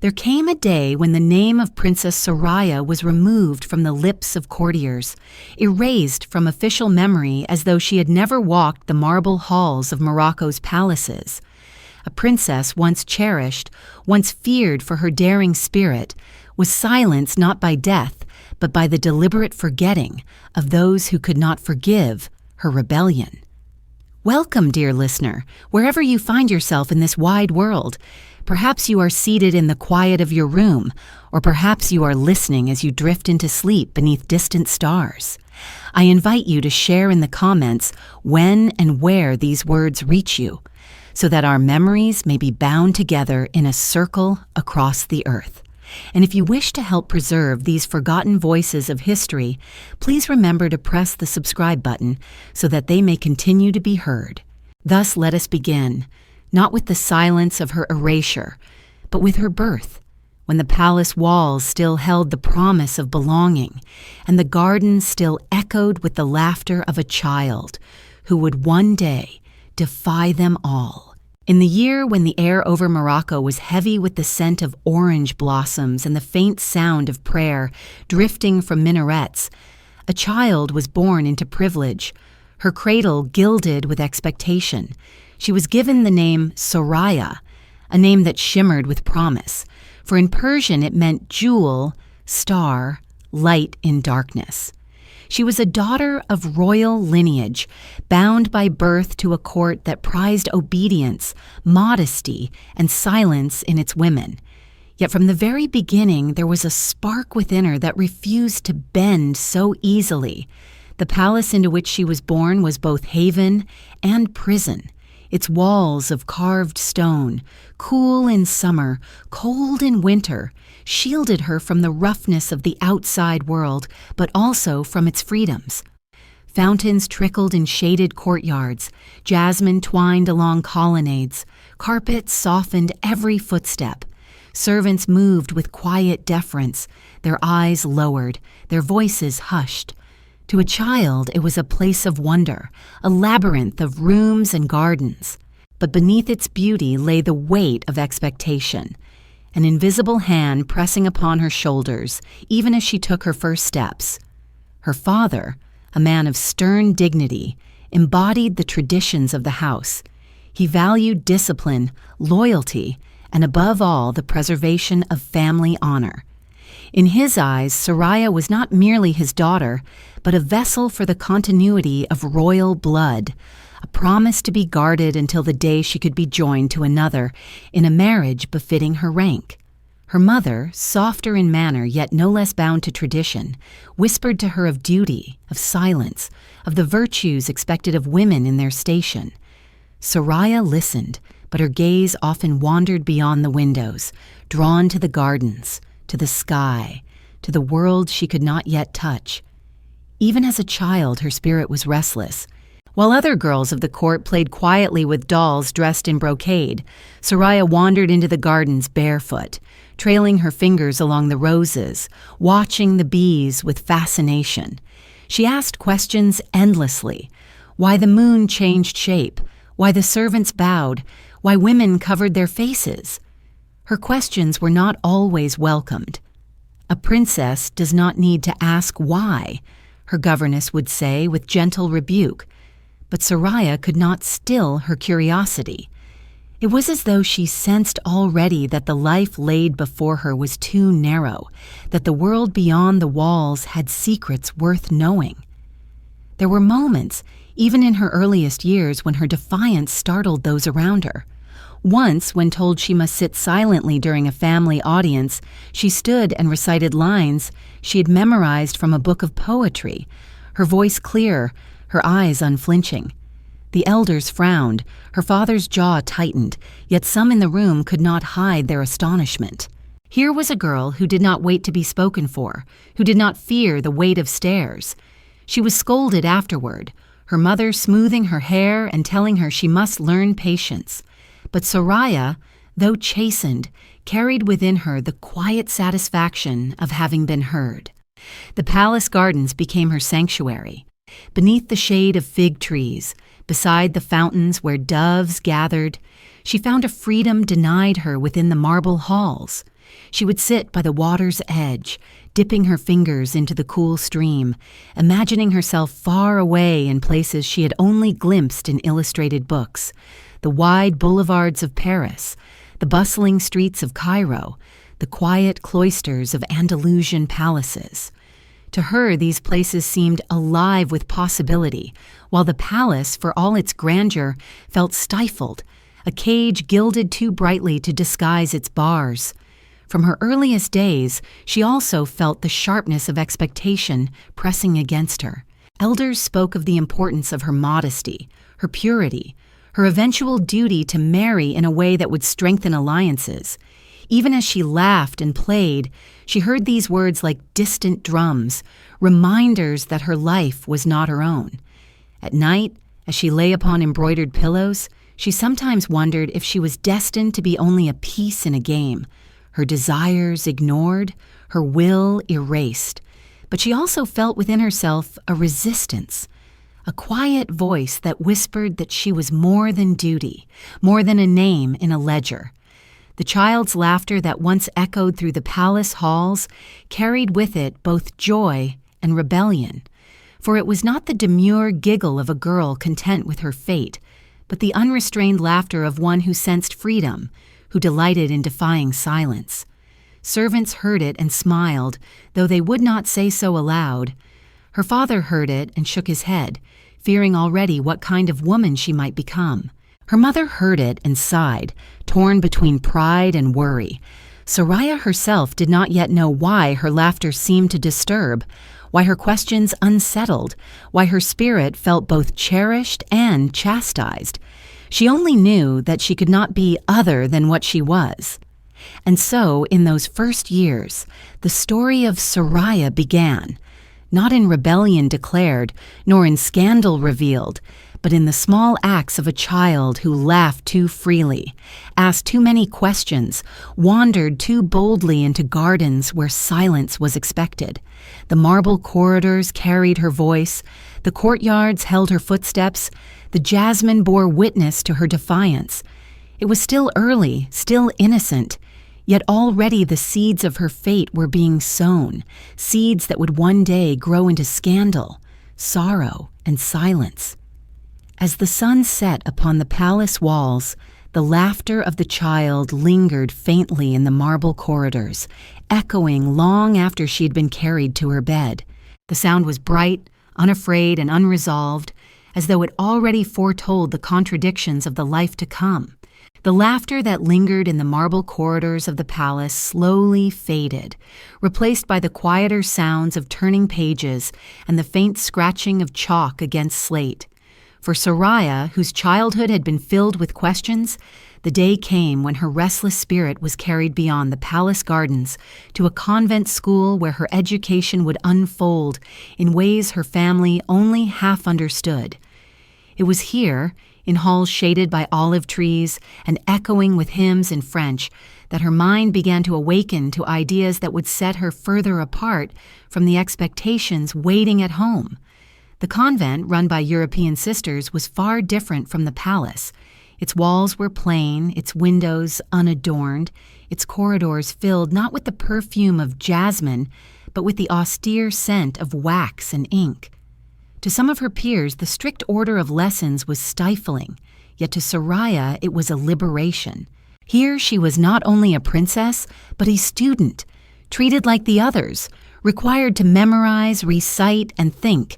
There came a day when the name of Princess Soraya was removed from the lips of courtiers, erased from official memory as though she had never walked the marble halls of Morocco's palaces. A princess once cherished, once feared for her daring spirit, was silenced not by death, but by the deliberate forgetting of those who could not forgive her rebellion. Welcome, dear listener, wherever you find yourself in this wide world. Perhaps you are seated in the quiet of your room, or perhaps you are listening as you drift into sleep beneath distant stars. I invite you to share in the comments when and where these words reach you, so that our memories may be bound together in a circle across the earth. And if you wish to help preserve these forgotten voices of history, please remember to press the subscribe button so that they may continue to be heard. Thus let us begin, not with the silence of her erasure, but with her birth, when the palace walls still held the promise of belonging, and the gardens still echoed with the laughter of a child who would one day defy them all. In the year when the air over Morocco was heavy with the scent of orange blossoms and the faint sound of prayer drifting from minarets, a child was born into privilege, her cradle gilded with expectation. She was given the name Soraya, a name that shimmered with promise, for in Persian it meant jewel, star, light in darkness. She was a daughter of royal lineage, bound by birth to a court that prized obedience, modesty, and silence in its women. Yet from the very beginning there was a spark within her that refused to bend so easily. The palace into which she was born was both haven and prison. Its walls of carved stone, cool in summer, cold in winter, shielded her from the roughness of the outside world, but also from its freedoms. Fountains trickled in shaded courtyards, jasmine twined along colonnades, carpets softened every footstep. Servants moved with quiet deference, their eyes lowered, their voices hushed. To a child, it was a place of wonder, a labyrinth of rooms and gardens. But beneath its beauty lay the weight of expectation, an invisible hand pressing upon her shoulders, even as she took her first steps. Her father, a man of stern dignity, embodied the traditions of the house. He valued discipline, loyalty, and above all, the preservation of family honor. In his eyes, Soraya was not merely his daughter, but a vessel for the continuity of royal blood, a promise to be guarded until the day she could be joined to another in a marriage befitting her rank. Her mother, softer in manner yet no less bound to tradition, whispered to her of duty, of silence, of the virtues expected of women in their station. Soraya listened, but her gaze often wandered beyond the windows, drawn to the gardens, to the sky, to the world she could not yet touch. Even as a child, her spirit was restless. While other girls of the court played quietly with dolls dressed in brocade, Soraya wandered into the gardens barefoot, trailing her fingers along the roses, watching the bees with fascination. She asked questions endlessly: why the moon changed shape, why the servants bowed, why women covered their faces. Her questions were not always welcomed. A princess does not need to ask why, her governess would say with gentle rebuke. But Soraya could not still her curiosity. It was as though she sensed already that the life laid before her was too narrow, that the world beyond the walls had secrets worth knowing. There were moments, even in her earliest years, when her defiance startled those around her. Once, when told she must sit silently during a family audience, she stood and recited lines she had memorized from a book of poetry, her voice clear, her eyes unflinching. The elders frowned, her father's jaw tightened, yet some in the room could not hide their astonishment. Here was a girl who did not wait to be spoken for, who did not fear the weight of stares. She was scolded afterward, her mother smoothing her hair and telling her she must learn patience. But Soraya, though chastened, carried within her the quiet satisfaction of having been heard. The palace gardens became her sanctuary. Beneath the shade of fig trees, beside the fountains where doves gathered, she found a freedom denied her within the marble halls. She would sit by the water's edge, dipping her fingers into the cool stream, imagining herself far away in places she had only glimpsed in illustrated books, the wide boulevards of Paris, the bustling streets of Cairo, the quiet cloisters of Andalusian palaces. To her, these places seemed alive with possibility, while the palace, for all its grandeur, felt stifled, a cage gilded too brightly to disguise its bars. From her earliest days, she also felt the sharpness of expectation pressing against her. Elders spoke of the importance of her modesty, her purity, her eventual duty to marry in a way that would strengthen alliances. Even as she laughed and played, she heard these words like distant drums, reminders that her life was not her own. At night, as she lay upon embroidered pillows, she sometimes wondered if she was destined to be only a piece in a game, her desires ignored, her will erased. But she also felt within herself a resistance, a quiet voice that whispered that she was more than duty, more than a name in a ledger. The child's laughter that once echoed through the palace halls carried with it both joy and rebellion, for it was not the demure giggle of a girl content with her fate, but the unrestrained laughter of one who sensed freedom, who delighted in defying silence. Servants heard it and smiled, though they would not say so aloud. Her father heard it and shook his head, fearing already what kind of woman she might become. Her mother heard it and sighed, torn between pride and worry. Soraya herself did not yet know why her laughter seemed to disturb, why her questions unsettled, why her spirit felt both cherished and chastised. She only knew that she could not be other than what she was. And so, in those first years, the story of Soraya began, not in rebellion declared, nor in scandal revealed, but in the small acts of a child who laughed too freely, asked too many questions, wandered too boldly into gardens where silence was expected. The marble corridors carried her voice, the courtyards held her footsteps, the jasmine bore witness to her defiance. It was still early, still innocent, yet already the seeds of her fate were being sown, seeds that would one day grow into scandal, sorrow, and silence. As the sun set upon the palace walls, the laughter of the child lingered faintly in the marble corridors, echoing long after she had been carried to her bed. The sound was bright, unafraid, and unresolved, as though it already foretold the contradictions of the life to come. The laughter that lingered in the marble corridors of the palace slowly faded, replaced by the quieter sounds of turning pages and the faint scratching of chalk against slate. For Soraya, whose childhood had been filled with questions, the day came when her restless spirit was carried beyond the palace gardens to a convent school where her education would unfold in ways her family only half understood. It was here, in halls shaded by olive trees and echoing with hymns in French, that her mind began to awaken to ideas that would set her further apart from the expectations waiting at home. The convent, run by European sisters, was far different from the palace. Its walls were plain, its windows unadorned, its corridors filled not with the perfume of jasmine, but with the austere scent of wax and ink. To some of her peers, the strict order of lessons was stifling, yet to Soraya it was a liberation. Here she was not only a princess, but a student, treated like the others, required to memorize, recite, and think.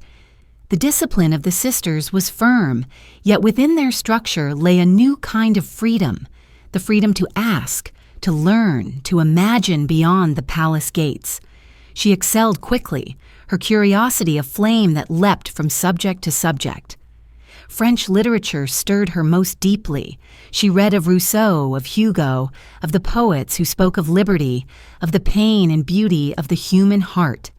The discipline of the sisters was firm, yet within their structure lay a new kind of freedom, the freedom to ask, to learn, to imagine beyond the palace gates. She excelled quickly, her curiosity a flame that leapt from subject to subject. French literature stirred her most deeply. She read of Rousseau, of Hugo, of the poets who spoke of liberty, of the pain and beauty of the human heart.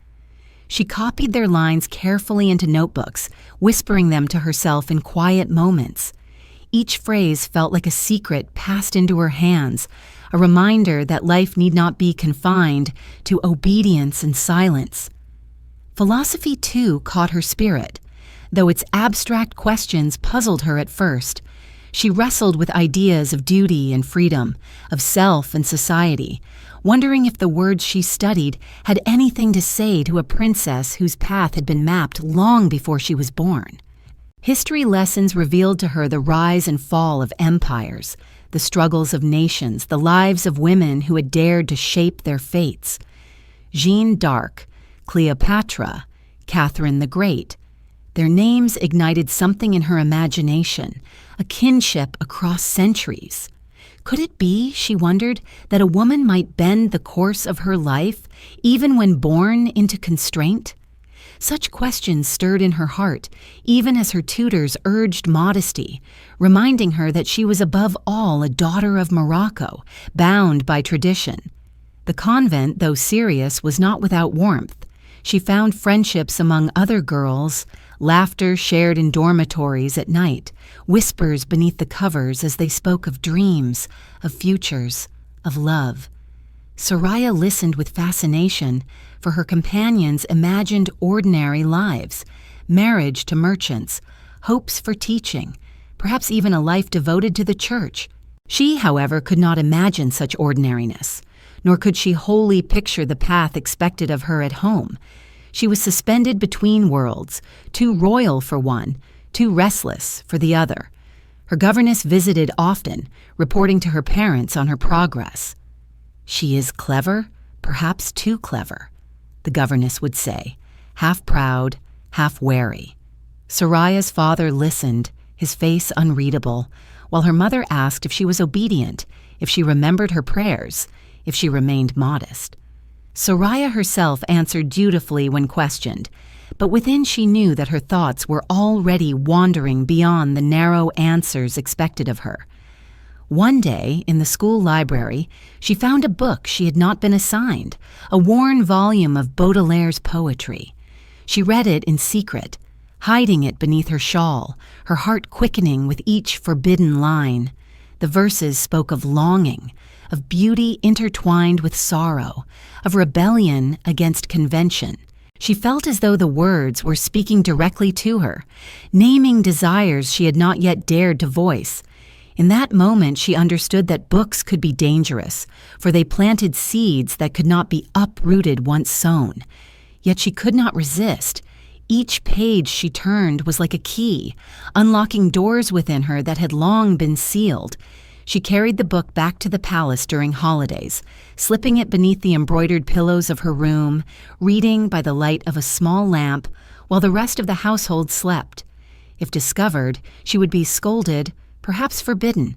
She copied their lines carefully into notebooks, whispering them to herself in quiet moments. Each phrase felt like a secret passed into her hands, a reminder that life need not be confined to obedience and silence. Philosophy, too, caught her spirit. Though its abstract questions puzzled her at first, she wrestled with ideas of duty and freedom, of self and society, wondering if the words she studied had anything to say to a princess whose path had been mapped long before she was born. History lessons revealed to her the rise and fall of empires, the struggles of nations, the lives of women who had dared to shape their fates. Jeanne d'Arc, Cleopatra, Catherine the Great. Their names ignited something in her imagination, a kinship across centuries. Could it be, she wondered, that a woman might bend the course of her life, even when born into constraint? Such questions stirred in her heart, even as her tutors urged modesty, reminding her that she was above all a daughter of Morocco, bound by tradition. The convent, though serious, was not without warmth. She found friendships among other girls, laughter shared in dormitories at night, whispers beneath the covers as they spoke of dreams, of futures, of love. Soraya listened with fascination, for her companions imagined ordinary lives, marriage to merchants, hopes for teaching, perhaps even a life devoted to the church. She, however, could not imagine such ordinariness, nor could she wholly picture the path expected of her at home. She was suspended between worlds, too royal for one, too restless for the other. Her governess visited often, reporting to her parents on her progress. "She is clever, perhaps too clever," the governess would say, half proud, half wary. Soraya's father listened, his face unreadable, while her mother asked if she was obedient, if she remembered her prayers, if she remained modest. Soraya herself answered dutifully when questioned, but within she knew that her thoughts were already wandering beyond the narrow answers expected of her. One day, in the school library, she found a book she had not been assigned, a worn volume of Baudelaire's poetry. She read it in secret, hiding it beneath her shawl, her heart quickening with each forbidden line. The verses spoke of longing, of beauty intertwined with sorrow, of rebellion against convention. She felt as though the words were speaking directly to her, naming desires she had not yet dared to voice. In that moment, she understood that books could be dangerous, for they planted seeds that could not be uprooted once sown. Yet she could not resist. Each page she turned was like a key, unlocking doors within her that had long been sealed. She carried the book back to the palace during holidays, slipping it beneath the embroidered pillows of her room, reading by the light of a small lamp while the rest of the household slept. If discovered, she would be scolded, perhaps forbidden,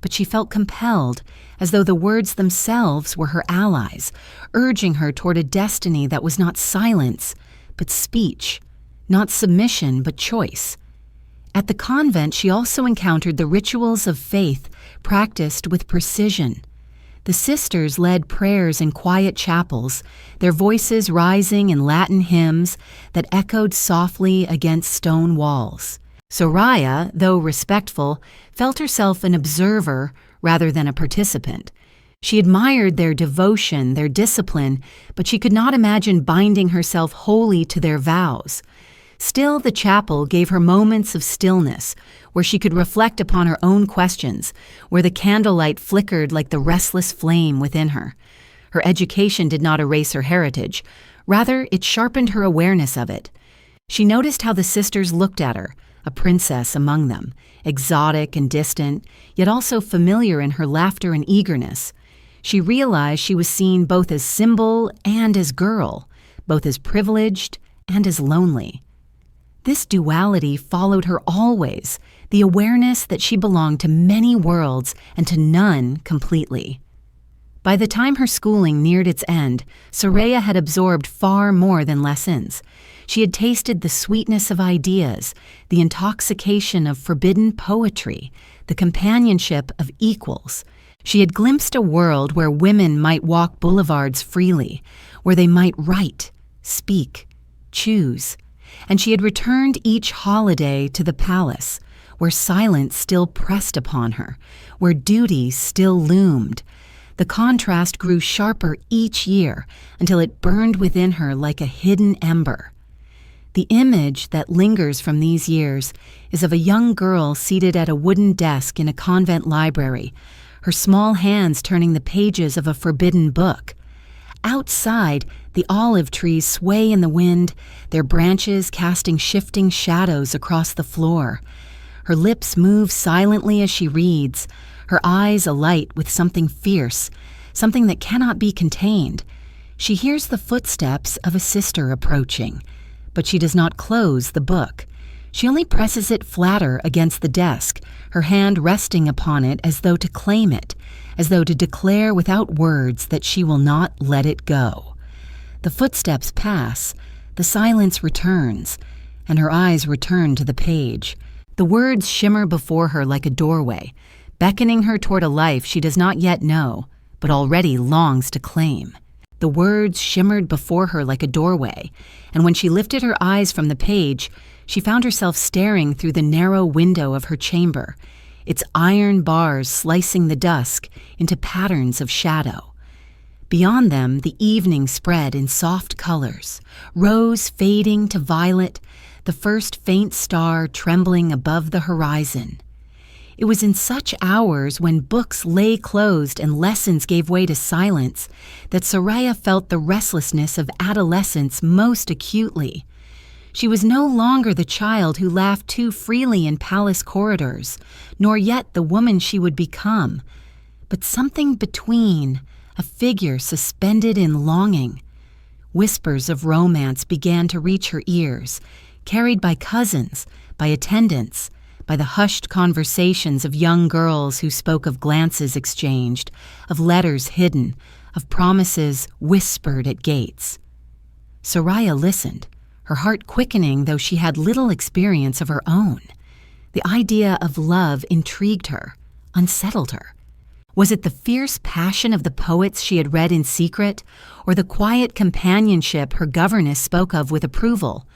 but she felt compelled, as though the words themselves were her allies, urging her toward a destiny that was not silence, but speech, not submission, but choice. At the convent, she also encountered the rituals of faith practiced with precision. The sisters led prayers in quiet chapels, their voices rising in Latin hymns that echoed softly against stone walls. Soraya, though respectful, felt herself an observer rather than a participant. She admired their devotion, their discipline, but she could not imagine binding herself wholly to their vows. Still, the chapel gave her moments of stillness, where she could reflect upon her own questions, where the candlelight flickered like the restless flame within her. Her education did not erase her heritage. Rather, it sharpened her awareness of it. She noticed how the sisters looked at her, a princess among them, exotic and distant, yet also familiar in her laughter and eagerness. She realized she was seen both as symbol and as girl, both as privileged and as lonely. This duality followed her always, the awareness that she belonged to many worlds and to none completely. By the time her schooling neared its end, Soraya had absorbed far more than lessons. She had tasted the sweetness of ideas, the intoxication of forbidden poetry, the companionship of equals. She had glimpsed a world where women might walk boulevards freely, where they might write, speak, choose. And she had returned each holiday to the palace, where silence still pressed upon her, where duty still loomed. The contrast grew sharper each year until it burned within her like a hidden ember. The image that lingers from these years is of a young girl seated at a wooden desk in a convent library, her small hands turning the pages of a forbidden book. Outside, the olive trees sway in the wind, their branches casting shifting shadows across the floor. Her lips move silently as she reads, her eyes alight with something fierce, something that cannot be contained. She hears the footsteps of a sister approaching, but she does not close the book. She only presses it flatter against the desk, her hand resting upon it as though to claim it, as though to declare without words that she will not let it go. The footsteps pass, the silence returns, and her eyes return to the page. The words shimmer before her like a doorway, beckoning her toward a life she does not yet know, but already longs to claim. The words shimmered before her like a doorway, and when she lifted her eyes from the page, she found herself staring through the narrow window of her chamber, its iron bars slicing the dusk into patterns of shadow. Beyond them, the evening spread in soft colors, rose fading to violet, the first faint star trembling above the horizon. It was in such hours when books lay closed and lessons gave way to silence that Soraya felt the restlessness of adolescence most acutely. She was no longer the child who laughed too freely in palace corridors, nor yet the woman she would become, but something between, a figure suspended in longing. Whispers of romance began to reach her ears, carried by cousins, by attendants, by the hushed conversations of young girls who spoke of glances exchanged, of letters hidden, of promises whispered at gates. Soraya listened, her heart quickening though she had little experience of her own. The idea of love intrigued her, unsettled her. Was it the fierce passion of the poets she had read in secret, or the quiet companionship her governess spoke of with approval?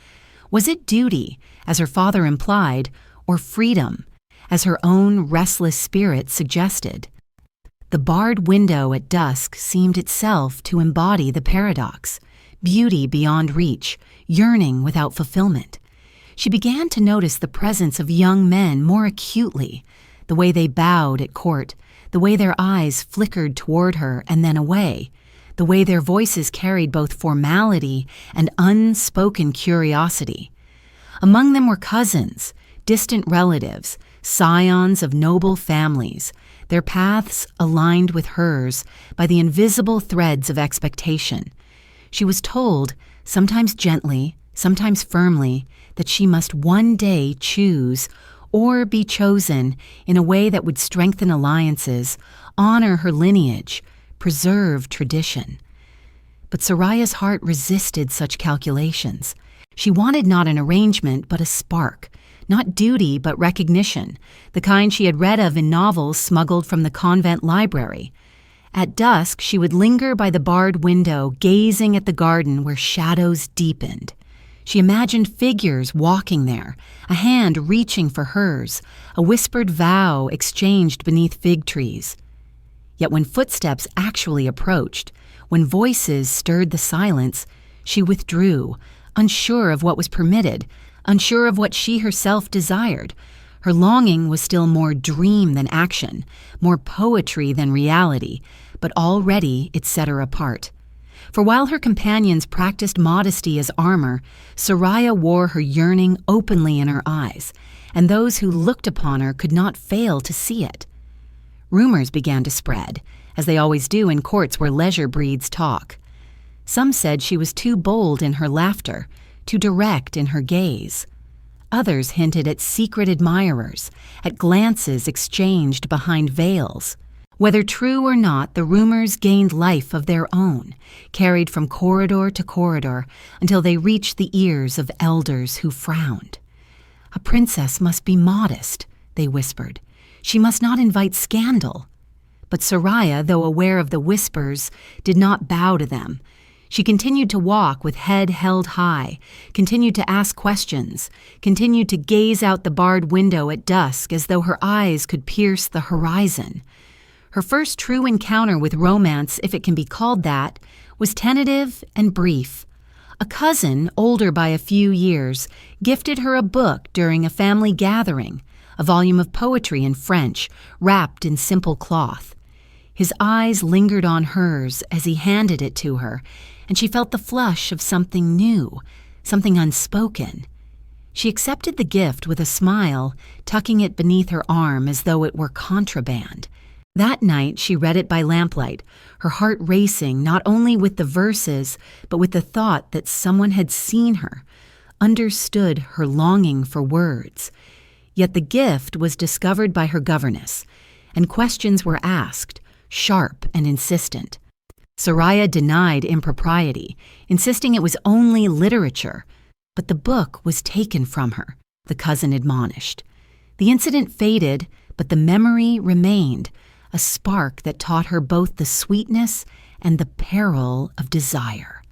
Was it duty, as her father implied, or freedom, as her own restless spirit suggested? The barred window at dusk seemed itself to embody the paradox, beauty beyond reach, yearning without fulfillment. She began to notice the presence of young men more acutely, the way they bowed at court, the way their eyes flickered toward her and then away, the way their voices carried both formality and unspoken curiosity. Among them were cousins, distant relatives, scions of noble families, their paths aligned with hers by the invisible threads of expectation. She was told, sometimes gently, sometimes firmly, that she must one day choose or be chosen in a way that would strengthen alliances, honor her lineage, preserve tradition. But Soraya's heart resisted such calculations. She wanted not an arrangement, but a spark, not duty, but recognition, the kind she had read of in novels smuggled from the convent library. At dusk, she would linger by the barred window, gazing at the garden where shadows deepened. She imagined figures walking there, a hand reaching for hers, a whispered vow exchanged beneath fig trees. Yet when footsteps actually approached, when voices stirred the silence, she withdrew, unsure of what was permitted, unsure of what she herself desired. Her longing was still more dream than action, more poetry than reality, but already it set her apart. For while her companions practiced modesty as armor, Soraya wore her yearning openly in her eyes, and those who looked upon her could not fail to see it. Rumors began to spread, as they always do in courts where leisure breeds talk. Some said she was too bold in her laughter, too direct in her gaze. Others hinted at secret admirers, at glances exchanged behind veils. Whether true or not, the rumors gained life of their own, carried from corridor to corridor until they reached the ears of elders who frowned. A princess must be modest, they whispered. She must not invite scandal. But Soraya, though aware of the whispers, did not bow to them. She continued to walk with head held high, continued to ask questions, continued to gaze out the barred window at dusk as though her eyes could pierce the horizon. Her first true encounter with romance, if it can be called that, was tentative and brief. A cousin, older by a few years, gifted her a book during a family gathering, a volume of poetry in French, wrapped in simple cloth. His eyes lingered on hers as he handed it to her, and she felt the flush of something new, something unspoken. She accepted the gift with a smile, tucking it beneath her arm as though it were contraband. That night she read it by lamplight, her heart racing not only with the verses, but with the thought that someone had seen her, understood her longing for words. Yet the gift was discovered by her governess, and questions were asked, sharp and insistent. Soraya denied impropriety, insisting it was only literature, but the book was taken from her, the cousin admonished. The incident faded, but the memory remained, a spark that taught her both the sweetness and the peril of desire.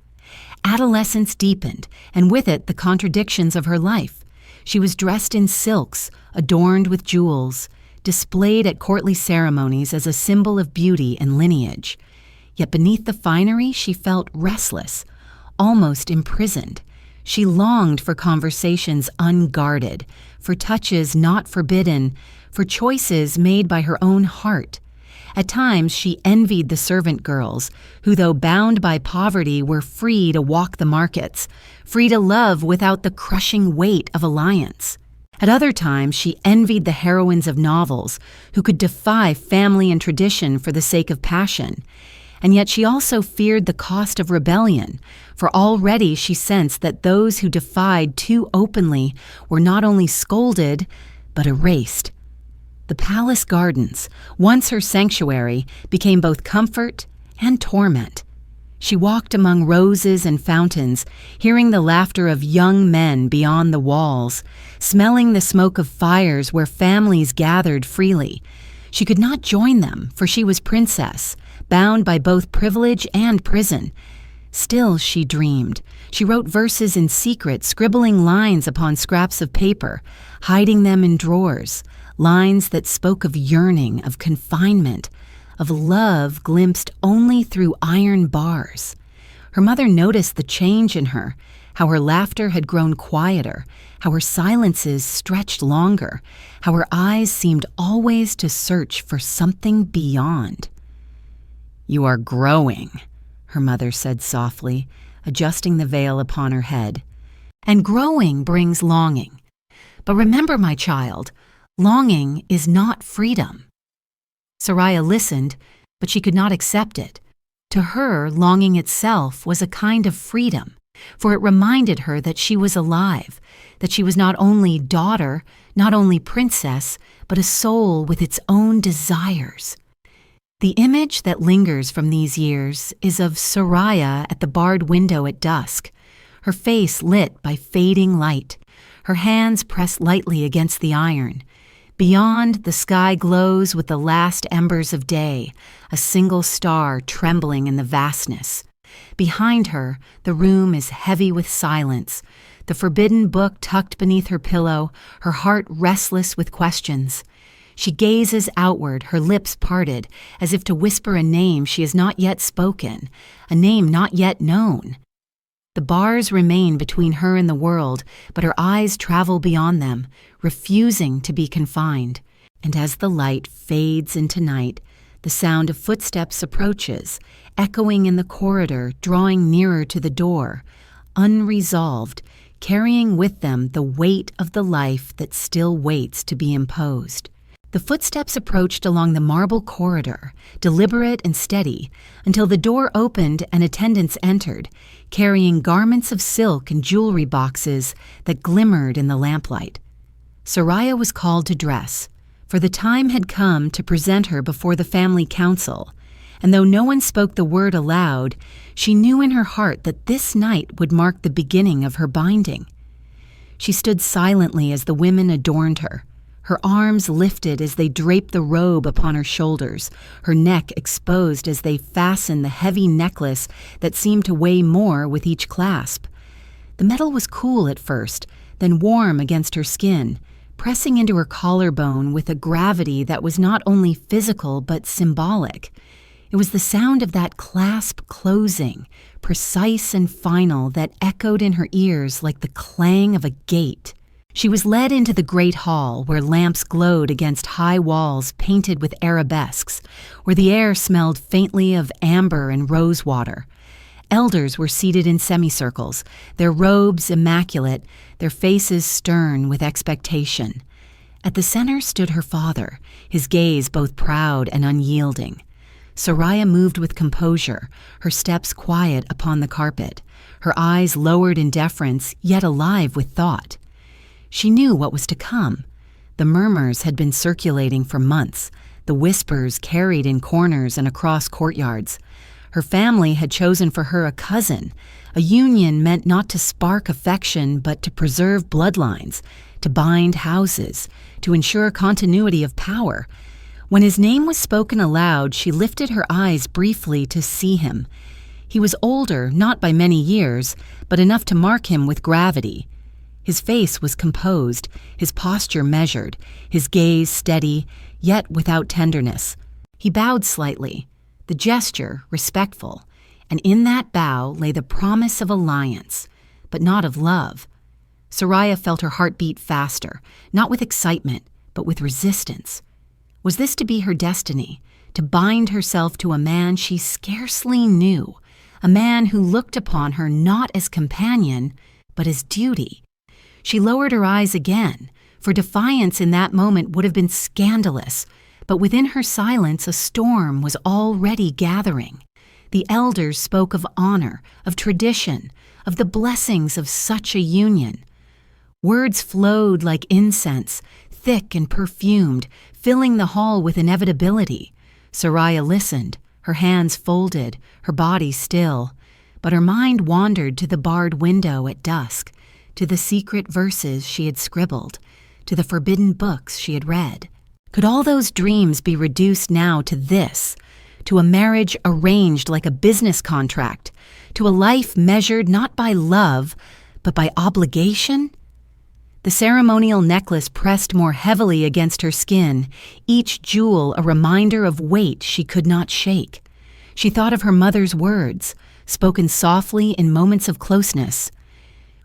Adolescence deepened, and with it the contradictions of her life. She was dressed in silks, adorned with jewels, displayed at courtly ceremonies as a symbol of beauty and lineage. Yet beneath the finery she felt restless, almost imprisoned. She longed for conversations unguarded, for touches not forbidden, for choices made by her own heart. At times she envied the servant girls, who though bound by poverty were free to walk the markets, free to love without the crushing weight of alliance. At other times she envied the heroines of novels, who could defy family and tradition for the sake of passion. And yet she also feared the cost of rebellion, for already she sensed that those who defied too openly were not only scolded, but erased. The palace gardens, once her sanctuary, became both comfort and torment. She walked among roses and fountains, hearing the laughter of young men beyond the walls, smelling the smoke of fires where families gathered freely. She could not join them, for she was princess, bound by both privilege and prison. Still she dreamed. She wrote verses in secret, scribbling lines upon scraps of paper, hiding them in drawers, lines that spoke of yearning, of confinement, of love glimpsed only through iron bars. Her mother noticed the change in her, how her laughter had grown quieter, how her silences stretched longer, how her eyes seemed always to search for something beyond. "You are growing," her mother said softly, adjusting the veil upon her head. "And growing brings longing. But remember, my child, longing is not freedom." Soraya listened, but she could not accept it. To her, longing itself was a kind of freedom, for it reminded her that she was alive, that she was not only daughter, not only princess, but a soul with its own desires. The image that lingers from these years is of Soraya at the barred window at dusk, her face lit by fading light, her hands pressed lightly against the iron. Beyond, the sky glows with the last embers of day, a single star trembling in the vastness. Behind her, the room is heavy with silence, the forbidden book tucked beneath her pillow, her heart restless with questions. She gazes outward, her lips parted, as if to whisper a name she has not yet spoken, a name not yet known. The bars remain between her and the world, but her eyes travel beyond them, refusing to be confined. And as the light fades into night, the sound of footsteps approaches, echoing in the corridor, drawing nearer to the door, unresolved, carrying with them the weight of the life that still waits to be imposed. The footsteps approached along the marble corridor, deliberate and steady, until the door opened and attendants entered, carrying garments of silk and jewelry boxes that glimmered in the lamplight. Soraya was called to dress, for the time had come to present her before the family council, and though no one spoke the word aloud, she knew in her heart that this night would mark the beginning of her binding. She stood silently as the women adorned her, her arms lifted as they draped the robe upon her shoulders, her neck exposed as they fastened the heavy necklace that seemed to weigh more with each clasp. The metal was cool at first, then warm against her skin, pressing into her collarbone with a gravity that was not only physical but symbolic. It was the sound of that clasp closing, precise and final, that echoed in her ears like the clang of a gate. She was led into the great hall where lamps glowed against high walls painted with arabesques, where the air smelled faintly of amber and rose water. Elders were seated in semicircles, their robes immaculate, their faces stern with expectation. At the center stood her father, his gaze both proud and unyielding. Soraya moved with composure, her steps quiet upon the carpet, her eyes lowered in deference, yet alive with thought. She knew what was to come. The murmurs had been circulating for months, the whispers carried in corners and across courtyards. Her family had chosen for her a cousin, a union meant not to spark affection but to preserve bloodlines, to bind houses, to ensure continuity of power. When his name was spoken aloud, she lifted her eyes briefly to see him. He was older, not by many years, but enough to mark him with gravity. His face was composed, his posture measured, his gaze steady, yet without tenderness. He bowed slightly, the gesture respectful, and in that bow lay the promise of alliance, but not of love. Soraya felt her heart beat faster, not with excitement, but with resistance. Was this to be her destiny, to bind herself to a man she scarcely knew, a man who looked upon her not as companion, but as duty? She lowered her eyes again, for defiance in that moment would have been scandalous, but within her silence a storm was already gathering. The elders spoke of honor, of tradition, of the blessings of such a union. Words flowed like incense, thick and perfumed, filling the hall with inevitability. Soraya listened, her hands folded, her body still, but her mind wandered to the barred window at dusk, to the secret verses she had scribbled, to the forbidden books she had read. Could all those dreams be reduced now to this, to a marriage arranged like a business contract, to a life measured not by love, but by obligation? The ceremonial necklace pressed more heavily against her skin, each jewel a reminder of weight she could not shake. She thought of her mother's words, spoken softly in moments of closeness.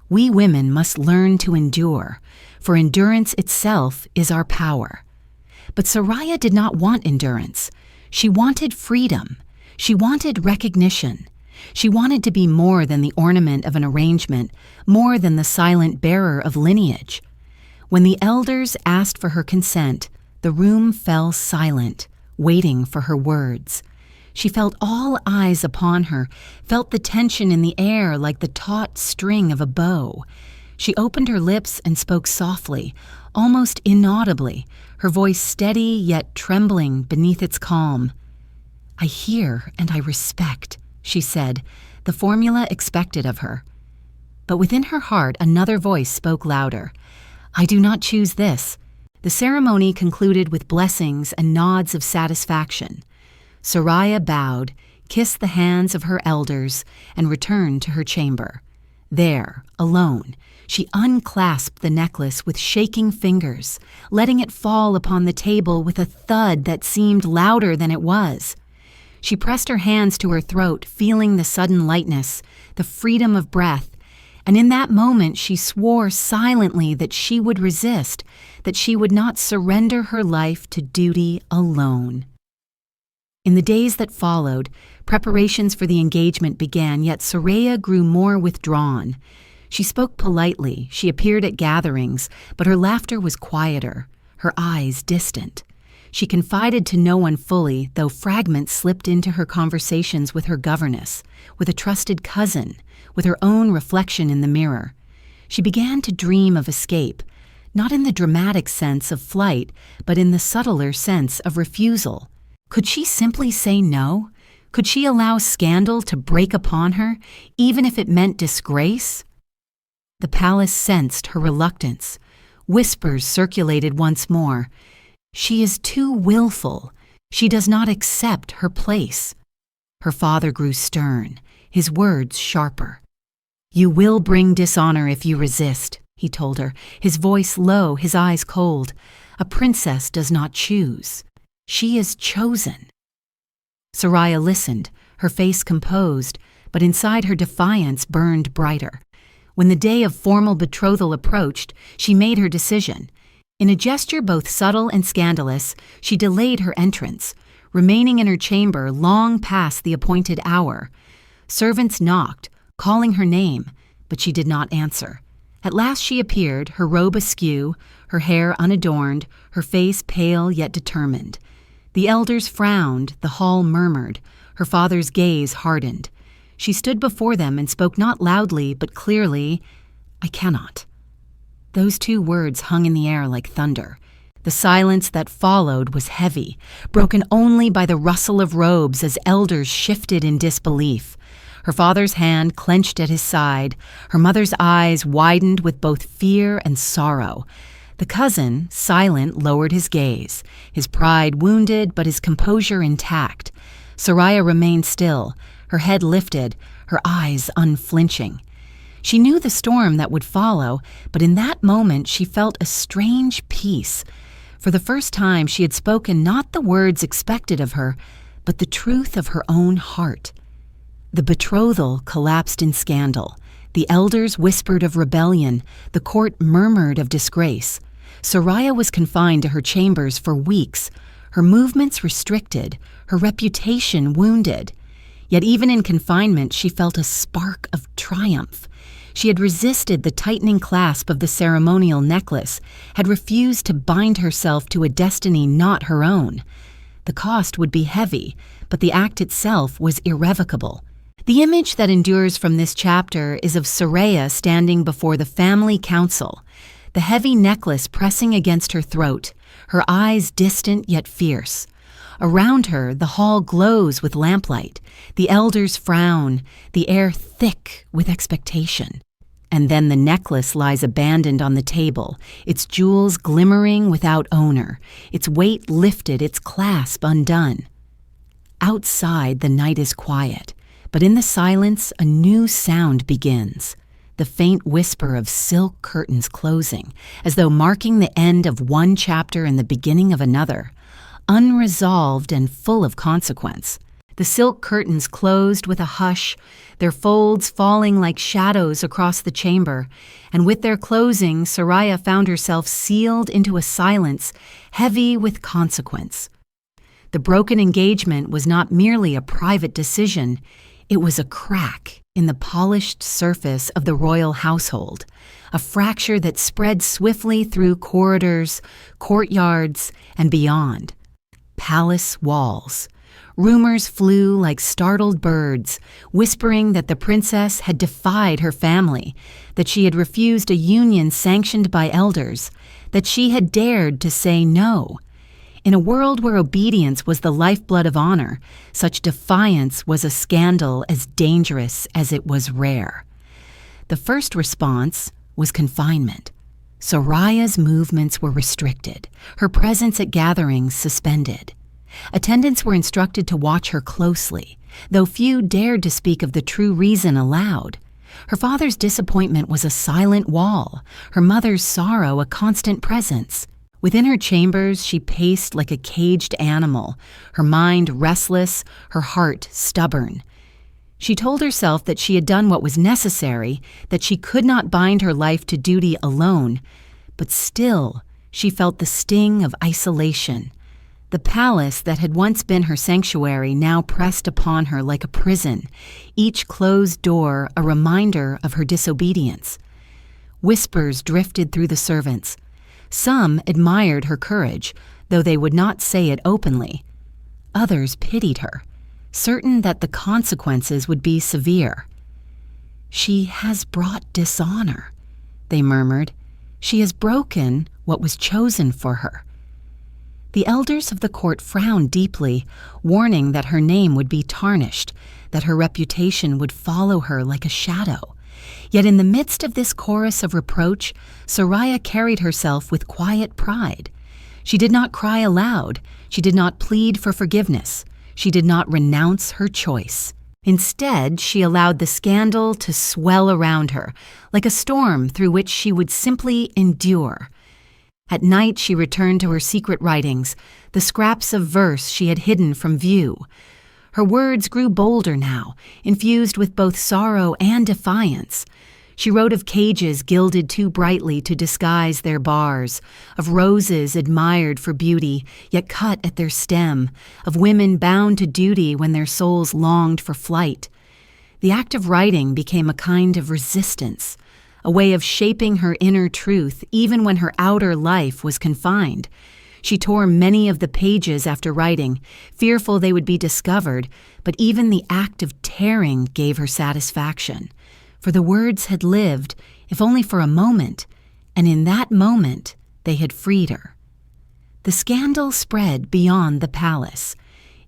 We women must learn to endure, for endurance itself is our power. But Soraya did not want endurance. She wanted freedom. She wanted recognition. She wanted to be more than the ornament of an arrangement, more than the silent bearer of lineage. When the elders asked for her consent, the room fell silent, waiting for her words. She felt all eyes upon her, felt the tension in the air like the taut string of a bow. She opened her lips and spoke softly, almost inaudibly, her voice steady yet trembling beneath its calm. "I hear and I respect," she said, the formula expected of her. But within her heart another voice spoke louder. "I do not choose this." The ceremony concluded with blessings and nods of satisfaction. Soraya bowed, kissed the hands of her elders, and returned to her chamber. There, alone, she unclasped the necklace with shaking fingers, letting it fall upon the table with a thud that seemed louder than it was. She pressed her hands to her throat, feeling the sudden lightness, the freedom of breath, and in that moment she swore silently that she would resist, that she would not surrender her life to duty alone. In the days that followed, preparations for the engagement began, yet Soraya grew more withdrawn. She spoke politely, she appeared at gatherings, but her laughter was quieter, her eyes distant. She confided to no one fully, though fragments slipped into her conversations with her governess, with a trusted cousin, with her own reflection in the mirror. She began to dream of escape, not in the dramatic sense of flight, but in the subtler sense of refusal. Could she simply say no? Could she allow scandal to break upon her, even if it meant disgrace? The palace sensed her reluctance. Whispers circulated once more. She is too willful. She does not accept her place. Her father grew stern, his words sharper. "You will bring dishonor if you resist," he told her, his voice low, his eyes cold. "A princess does not choose. She is chosen." Soraya listened, her face composed, but inside her defiance burned brighter. When the day of formal betrothal approached, she made her decision. In a gesture both subtle and scandalous, she delayed her entrance, remaining in her chamber long past the appointed hour. Servants knocked, calling her name, but she did not answer. At last she appeared, her robe askew, her hair unadorned, her face pale yet determined. The elders frowned, the hall murmured, her father's gaze hardened. She stood before them and spoke not loudly but clearly, "I cannot." Those two words hung in the air like thunder. The silence that followed was heavy, broken only by the rustle of robes as elders shifted in disbelief. Her father's hand clenched at his side, her mother's eyes widened with both fear and sorrow. The cousin, silent, lowered his gaze, his pride wounded but his composure intact. Soraya remained still, her head lifted, her eyes unflinching. She knew the storm that would follow, but in that moment she felt a strange peace. For the first time she had spoken not the words expected of her, but the truth of her own heart. The betrothal collapsed in scandal. The elders whispered of rebellion, the court murmured of disgrace. Soraya was confined to her chambers for weeks, her movements restricted, her reputation wounded. Yet even in confinement she felt a spark of triumph. She had resisted the tightening clasp of the ceremonial necklace, had refused to bind herself to a destiny not her own. The cost would be heavy, but the act itself was irrevocable. The image that endures from this chapter is of Soraya standing before the family council, the heavy necklace pressing against her throat, her eyes distant yet fierce. Around her, the hall glows with lamplight, the elders frown, the air thick with expectation. And then the necklace lies abandoned on the table, its jewels glimmering without owner, its weight lifted, its clasp undone. Outside, the night is quiet, but in the silence, a new sound begins. The faint whisper of silk curtains closing, as though marking the end of one chapter and the beginning of another, unresolved and full of consequence. The silk curtains closed with a hush, their folds falling like shadows across the chamber, and with their closing, Soraya found herself sealed into a silence heavy with consequence. The broken engagement was not merely a private decision, it was a crack in the polished surface of the royal household, a fracture that spread swiftly through corridors, courtyards, and beyond. Palace walls. Rumors flew like startled birds, whispering that the princess had defied her family, that she had refused a union sanctioned by elders, that she had dared to say no. In a world where obedience was the lifeblood of honor, such defiance was a scandal as dangerous as it was rare. The first response was confinement. Soraya's movements were restricted, her presence at gatherings suspended. Attendants were instructed to watch her closely, though few dared to speak of the true reason aloud. Her father's disappointment was a silent wall, her mother's sorrow a constant presence. Within her chambers, she paced like a caged animal, her mind restless, her heart stubborn. She told herself that she had done what was necessary, that she could not bind her life to duty alone, but still she felt the sting of isolation. The palace that had once been her sanctuary now pressed upon her like a prison, each closed door a reminder of her disobedience. Whispers drifted through the servants. Some admired her courage, though they would not say it openly. Others pitied her, certain that the consequences would be severe. "She has brought dishonor," they murmured. "She has broken what was chosen for her." The elders of the court frowned deeply, warning that her name would be tarnished, that her reputation would follow her like a shadow. Yet in the midst of this chorus of reproach, Soraya carried herself with quiet pride. She did not cry aloud. She did not plead for forgiveness. She did not renounce her choice. Instead, she allowed the scandal to swell around her, like a storm through which she would simply endure. At night, she returned to her secret writings, the scraps of verse she had hidden from view. Her words grew bolder now, infused with both sorrow and defiance. She wrote of cages gilded too brightly to disguise their bars, of roses admired for beauty, yet cut at their stem, of women bound to duty when their souls longed for flight. The act of writing became a kind of resistance, a way of shaping her inner truth even when her outer life was confined. She tore many of the pages after writing, fearful they would be discovered, but even the act of tearing gave her satisfaction. For the words had lived, if only for a moment, and in that moment they had freed her. The scandal spread beyond the palace.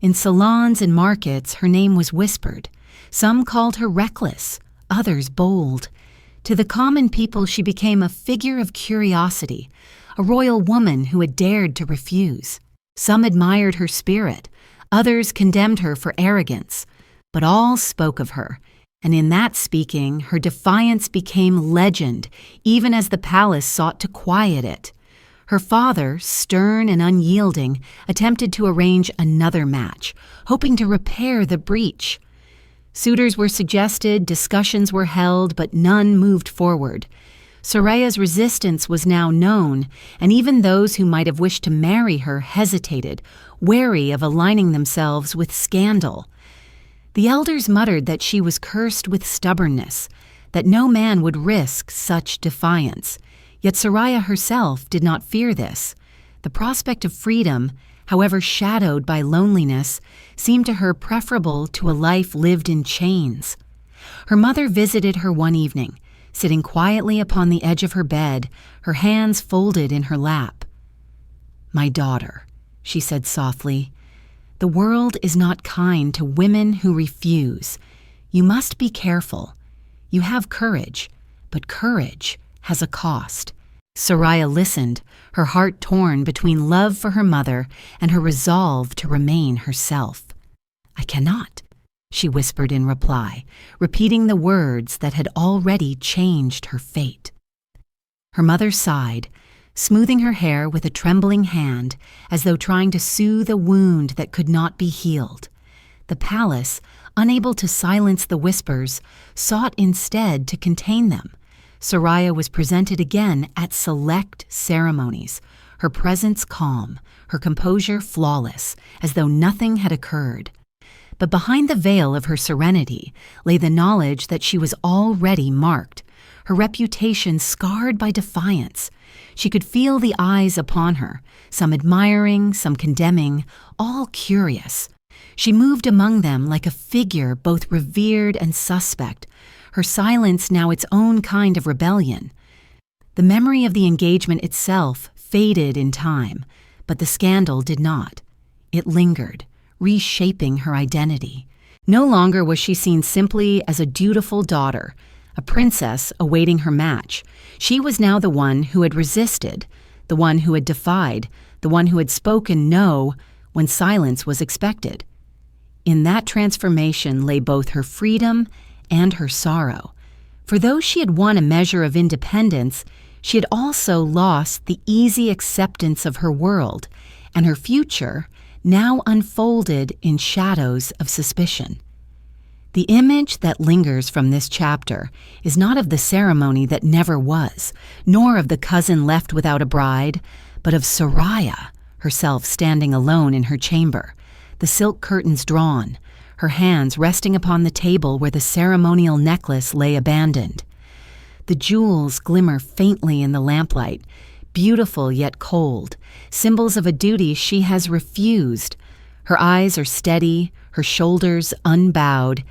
In salons and markets her name was whispered. Some called her reckless, others bold. To the common people she became a figure of curiosity, a royal woman who had dared to refuse. Some admired her spirit, others condemned her for arrogance, but all spoke of her. And in that speaking, her defiance became legend, even as the palace sought to quiet it. Her father, stern and unyielding, attempted to arrange another match, hoping to repair the breach. Suitors were suggested, discussions were held, but none moved forward. Soraya's resistance was now known, and even those who might have wished to marry her hesitated, wary of aligning themselves with scandal. The elders muttered that she was cursed with stubbornness, that no man would risk such defiance. Yet Soraya herself did not fear this. The prospect of freedom, however shadowed by loneliness, seemed to her preferable to a life lived in chains. Her mother visited her one evening, sitting quietly upon the edge of her bed, her hands folded in her lap. "My daughter," she said softly, "the world is not kind to women who refuse. You must be careful. You have courage, but courage has a cost." Soraya listened, her heart torn between love for her mother and her resolve to remain herself. "I cannot," she whispered in reply, repeating the words that had already changed her fate. Her mother sighed, smoothing her hair with a trembling hand, as though trying to soothe a wound that could not be healed. The palace, unable to silence the whispers, sought instead to contain them. Soraya was presented again at select ceremonies, her presence calm, her composure flawless, as though nothing had occurred. But behind the veil of her serenity lay the knowledge that she was already marked, her reputation scarred by defiance. She could feel the eyes upon her, some admiring, some condemning, all curious. She moved among them like a figure both revered and suspect, her silence now its own kind of rebellion. The memory of the engagement itself faded in time, but the scandal did not. It lingered, reshaping her identity. No longer was she seen simply as a dutiful daughter, a princess awaiting her match. She was now the one who had resisted, the one who had defied, the one who had spoken no when silence was expected. In that transformation lay both her freedom and her sorrow. For though she had won a measure of independence, she had also lost the easy acceptance of her world, and her future now unfolded in shadows of suspicion. The image that lingers from this chapter is not of the ceremony that never was, nor of the cousin left without a bride, but of Soraya herself standing alone in her chamber, the silk curtains drawn, her hands resting upon the table where the ceremonial necklace lay abandoned. The jewels glimmer faintly in the lamplight, beautiful yet cold, symbols of a duty she has refused. Her eyes are steady, her shoulders unbowed,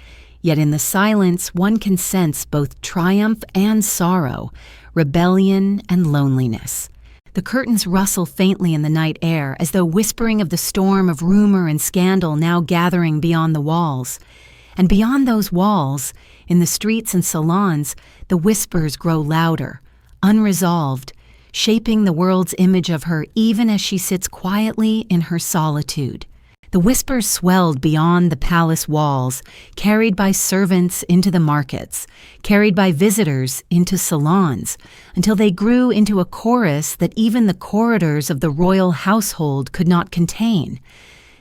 yet in the silence one can sense both triumph and sorrow, rebellion and loneliness. The curtains rustle faintly in the night air, as though whispering of the storm of rumor and scandal now gathering beyond the walls. And beyond those walls, in the streets and salons, the whispers grow louder, unresolved, shaping the world's image of her even as she sits quietly in her solitude. The whispers swelled beyond the palace walls, carried by servants into the markets, carried by visitors into salons, until they grew into a chorus that even the corridors of the royal household could not contain.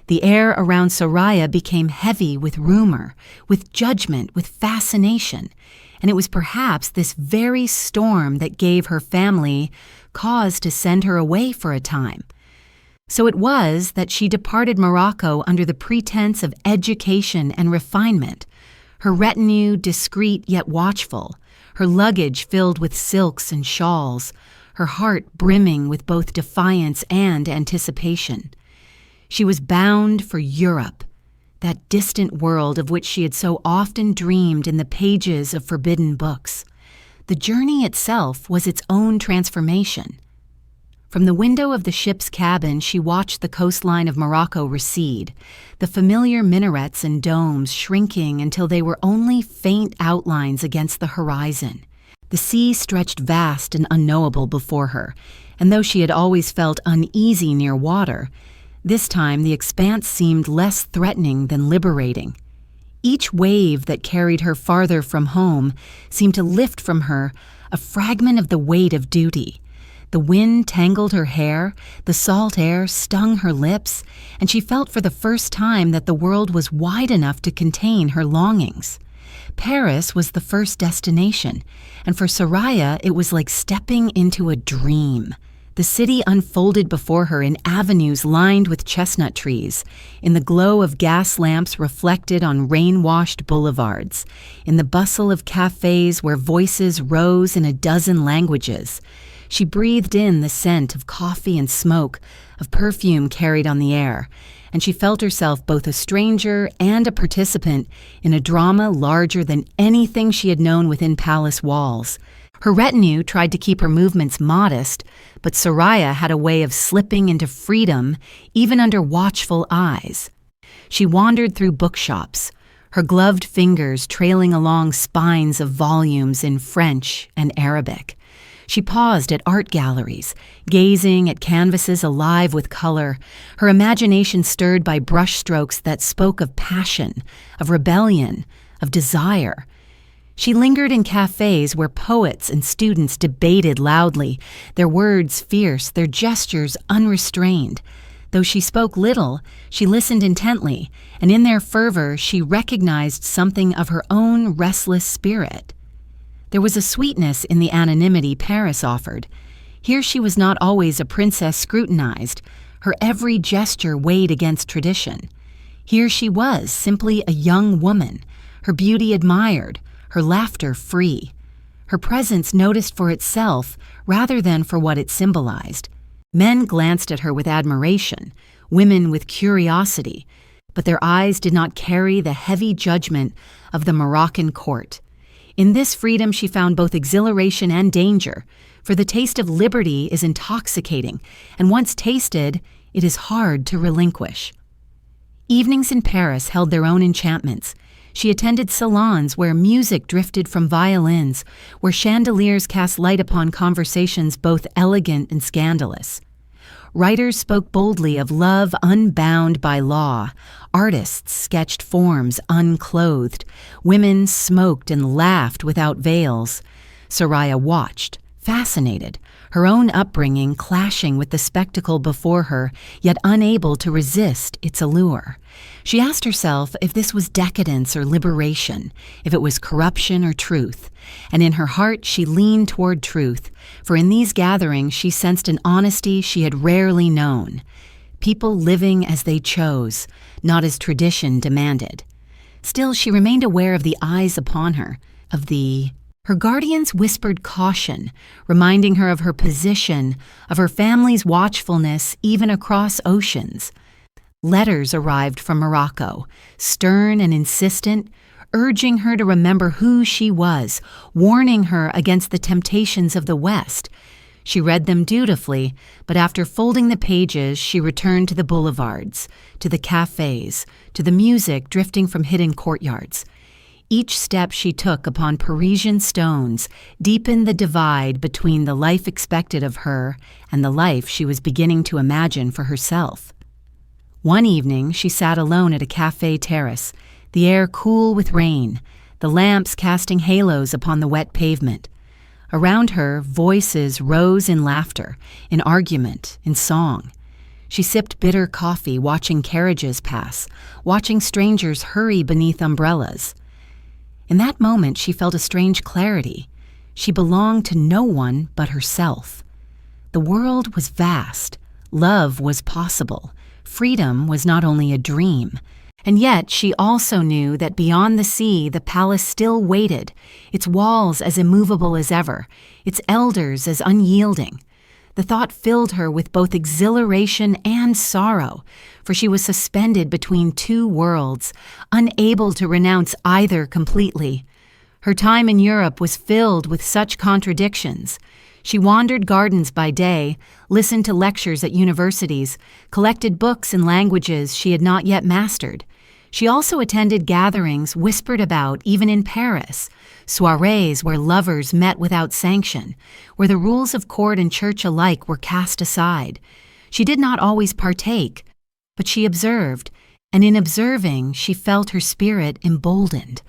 The air around Soraya became heavy with rumor, with judgment, with fascination, and it was perhaps this very storm that gave her family cause to send her away for a time. So it was that she departed Morocco under the pretense of education and refinement, her retinue discreet yet watchful, her luggage filled with silks and shawls, her heart brimming with both defiance and anticipation. She was bound for Europe, that distant world of which she had so often dreamed in the pages of forbidden books. The journey itself was its own transformation. From the window of the ship's cabin, she watched the coastline of Morocco recede, the familiar minarets and domes shrinking until they were only faint outlines against the horizon. The sea stretched vast and unknowable before her, and though she had always felt uneasy near water, this time the expanse seemed less threatening than liberating. Each wave that carried her farther from home seemed to lift from her a fragment of the weight of duty. The wind tangled her hair, the salt air stung her lips, and she felt for the first time that the world was wide enough to contain her longings. Paris was the first destination, and for Soraya it was like stepping into a dream. The city unfolded before her in avenues lined with chestnut trees, in the glow of gas lamps reflected on rain-washed boulevards, in the bustle of cafes where voices rose in a dozen languages. She breathed in the scent of coffee and smoke, of perfume carried on the air, and she felt herself both a stranger and a participant in a drama larger than anything she had known within palace walls. Her retinue tried to keep her movements modest, but Soraya had a way of slipping into freedom even under watchful eyes. She wandered through bookshops, her gloved fingers trailing along spines of volumes in French and Arabic. She paused at art galleries, gazing at canvases alive with color, her imagination stirred by brushstrokes that spoke of passion, of rebellion, of desire. She lingered in cafes where poets and students debated loudly, their words fierce, their gestures unrestrained. Though she spoke little, she listened intently, and in their fervor she recognized something of her own restless spirit. There was a sweetness in the anonymity Paris offered. Here she was not always a princess scrutinized, her every gesture weighed against tradition. Here she was simply a young woman, her beauty admired, her laughter free, her presence noticed for itself rather than for what it symbolized. Men glanced at her with admiration, women with curiosity, but their eyes did not carry the heavy judgment of the Moroccan court. In this freedom she found both exhilaration and danger, for the taste of liberty is intoxicating, and once tasted, it is hard to relinquish. Evenings in Paris held their own enchantments. She attended salons where music drifted from violins, where chandeliers cast light upon conversations both elegant and scandalous. Writers spoke boldly of love unbound by law. Artists sketched forms unclothed. Women smoked and laughed without veils. Soraya watched, fascinated, her own upbringing clashing with the spectacle before her, yet unable to resist its allure. She asked herself if this was decadence or liberation, if it was corruption or truth, and in her heart she leaned toward truth, for in these gatherings she sensed an honesty she had rarely known. People living as they chose, not as tradition demanded. Still, she remained aware of the eyes upon her, Her guardians whispered caution, reminding her of her position, of her family's watchfulness even across oceans. Letters arrived from Morocco, stern and insistent, urging her to remember who she was, warning her against the temptations of the West. She read them dutifully, but after folding the pages, she returned to the boulevards, to the cafes, to the music drifting from hidden courtyards. Each step she took upon Parisian stones deepened the divide between the life expected of her and the life she was beginning to imagine for herself. One evening, she sat alone at a cafe terrace, the air cool with rain, the lamps casting halos upon the wet pavement. Around her, voices rose in laughter, in argument, in song. She sipped bitter coffee, watching carriages pass, watching strangers hurry beneath umbrellas. In that moment, she felt a strange clarity. She belonged to no one but herself. The world was vast. Love was possible. Freedom was not only a dream. And yet she also knew that beyond the sea the palace still waited, its walls as immovable as ever, its elders as unyielding. The thought filled her with both exhilaration and sorrow, for she was suspended between two worlds, unable to renounce either completely. Her time in Europe was filled with such contradictions. She wandered gardens by day, listened to lectures at universities, collected books in languages she had not yet mastered. She also attended gatherings whispered about even in Paris, soirees where lovers met without sanction, where the rules of court and church alike were cast aside. She did not always partake, but she observed, and in observing she felt her spirit emboldened.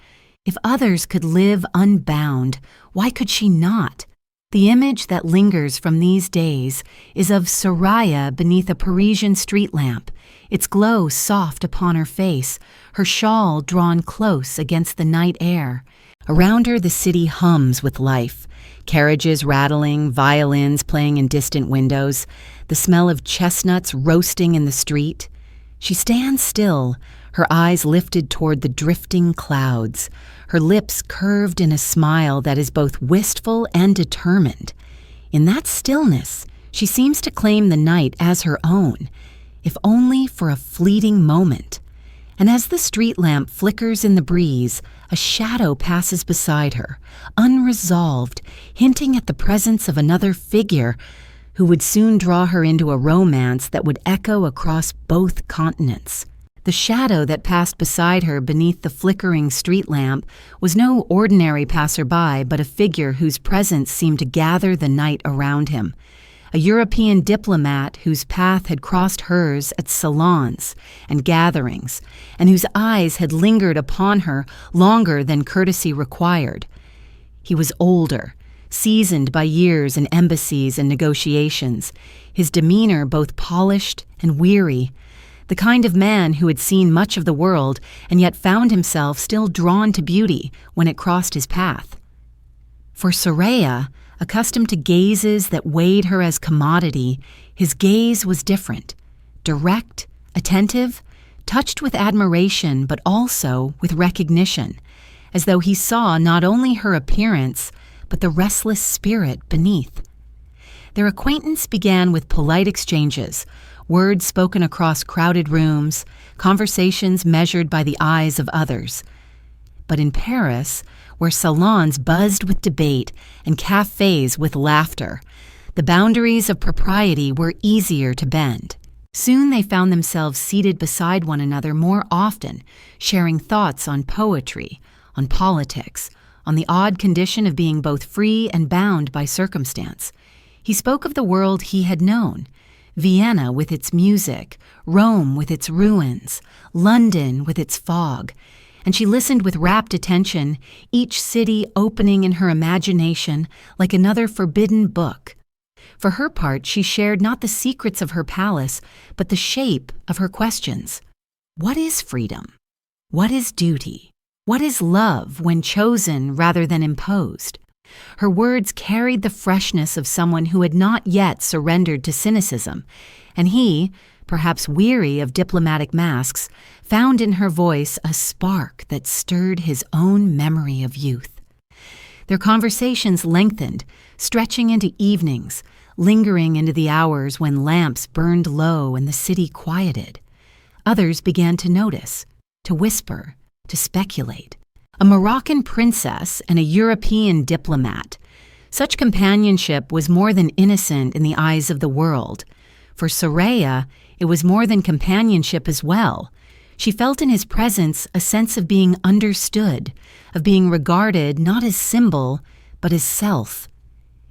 If others could live unbound, why could she not? The image that lingers from these days is of Soraya beneath a Parisian street lamp, its glow soft upon her face, her shawl drawn close against the night air. Around her the city hums with life, carriages rattling, violins playing in distant windows, the smell of chestnuts roasting in the street. She stands still, her eyes lifted toward the drifting clouds, her lips curved in a smile that is both wistful and determined. In that stillness, she seems to claim the night as her own, if only for a fleeting moment. And as the street lamp flickers in the breeze, a shadow passes beside her, unresolved, hinting at the presence of another figure who would soon draw her into a romance that would echo across both continents. The shadow that passed beside her beneath the flickering street lamp was no ordinary passerby, but a figure whose presence seemed to gather the night around him. A European diplomat whose path had crossed hers at salons and gatherings, and whose eyes had lingered upon her longer than courtesy required. He was older, seasoned by years in embassies and negotiations, his demeanor both polished and weary, the kind of man who had seen much of the world and yet found himself still drawn to beauty when it crossed his path. For Soraya, accustomed to gazes that weighed her as commodity, his gaze was different, direct, attentive, touched with admiration but also with recognition, as though he saw not only her appearance but the restless spirit beneath. Their acquaintance began with polite exchanges, words spoken across crowded rooms, conversations measured by the eyes of others. But in Paris, where salons buzzed with debate and cafes with laughter, the boundaries of propriety were easier to bend. Soon they found themselves seated beside one another more often, sharing thoughts on poetry, on politics, on the odd condition of being both free and bound by circumstance. He spoke of the world he had known, Vienna with its music, Rome with its ruins, London with its fog, and she listened with rapt attention, each city opening in her imagination like another forbidden book. For her part, she shared not the secrets of her palace, but the shape of her questions. What is freedom? What is duty? What is love when chosen rather than imposed? Her words carried the freshness of someone who had not yet surrendered to cynicism, and he, perhaps weary of diplomatic masks, found in her voice a spark that stirred his own memory of youth. Their conversations lengthened, stretching into evenings, lingering into the hours when lamps burned low and the city quieted. Others began to notice, to whisper, to speculate. A Moroccan princess and a European diplomat. Such companionship was more than innocent in the eyes of the world. For Soraya, it was more than companionship as well. She felt in his presence a sense of being understood, of being regarded not as symbol, but as self.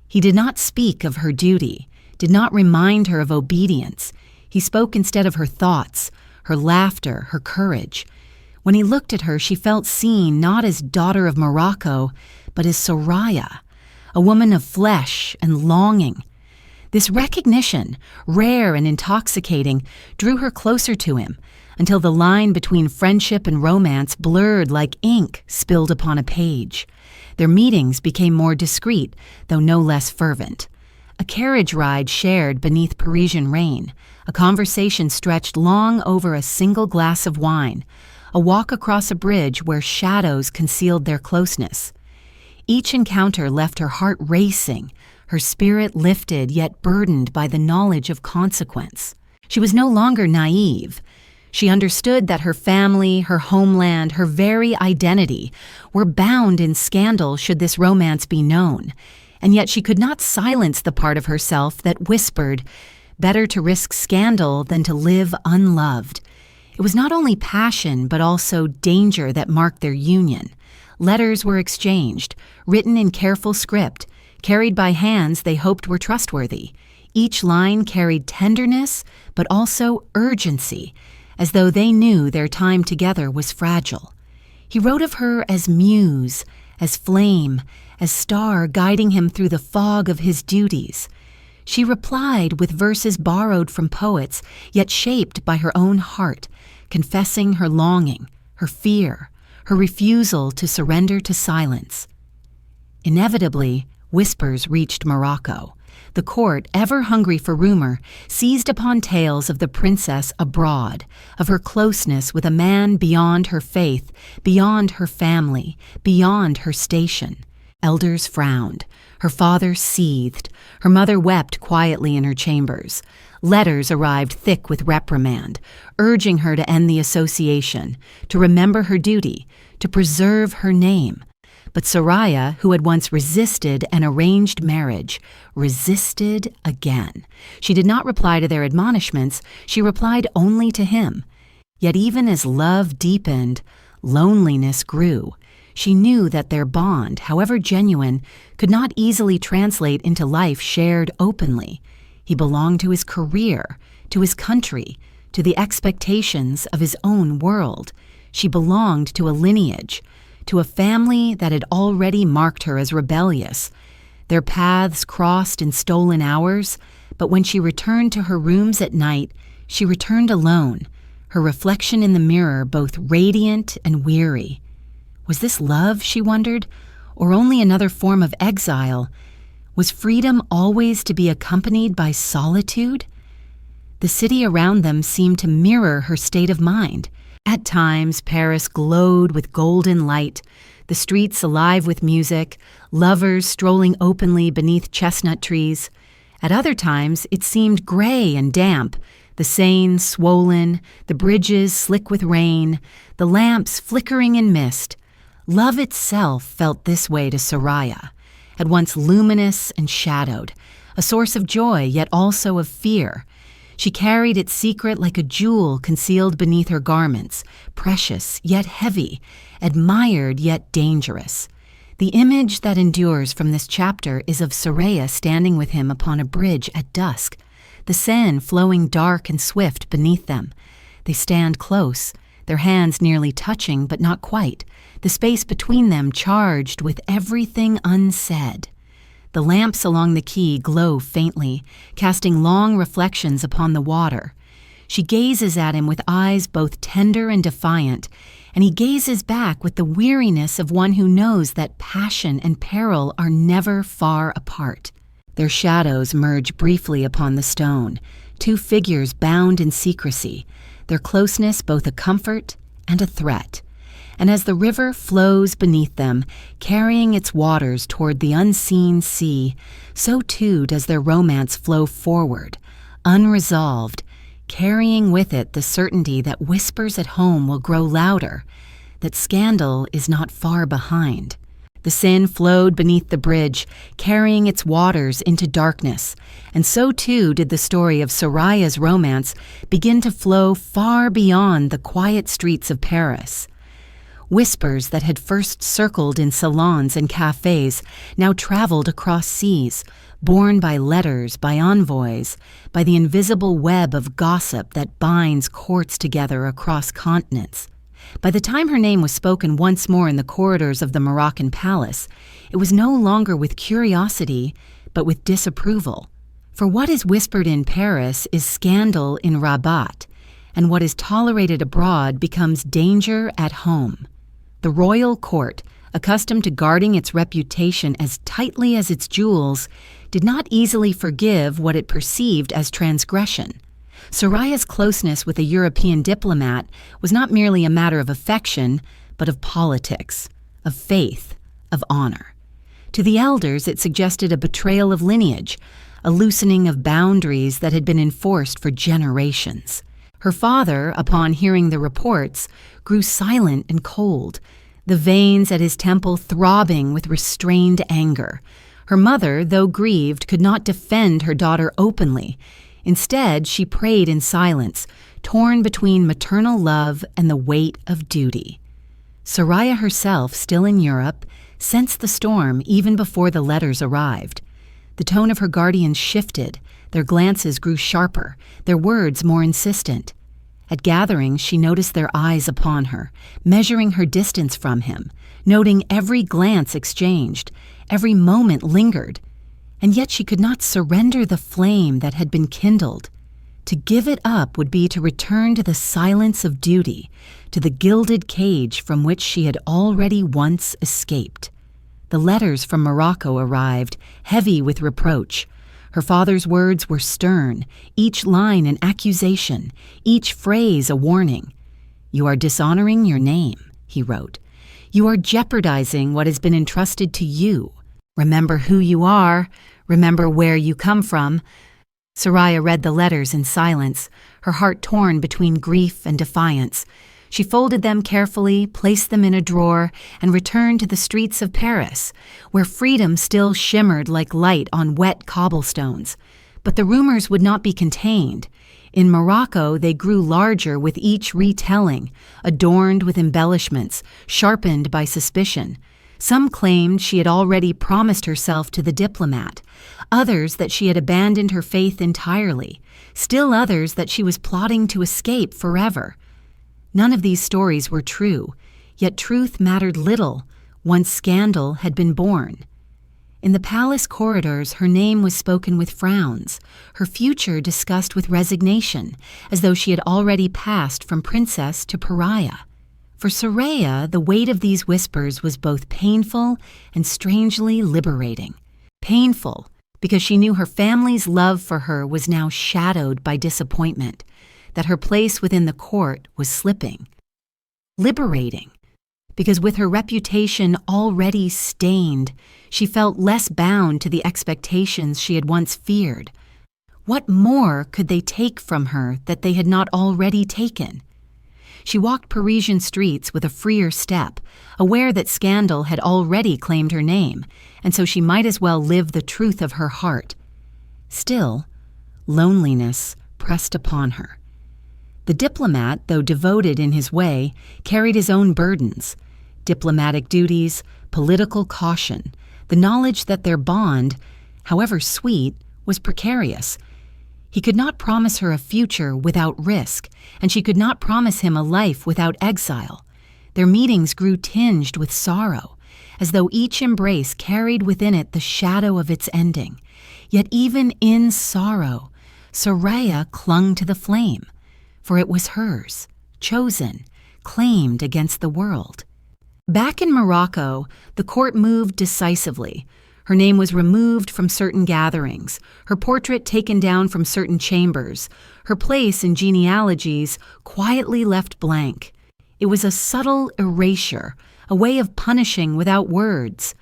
He did not speak of her duty, did not remind her of obedience. He spoke instead of her thoughts, her laughter, her courage. When he looked at her, she felt seen not as daughter of Morocco, but as Soraya, a woman of flesh and longing. This recognition, rare and intoxicating, drew her closer to him, until the line between friendship and romance blurred like ink spilled upon a page. Their meetings became more discreet, though no less fervent. A carriage ride shared beneath Parisian rain, a conversation stretched long over a single glass of wine, a walk across a bridge where shadows concealed their closeness. Each encounter left her heart racing, her spirit lifted yet burdened by the knowledge of consequence. She was no longer naive. She understood that her family, her homeland, her very identity were bound in scandal should this romance be known, and yet she could not silence the part of herself that whispered, better to risk scandal than to live unloved. It was not only passion but also danger that marked their union. Letters were exchanged, written in careful script, carried by hands they hoped were trustworthy. Each line carried tenderness but also urgency, as though they knew their time together was fragile. He wrote of her as muse, as flame, as star guiding him through the fog of his duties. She replied with verses borrowed from poets, yet shaped by her own heart, confessing her longing, her fear, her refusal to surrender to silence. Inevitably, whispers reached Morocco. The court, ever hungry for rumor, seized upon tales of the princess abroad, of her closeness with a man beyond her faith, beyond her family, beyond her station. Elders frowned. Her father seethed. Her mother wept quietly in her chambers. Letters arrived thick with reprimand, urging her to end the association, to remember her duty, to preserve her name. But Soraya, who had once resisted an arranged marriage, resisted again. She did not reply to their admonishments, she replied only to him. Yet even as love deepened, loneliness grew. She knew that their bond, however genuine, could not easily translate into life shared openly. He belonged to his career, to his country, to the expectations of his own world. She belonged to a lineage, to a family that had already marked her as rebellious. Their paths crossed in stolen hours, but when she returned to her rooms at night, she returned alone, her reflection in the mirror both radiant and weary. Was this love, she wondered, or only another form of exile? Was freedom always to be accompanied by solitude? The city around them seemed to mirror her state of mind. At times, Paris glowed with golden light, the streets alive with music, lovers strolling openly beneath chestnut trees. At other times, it seemed gray and damp, the Seine swollen, the bridges slick with rain, the lamps flickering in mist. Love itself felt this way to Soraya, at once luminous and shadowed, a source of joy yet also of fear. She carried its secret like a jewel concealed beneath her garments, precious yet heavy, admired yet dangerous. The image that endures from this chapter is of Soraya standing with him upon a bridge at dusk, the Seine flowing dark and swift beneath them. They stand close, their hands nearly touching but not quite, the space between them charged with everything unsaid. The lamps along the quay glow faintly, casting long reflections upon the water. She gazes at him with eyes both tender and defiant, and he gazes back with the weariness of one who knows that passion and peril are never far apart. Their shadows merge briefly upon the stone, two figures bound in secrecy, their closeness both a comfort and a threat. And as the river flows beneath them, carrying its waters toward the unseen sea, so too does their romance flow forward, unresolved, carrying with it the certainty that whispers at home will grow louder, that scandal is not far behind. The Seine flowed beneath the bridge, carrying its waters into darkness, and so too did the story of Soraya's romance begin to flow far beyond the quiet streets of Paris. Whispers that had first circled in salons and cafes now traveled across seas, borne by letters, by envoys, by the invisible web of gossip that binds courts together across continents. By the time her name was spoken once more in the corridors of the Moroccan palace, it was no longer with curiosity, but with disapproval. For what is whispered in Paris is scandal in Rabat, and what is tolerated abroad becomes danger at home. The royal court, accustomed to guarding its reputation as tightly as its jewels, did not easily forgive what it perceived as transgression. Soraya's closeness with a European diplomat was not merely a matter of affection, but of politics, of faith, of honor. To the elders, it suggested a betrayal of lineage, a loosening of boundaries that had been enforced for generations. Her father, upon hearing the reports, grew silent and cold, the veins at his temple throbbing with restrained anger. Her mother, though grieved, could not defend her daughter openly. Instead, she prayed in silence, torn between maternal love and the weight of duty. Soraya herself, still in Europe, sensed the storm even before the letters arrived. The tone of her guardians shifted, their glances grew sharper, their words more insistent. At gatherings, she noticed their eyes upon her, measuring her distance from him, noting every glance exchanged, every moment lingered. And yet she could not surrender the flame that had been kindled. To give it up would be to return to the silence of duty, to the gilded cage from which she had already once escaped. The letters from Morocco arrived, heavy with reproach. Her father's words were stern, each line an accusation, each phrase a warning. "You are dishonoring your name," he wrote. "You are jeopardizing what has been entrusted to you. Remember who you are. Remember where you come from." Soraya read the letters in silence, her heart torn between grief and defiance. She folded them carefully, placed them in a drawer, and returned to the streets of Paris, where freedom still shimmered like light on wet cobblestones. But the rumors would not be contained. In Morocco, they grew larger with each retelling, adorned with embellishments, sharpened by suspicion. Some claimed she had already promised herself to the diplomat, others that she had abandoned her faith entirely, still others that she was plotting to escape forever. None of these stories were true, yet truth mattered little once scandal had been born. In the palace corridors, her name was spoken with frowns, her future discussed with resignation, as though she had already passed from princess to pariah. For Soraya, the weight of these whispers was both painful and strangely liberating. Painful, because she knew her family's love for her was now shadowed by disappointment, that her place within the court was slipping. Liberating, because with her reputation already stained, she felt less bound to the expectations she had once feared. What more could they take from her that they had not already taken? She walked Parisian streets with a freer step, aware that scandal had already claimed her name, and so she might as well live the truth of her heart. Still, loneliness pressed upon her. The diplomat, though devoted in his way, carried his own burdens: diplomatic duties, political caution, the knowledge that their bond, however sweet, was precarious. He could not promise her a future without risk, and she could not promise him a life without exile. Their meetings grew tinged with sorrow, as though each embrace carried within it the shadow of its ending. Yet even in sorrow, Soraya clung to the flame, for it was hers, chosen, claimed against the world. Back in Morocco, the court moved decisively. Her name was removed from certain gatherings, her portrait taken down from certain chambers, her place in genealogies quietly left blank. It was a subtle erasure, a way of punishing without words.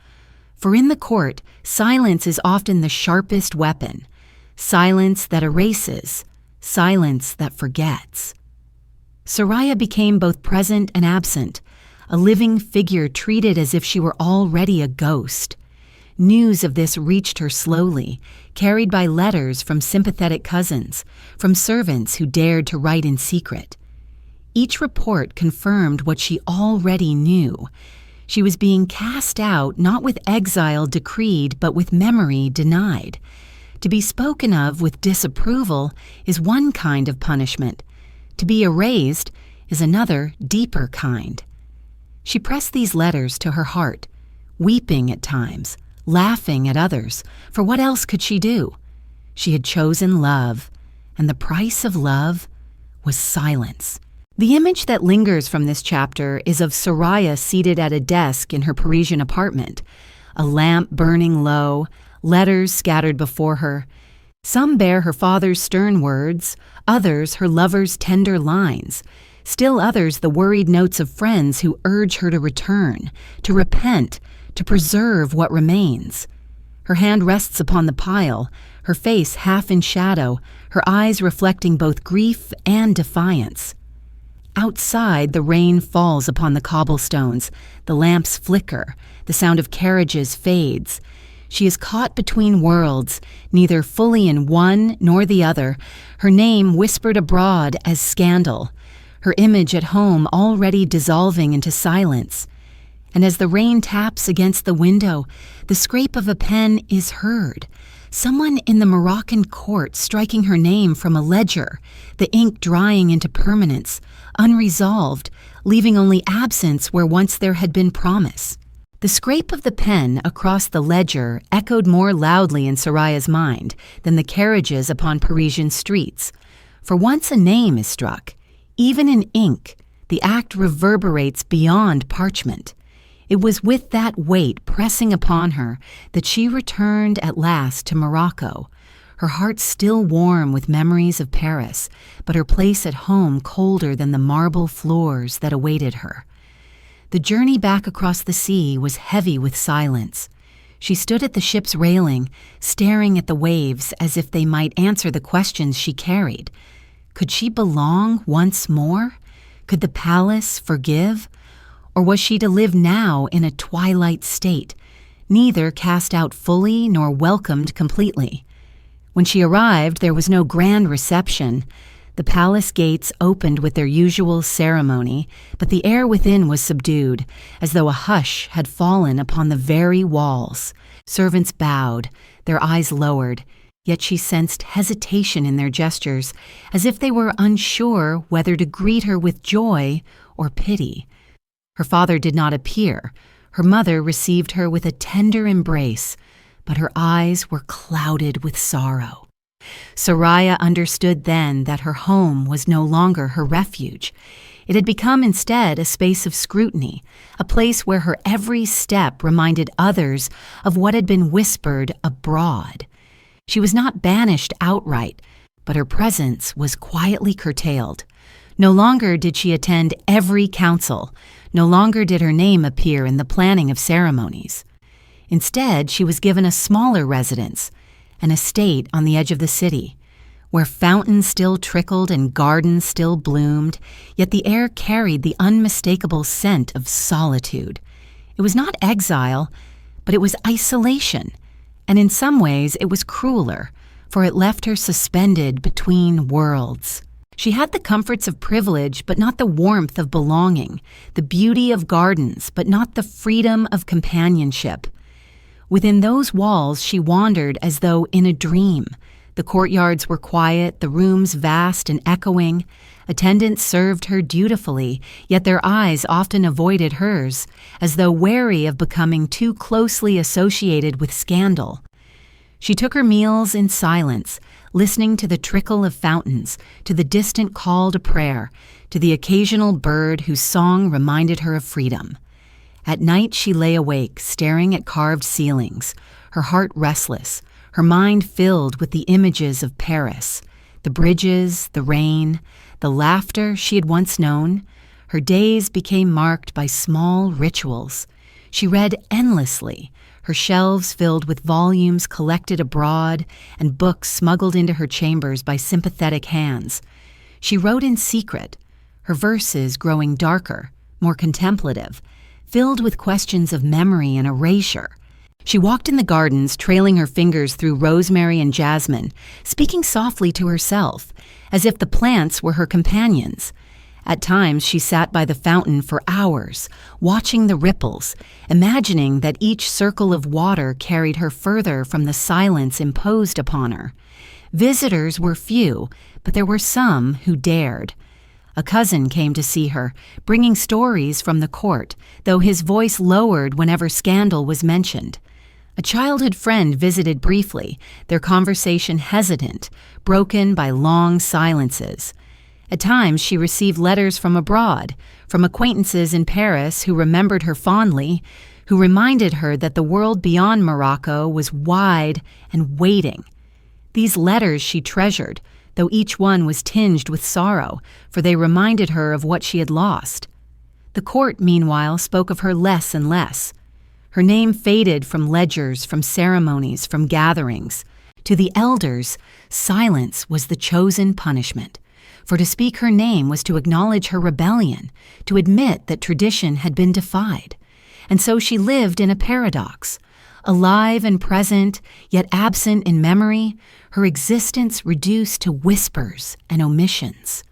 For in the court, silence is often the sharpest weapon. Silence that erases, silence that forgets. Soraya became both present and absent, a living figure treated as if she were already a ghost. News of this reached her slowly, carried by letters from sympathetic cousins, from servants who dared to write in secret. Each report confirmed what she already knew. She was being cast out not with exile decreed, but with memory denied. To be spoken of with disapproval is one kind of punishment. To be erased is another, deeper kind. She pressed these letters to her heart, weeping at times, laughing at others, for what else could she do? She had chosen love, and the price of love was silence. The image that lingers from this chapter is of Soraya seated at a desk in her Parisian apartment, a lamp burning low, letters scattered before her. Some bear her father's stern words, others her lover's tender lines, still others the worried notes of friends who urge her to return, to repent, to preserve what remains. Her hand rests upon the pile, her face half in shadow, her eyes reflecting both grief and defiance. Outside, the rain falls upon the cobblestones, the lamps flicker, the sound of carriages fades. She is caught between worlds, neither fully in one nor the other, her name whispered abroad as scandal, her image at home already dissolving into silence. And as the rain taps against the window, the scrape of a pen is heard. Someone in the Moroccan court striking her name from a ledger, the ink drying into permanence, unresolved, leaving only absence where once there had been promise. The scrape of the pen across the ledger echoed more loudly in Soraya's mind than the carriages upon Parisian streets. For once a name is struck, even in ink, the act reverberates beyond parchment. It was with that weight pressing upon her that she returned at last to Morocco, her heart still warm with memories of Paris, but her place at home colder than the marble floors that awaited her. The journey back across the sea was heavy with silence. She stood at the ship's railing, staring at the waves as if they might answer the questions she carried. Could she belong once more? Could the palace forgive? Or was she to live now in a twilight state, neither cast out fully nor welcomed completely? When she arrived, there was no grand reception. The palace gates opened with their usual ceremony, but the air within was subdued, as though a hush had fallen upon the very walls. Servants bowed, their eyes lowered, yet she sensed hesitation in their gestures, as if they were unsure whether to greet her with joy or pity. Her father did not appear. Her mother received her with a tender embrace, but her eyes were clouded with sorrow. Soraya understood then that her home was no longer her refuge. It had become instead a space of scrutiny, a place where her every step reminded others of what had been whispered abroad. She was not banished outright, but her presence was quietly curtailed. No longer did she attend every council. No longer did her name appear in the planning of ceremonies. Instead, she was given a smaller residence, an estate on the edge of the city, where fountains still trickled and gardens still bloomed, yet the air carried the unmistakable scent of solitude. It was not exile, but it was isolation, and in some ways it was crueler, for it left her suspended between worlds. She had the comforts of privilege, but not the warmth of belonging, the beauty of gardens, but not the freedom of companionship. Within those walls she wandered as though in a dream. The courtyards were quiet, the rooms vast and echoing. Attendants served her dutifully, yet their eyes often avoided hers, as though wary of becoming too closely associated with scandal. She took her meals in silence, listening to the trickle of fountains, to the distant call to prayer, to the occasional bird whose song reminded her of freedom. At night she lay awake, staring at carved ceilings, her heart restless, her mind filled with the images of Paris, the bridges, the rain, the laughter she had once known. Her days became marked by small rituals. She read endlessly, her shelves filled with volumes collected abroad and books smuggled into her chambers by sympathetic hands. She wrote in secret, her verses growing darker, more contemplative, filled with questions of memory and erasure. She walked in the gardens, trailing her fingers through rosemary and jasmine, speaking softly to herself, as if the plants were her companions. At times she sat by the fountain for hours, watching the ripples, imagining that each circle of water carried her further from the silence imposed upon her. Visitors were few, but there were some who dared. A cousin came to see her, bringing stories from the court, though his voice lowered whenever scandal was mentioned. A childhood friend visited briefly, their conversation hesitant, broken by long silences. At times she received letters from abroad, from acquaintances in Paris who remembered her fondly, who reminded her that the world beyond Morocco was wide and waiting. These letters she treasured, though each one was tinged with sorrow, for they reminded her of what she had lost. The court, meanwhile, spoke of her less and less. Her name faded from ledgers, from ceremonies, from gatherings. To the elders, silence was the chosen punishment, for to speak her name was to acknowledge her rebellion, to admit that tradition had been defied. And so she lived in a paradox. Alive and present, yet absent in memory, her existence reduced to whispers and omissions.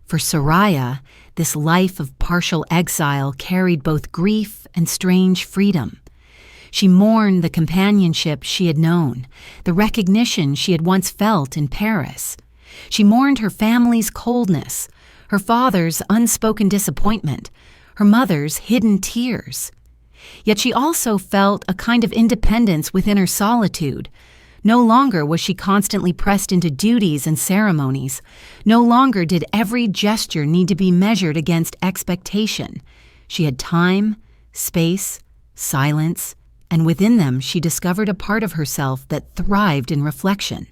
For Soraya, this life of partial exile carried both grief and strange freedom. She mourned the companionship she had known, the recognition she had once felt in Paris. She mourned her family's coldness, her father's unspoken disappointment, her mother's hidden tears. Yet she also felt a kind of independence within her solitude. No longer was she constantly pressed into duties and ceremonies. No longer did every gesture need to be measured against expectation. She had time, space, silence, and within them she discovered a part of herself that thrived in reflection.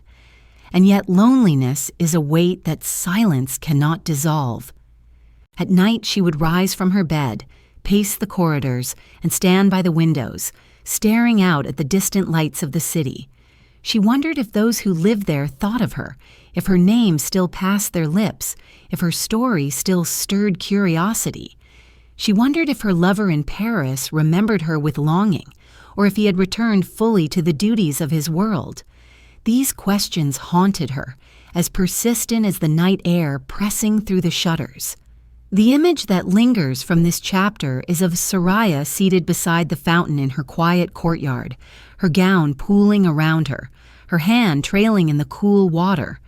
And yet loneliness is a weight that silence cannot dissolve. At night she would rise from her bed, pace the corridors, and stand by the windows, staring out at the distant lights of the city. She wondered if those who lived there thought of her, if her name still passed their lips, if her story still stirred curiosity. She wondered if her lover in Paris remembered her with longing, or if he had returned fully to the duties of his world. These questions haunted her, as persistent as the night air pressing through the shutters. The image that lingers from this chapter is of Soraya seated beside the fountain in her quiet courtyard, her gown pooling around her, her hand trailing in the cool water.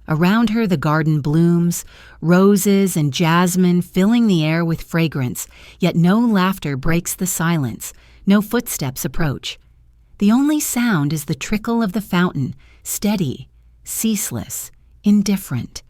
Around her the garden blooms, roses and jasmine filling the air with fragrance, yet no laughter breaks the silence, no footsteps approach. The only sound is the trickle of the fountain, steady, ceaseless, indifferent.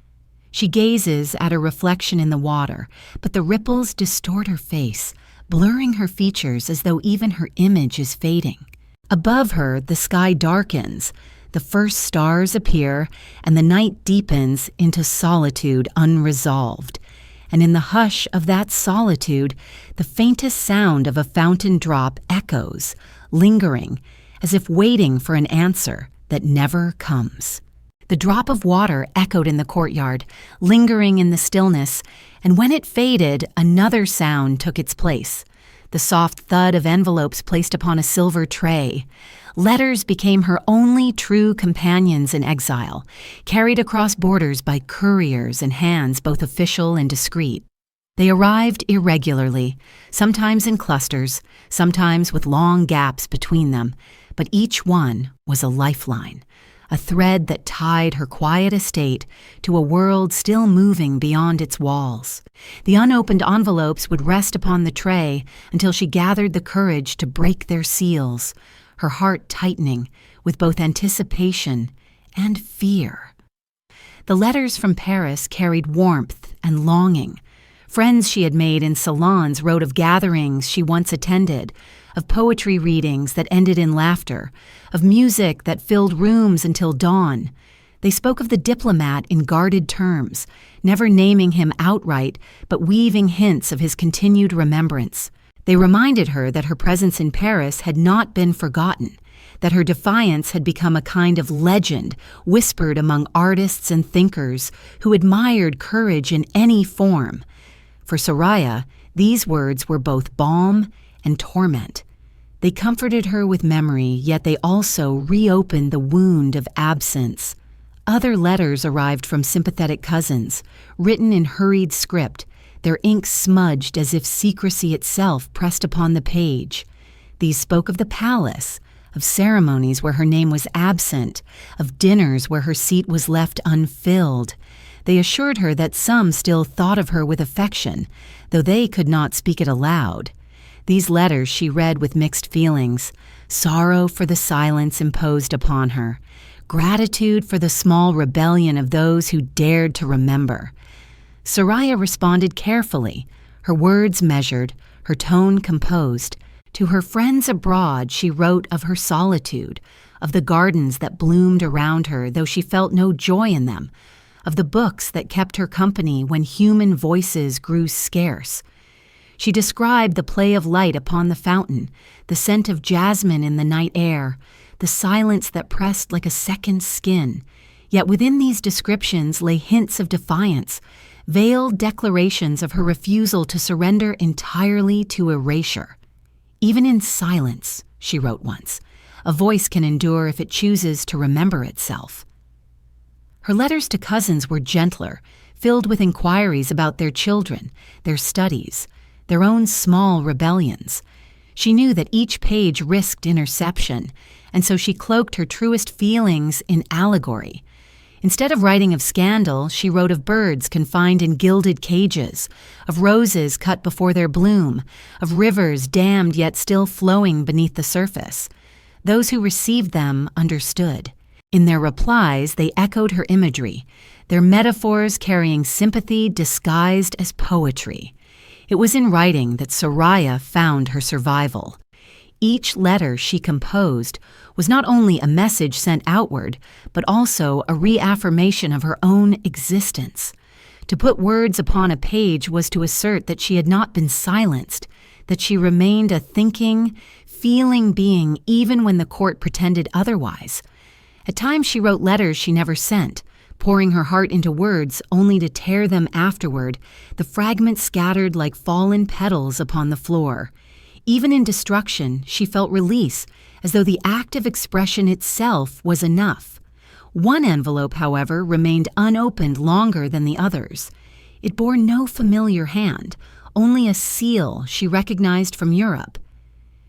She gazes at her reflection in the water, but the ripples distort her face, blurring her features as though even her image is fading. Above her, the sky darkens, the first stars appear, and the night deepens into solitude unresolved. And in the hush of that solitude, the faintest sound of a fountain drop echoes, lingering, as if waiting for an answer that never comes. The drop of water echoed in the courtyard, lingering in the stillness, and when it faded, another sound took its place. The soft thud of envelopes placed upon a silver tray. Letters became her only true companions in exile, carried across borders by couriers and hands both official and discreet. They arrived irregularly, sometimes in clusters, sometimes with long gaps between them, but each one was a lifeline, a thread that tied her quiet estate to a world still moving beyond its walls. The unopened envelopes would rest upon the tray until she gathered the courage to break their seals, her heart tightening with both anticipation and fear. The letters from Paris carried warmth and longing. Friends she had made in salons wrote of gatherings she once attended, of poetry readings that ended in laughter, of music that filled rooms until dawn. They spoke of the diplomat in guarded terms, never naming him outright, but weaving hints of his continued remembrance. They reminded her that her presence in Paris had not been forgotten, that her defiance had become a kind of legend whispered among artists and thinkers who admired courage in any form. For Soraya, these words were both balm and torment. They comforted her with memory, yet they also reopened the wound of absence. Other letters arrived from sympathetic cousins, written in hurried script, their ink smudged as if secrecy itself pressed upon the page. These spoke of the palace, of ceremonies where her name was absent, of dinners where her seat was left unfilled. They assured her that some still thought of her with affection, though they could not speak it aloud. These letters she read with mixed feelings: sorrow for the silence imposed upon her, gratitude for the small rebellion of those who dared to remember. Soraya responded carefully, her words measured, her tone composed. To her friends abroad she wrote of her solitude, of the gardens that bloomed around her though she felt no joy in them, of the books that kept her company when human voices grew scarce. She described the play of light upon the fountain, the scent of jasmine in the night air, the silence that pressed like a second skin. Yet within these descriptions lay hints of defiance, veiled declarations of her refusal to surrender entirely to erasure. Even in silence, she wrote once, a voice can endure if it chooses to remember itself. Her letters to cousins were gentler, filled with inquiries about their children, their studies, their own small rebellions. She knew that each page risked interception, and so she cloaked her truest feelings in allegory. Instead of writing of scandal, she wrote of birds confined in gilded cages, of roses cut before their bloom, of rivers dammed yet still flowing beneath the surface. Those who received them understood. In their replies, they echoed her imagery, their metaphors carrying sympathy disguised as poetry. It was in writing that Soraya found her survival. Each letter she composed was not only a message sent outward, but also a reaffirmation of her own existence. To put words upon a page was to assert that she had not been silenced, that she remained a thinking, feeling being even when the court pretended otherwise. At times she wrote letters she never sent, pouring her heart into words only to tear them afterward, the fragments scattered like fallen petals upon the floor. Even in destruction, she felt release, as though the act of expression itself was enough. One envelope, however, remained unopened longer than the others. It bore no familiar hand, only a seal she recognized from Europe.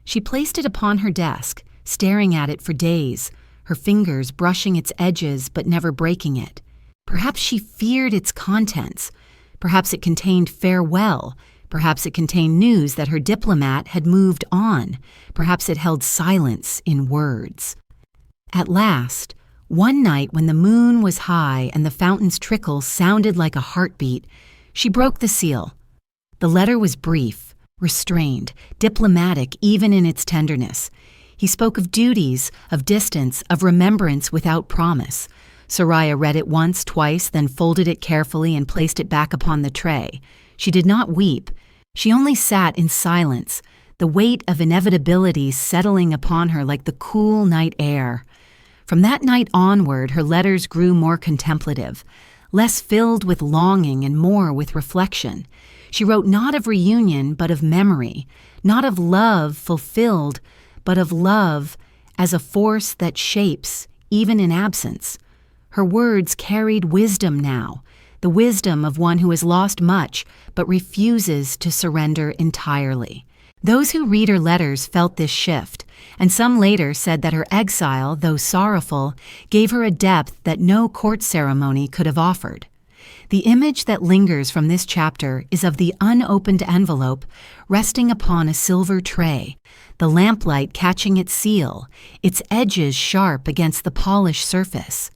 She placed it upon her desk, staring at it for days, her fingers brushing its edges but never breaking it. Perhaps she feared its contents. Perhaps it contained farewell. Perhaps it contained news that her diplomat had moved on. Perhaps it held silence in words. At last, one night when the moon was high and the fountain's trickle sounded like a heartbeat, she broke the seal. The letter was brief, restrained, diplomatic even in its tenderness. He spoke of duties, of distance, of remembrance without promise. Soraya read it once, twice, then folded it carefully and placed it back upon the tray. She did not weep. She only sat in silence, the weight of inevitability settling upon her like the cool night air. From that night onward, her letters grew more contemplative, less filled with longing and more with reflection. She wrote not of reunion, but of memory, not of love fulfilled, but of love as a force that shapes, even in absence. Her words carried wisdom now, the wisdom of one who has lost much but refuses to surrender entirely. Those who read her letters felt this shift, and some later said that her exile, though sorrowful, gave her a depth that no court ceremony could have offered. The image that lingers from this chapter is of the unopened envelope resting upon a silver tray, the lamplight catching its seal, its edges sharp against the polished surface.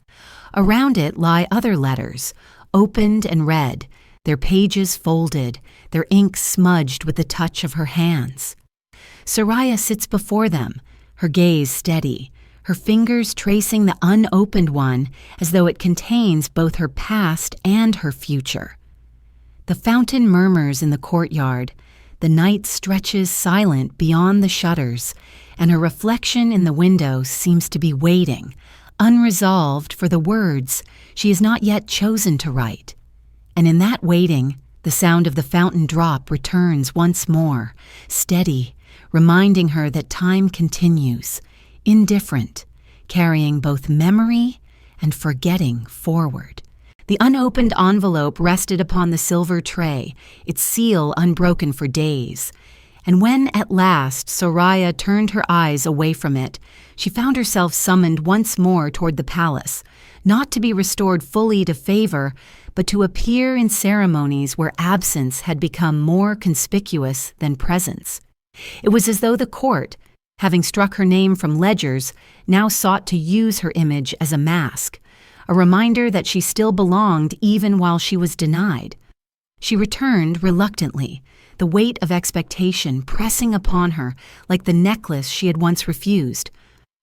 Around it lie other letters, opened and read, their pages folded, their ink smudged with the touch of her hands. Soraya sits before them, her gaze steady, her fingers tracing the unopened one as though it contains both her past and her future. The fountain murmurs in the courtyard, the night stretches silent beyond the shutters, and her reflection in the window seems to be waiting, unresolved for the words she has not yet chosen to write. And in that waiting, the sound of the fountain drop returns once more, steady, reminding her that time continues, indifferent, carrying both memory and forgetting forward. The unopened envelope rested upon the silver tray, its seal unbroken for days. And when at last Soraya turned her eyes away from it, she found herself summoned once more toward the palace, not to be restored fully to favor, but to appear in ceremonies where absence had become more conspicuous than presence. It was as though the court, having struck her name from ledgers, now sought to use her image as a mask, a reminder that she still belonged even while she was denied. She returned reluctantly, the weight of expectation pressing upon her like the necklace she had once refused,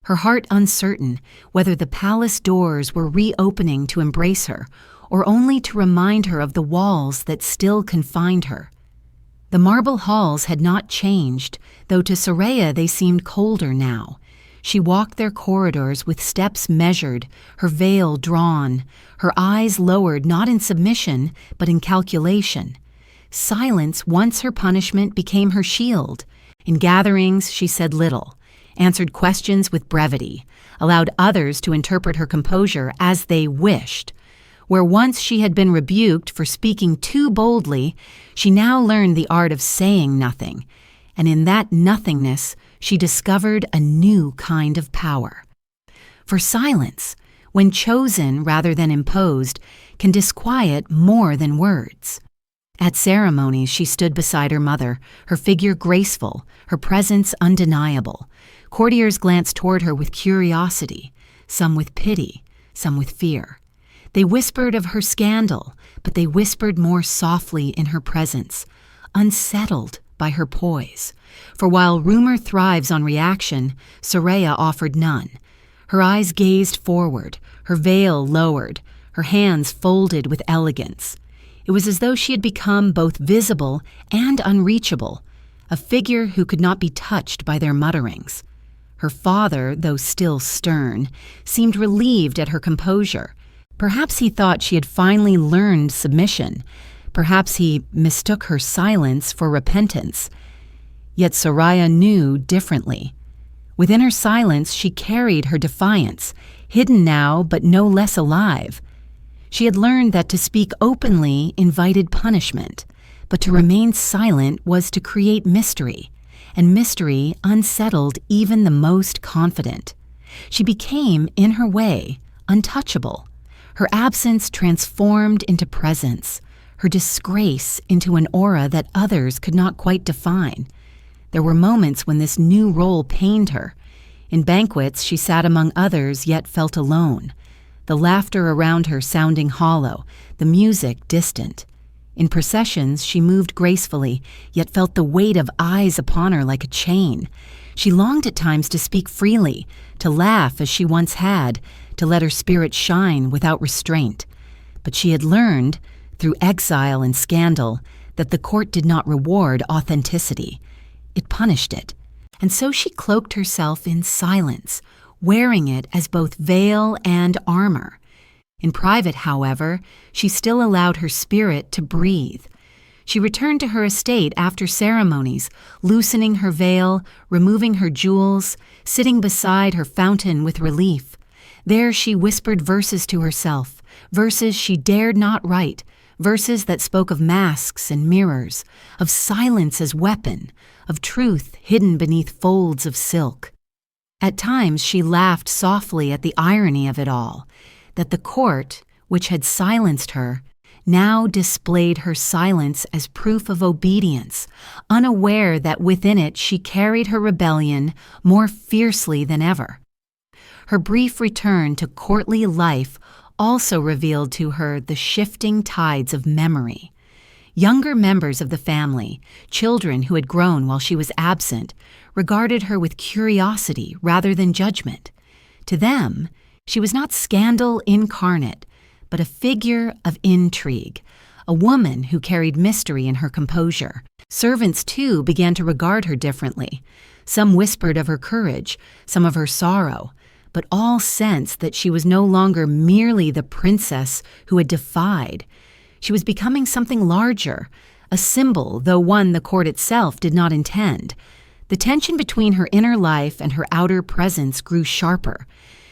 her heart uncertain whether the palace doors were reopening to embrace her or only to remind her of the walls that still confined her. The marble halls had not changed, though to Soraya they seemed colder now. She walked their corridors with steps measured, her veil drawn, her eyes lowered not in submission but in calculation. Silence, once her punishment, became her shield. In gatherings she said little, answered questions with brevity, allowed others to interpret her composure as they wished. Where once she had been rebuked for speaking too boldly, she now learned the art of saying nothing, and in that nothingness she discovered a new kind of power. For silence, when chosen rather than imposed, can disquiet more than words. At ceremonies she stood beside her mother, her figure graceful, her presence undeniable. Courtiers glanced toward her with curiosity, some with pity, some with fear. They whispered of her scandal, but they whispered more softly in her presence, unsettled by her poise. For while rumor thrives on reaction, Soraya offered none. Her eyes gazed forward, her veil lowered, her hands folded with elegance. It was as though she had become both visible and unreachable, a figure who could not be touched by their mutterings. Her father, though still stern, seemed relieved at her composure. Perhaps he thought she had finally learned submission. Perhaps he mistook her silence for repentance. Yet Soraya knew differently. Within her silence she carried her defiance, hidden now but no less alive. She had learned that to speak openly invited punishment, but to remain silent was to create mystery, and mystery unsettled even the most confident. She became, in her way, untouchable. Her absence transformed into presence, her disgrace into an aura that others could not quite define. There were moments when this new role pained her. In banquets she sat among others yet felt alone, the laughter around her sounding hollow, the music distant. In processions she moved gracefully, yet felt the weight of eyes upon her like a chain. She longed at times to speak freely, to laugh as she once had, to let her spirit shine without restraint. But she had learned, through exile and scandal, that the court did not reward authenticity. It punished it. And so she cloaked herself in silence, wearing it as both veil and armor. In private, however, she still allowed her spirit to breathe. She returned to her estate after ceremonies, loosening her veil, removing her jewels, sitting beside her fountain with relief. There she whispered verses to herself, verses she dared not write, verses that spoke of masks and mirrors, of silence as weapon, of truth hidden beneath folds of silk. At times she laughed softly at the irony of it all, that the court, which had silenced her, now displayed her silence as proof of obedience, unaware that within it she carried her rebellion more fiercely than ever. Her brief return to courtly life also revealed to her the shifting tides of memory. Younger members of the family, children who had grown while she was absent, regarded her with curiosity rather than judgment. To them, she was not scandal incarnate, but a figure of intrigue, a woman who carried mystery in her composure. Servants, too, began to regard her differently. Some whispered of her courage, some of her sorrow, but all sensed that she was no longer merely the princess who had defied. She was becoming something larger, a symbol, though one the court itself did not intend. The tension between her inner life and her outer presence grew sharper.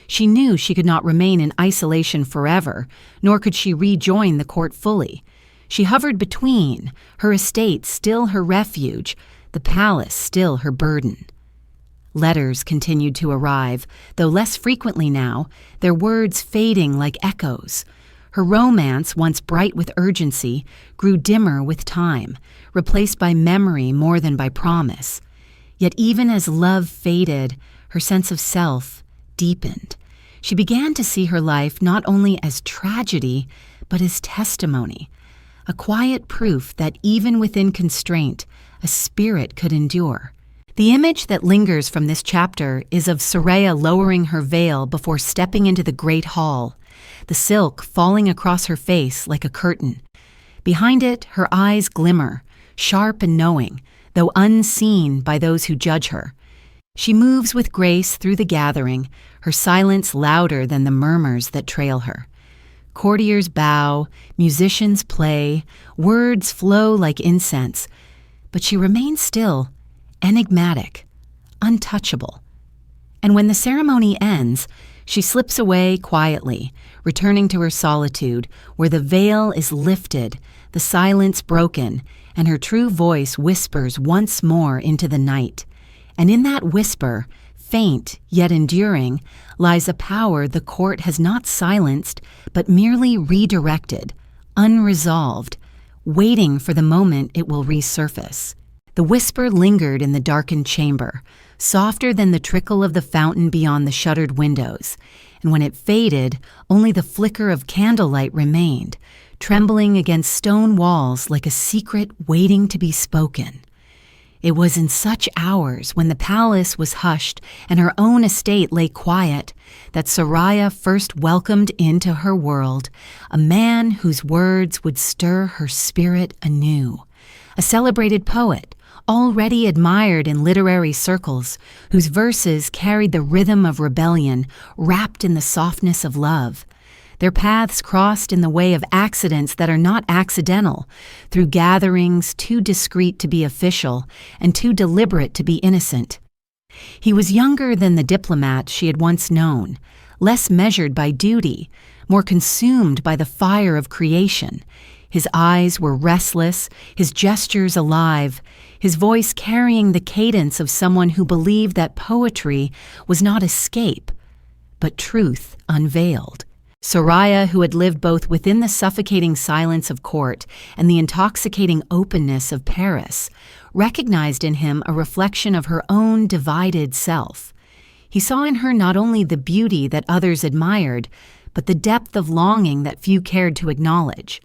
She knew she could not remain in isolation forever, nor could she rejoin the court fully. She hovered between, her estate still her refuge, the palace still her burden. Letters continued to arrive, though less frequently now, their words fading like echoes. Her romance, once bright with urgency, grew dimmer with time, replaced by memory more than by promise. Yet even as love faded, her sense of self deepened. She began to see her life not only as tragedy, but as testimony, a quiet proof that even within constraint, a spirit could endure. The image that lingers from this chapter is of Soraya lowering her veil before stepping into the great hall, the silk falling across her face like a curtain. Behind it, her eyes glimmer, sharp and knowing, though unseen by those who judge her. She moves with grace through the gathering, her silence louder than the murmurs that trail her. Courtiers bow, musicians play, words flow like incense, but she remains still, enigmatic, untouchable. And when the ceremony ends, she slips away quietly, returning to her solitude, where the veil is lifted, the silence broken, and her true voice whispers once more into the night. And in that whisper, faint yet enduring, lies a power the court has not silenced, but merely redirected, unresolved, waiting for the moment it will resurface. The whisper lingered in the darkened chamber, softer than the trickle of the fountain beyond the shuttered windows, and when it faded, only the flicker of candlelight remained, trembling against stone walls like a secret waiting to be spoken. It was in such hours, when the palace was hushed and her own estate lay quiet, that Soraya first welcomed into her world a man whose words would stir her spirit anew, a celebrated poet, already admired in literary circles, whose verses carried the rhythm of rebellion wrapped in the softness of love. Their paths crossed in the way of accidents that are not accidental, through gatherings too discreet to be official and too deliberate to be innocent. He was younger than the diplomat she had once known, less measured by duty, more consumed by the fire of creation. His eyes were restless, his gestures alive, his voice carrying the cadence of someone who believed that poetry was not escape, but truth unveiled. Soraya, who had lived both within the suffocating silence of court and the intoxicating openness of Paris, recognized in him a reflection of her own divided self. He saw in her not only the beauty that others admired, but the depth of longing that few cared to acknowledge.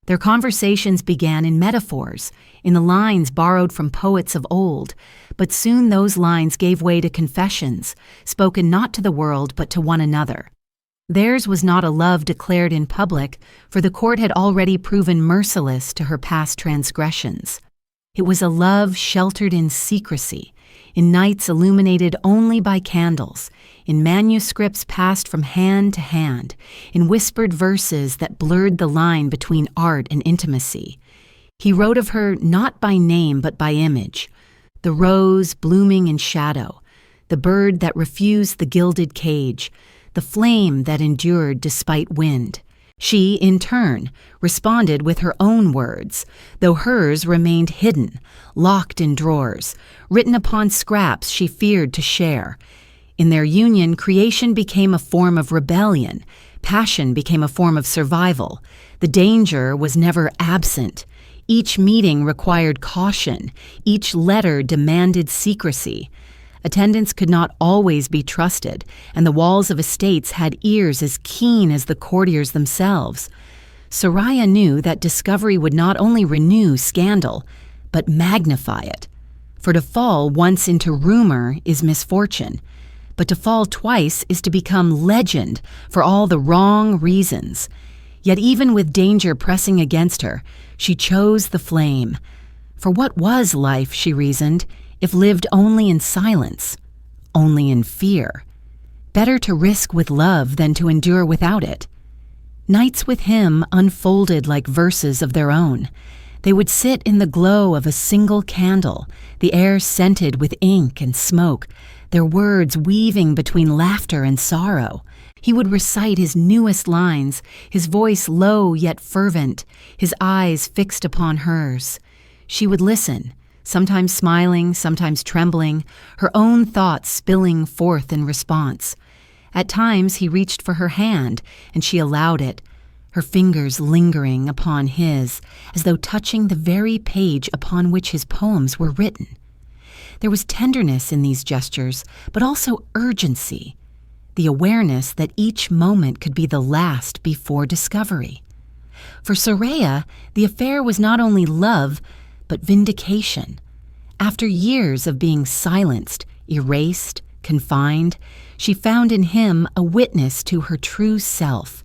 Their conversations began in metaphors, in the lines borrowed from poets of old, but soon those lines gave way to confessions, spoken not to the world but to one another. Theirs was not a love declared in public, for the court had already proven merciless to her past transgressions. It was a love sheltered in secrecy, in nights illuminated only by candles, in manuscripts passed from hand to hand, in whispered verses that blurred the line between art and intimacy. He wrote of her not by name but by image, the rose blooming in shadow, the bird that refused the gilded cage, the flame that endured despite wind. She, in turn, responded with her own words, though hers remained hidden, locked in drawers, written upon scraps she feared to share. In their union, creation became a form of rebellion, passion became a form of survival. The danger was never absent. Each meeting required caution, each letter demanded secrecy. Attendants could not always be trusted, and the walls of estates had ears as keen as the courtiers themselves. Soraya knew that discovery would not only renew scandal, but magnify it. For to fall once into rumor is misfortune, but to fall twice is to become legend for all the wrong reasons. Yet even with danger pressing against her, she chose the flame. For what was life, she reasoned, if lived only in silence, only in fear? Better to risk with love than to endure without it. Nights with him unfolded like verses of their own. They would sit in the glow of a single candle, the air scented with ink and smoke, their words weaving between laughter and sorrow. He would recite his newest lines, his voice low yet fervent, his eyes fixed upon hers. She would listen, sometimes smiling, sometimes trembling, her own thoughts spilling forth in response. At times he reached for her hand, and she allowed it, her fingers lingering upon his, as though touching the very page upon which his poems were written. There was tenderness in these gestures, but also urgency, the awareness that each moment could be the last before discovery. For Soraya, the affair was not only love, but vindication. After years of being silenced, erased, confined, she found in him a witness to her true self.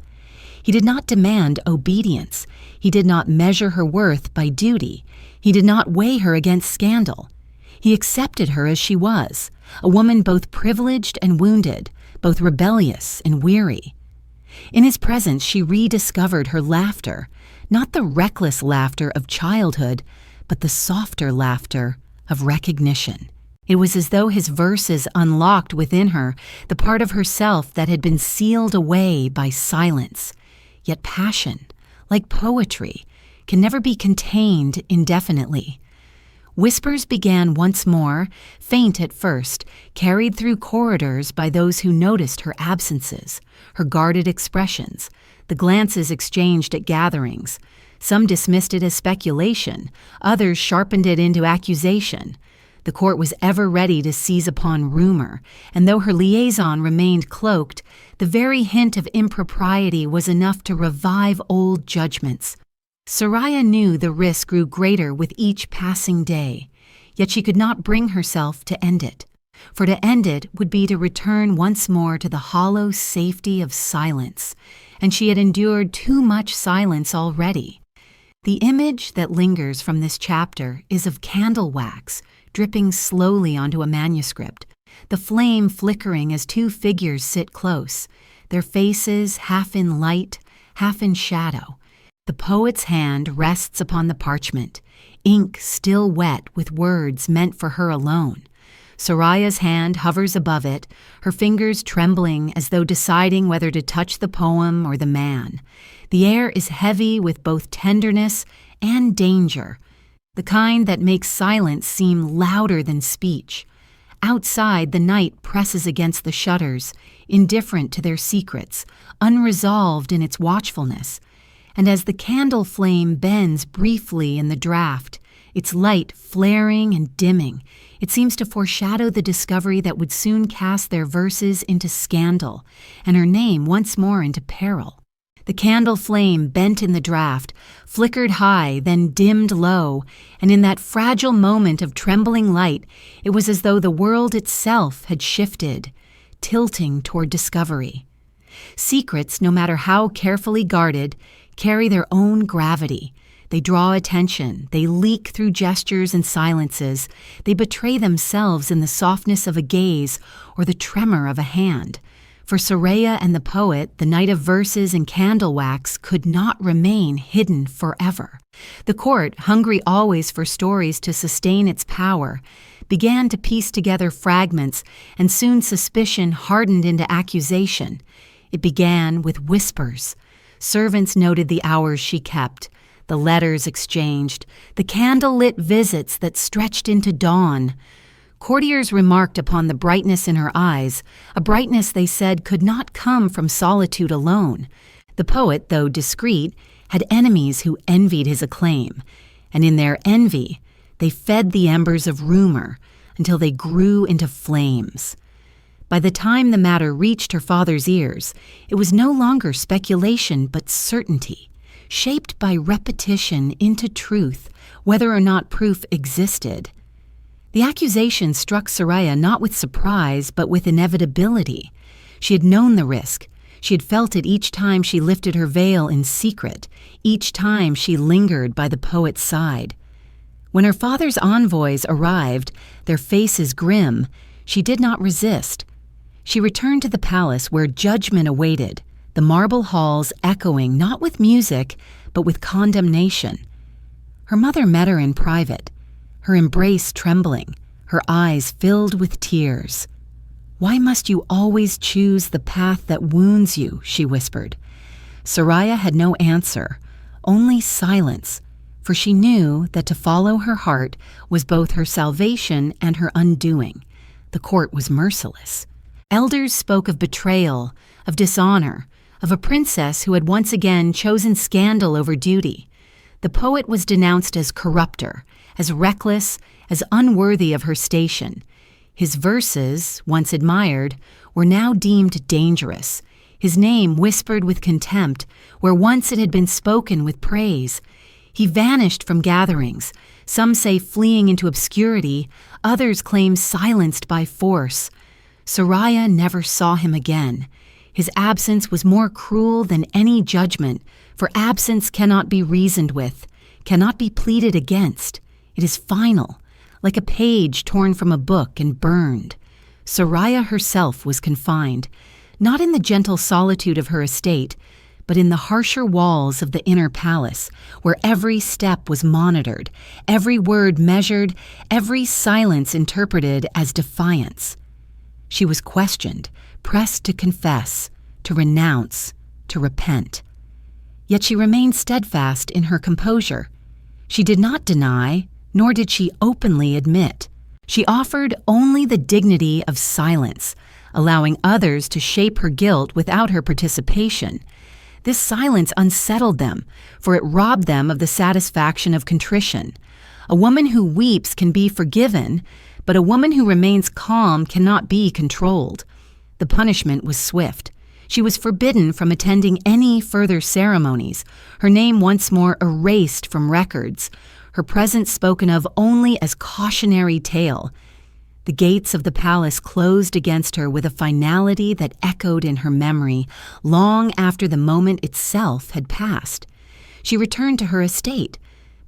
He did not demand obedience. He did not measure her worth by duty. He did not weigh her against scandal. He accepted her as she was, a woman both privileged and wounded, both rebellious and weary. In his presence, she rediscovered her laughter, not the reckless laughter of childhood, but the softer laughter of recognition. It was as though his verses unlocked within her the part of herself that had been sealed away by silence. Yet passion, like poetry, can never be contained indefinitely. Whispers began once more, faint at first, carried through corridors by those who noticed her absences, her guarded expressions, the glances exchanged at gatherings. Some dismissed it as speculation, others sharpened it into accusation. The court was ever ready to seize upon rumor, and though her liaison remained cloaked, the very hint of impropriety was enough to revive old judgments. Soraya knew the risk grew greater with each passing day, yet she could not bring herself to end it. For to end it would be to return once more to the hollow safety of silence, and she had endured too much silence already. The image that lingers from this chapter is of candle wax dripping slowly onto a manuscript, the flame flickering as two figures sit close, their faces half in light, half in shadow. The poet's hand rests upon the parchment, ink still wet with words meant for her alone. Soraya's hand hovers above it, her fingers trembling as though deciding whether to touch the poem or the man. The air is heavy with both tenderness and danger, the kind that makes silence seem louder than speech. Outside, the night presses against the shutters, indifferent to their secrets, unresolved in its watchfulness. And as the candle flame bends briefly in the draught, its light flaring and dimming, it seems to foreshadow the discovery that would soon cast their verses into scandal, and her name once more into peril. The candle flame bent in the draught, flickered high, then dimmed low, and in that fragile moment of trembling light, it was as though the world itself had shifted, tilting toward discovery. Secrets, no matter how carefully guarded, carry their own gravity. They draw attention, they leak through gestures and silences, they betray themselves in the softness of a gaze or the tremor of a hand. For Soraya and the poet, the night of verses and candle wax could not remain hidden forever. The court, hungry always for stories to sustain its power, began to piece together fragments, and soon suspicion hardened into accusation. It began with whispers. Servants noted the hours she kept, the letters exchanged, the candle-lit visits that stretched into dawn. Courtiers remarked upon the brightness in her eyes, a brightness they said could not come from solitude alone. The poet, though discreet, had enemies who envied his acclaim, and in their envy, they fed the embers of rumor until they grew into flames. By the time the matter reached her father's ears, it was no longer speculation but certainty, shaped by repetition into truth, whether or not proof existed. The accusation struck Soraya not with surprise, but with inevitability. She had known the risk. She had felt it each time she lifted her veil in secret, each time she lingered by the poet's side. When her father's envoys arrived, their faces grim, she did not resist. She returned to the palace where judgment awaited, the marble halls echoing not with music, but with condemnation. Her mother met her in private, her embrace trembling, her eyes filled with tears. "Why must you always choose the path that wounds you?" she whispered. Soraya had no answer, only silence, for she knew that to follow her heart was both her salvation and her undoing. The court was merciless. Elders spoke of betrayal, of dishonor, of a princess who had once again chosen scandal over duty. The poet was denounced as corrupter, as reckless, as unworthy of her station. His verses, once admired, were now deemed dangerous, his name whispered with contempt where once it had been spoken with praise. He vanished from gatherings, some say fleeing into obscurity, others claim silenced by force. Soraya never saw him again. His absence was more cruel than any judgment, for absence cannot be reasoned with, cannot be pleaded against. It is final, like a page torn from a book and burned. Soraya herself was confined, not in the gentle solitude of her estate, but in the harsher walls of the inner palace, where every step was monitored, every word measured, every silence interpreted as defiance. She was questioned, pressed to confess, to renounce, to repent. Yet she remained steadfast in her composure. She did not deny, nor did she openly admit. She offered only the dignity of silence, allowing others to shape her guilt without her participation. This silence unsettled them, for it robbed them of the satisfaction of contrition. A woman who weeps can be forgiven, but a woman who remains calm cannot be controlled. The punishment was swift. She was forbidden from attending any further ceremonies, her name once more erased from records, her presence spoken of only as cautionary tale. The gates of the palace closed against her with a finality that echoed in her memory long after the moment itself had passed. She returned to her estate,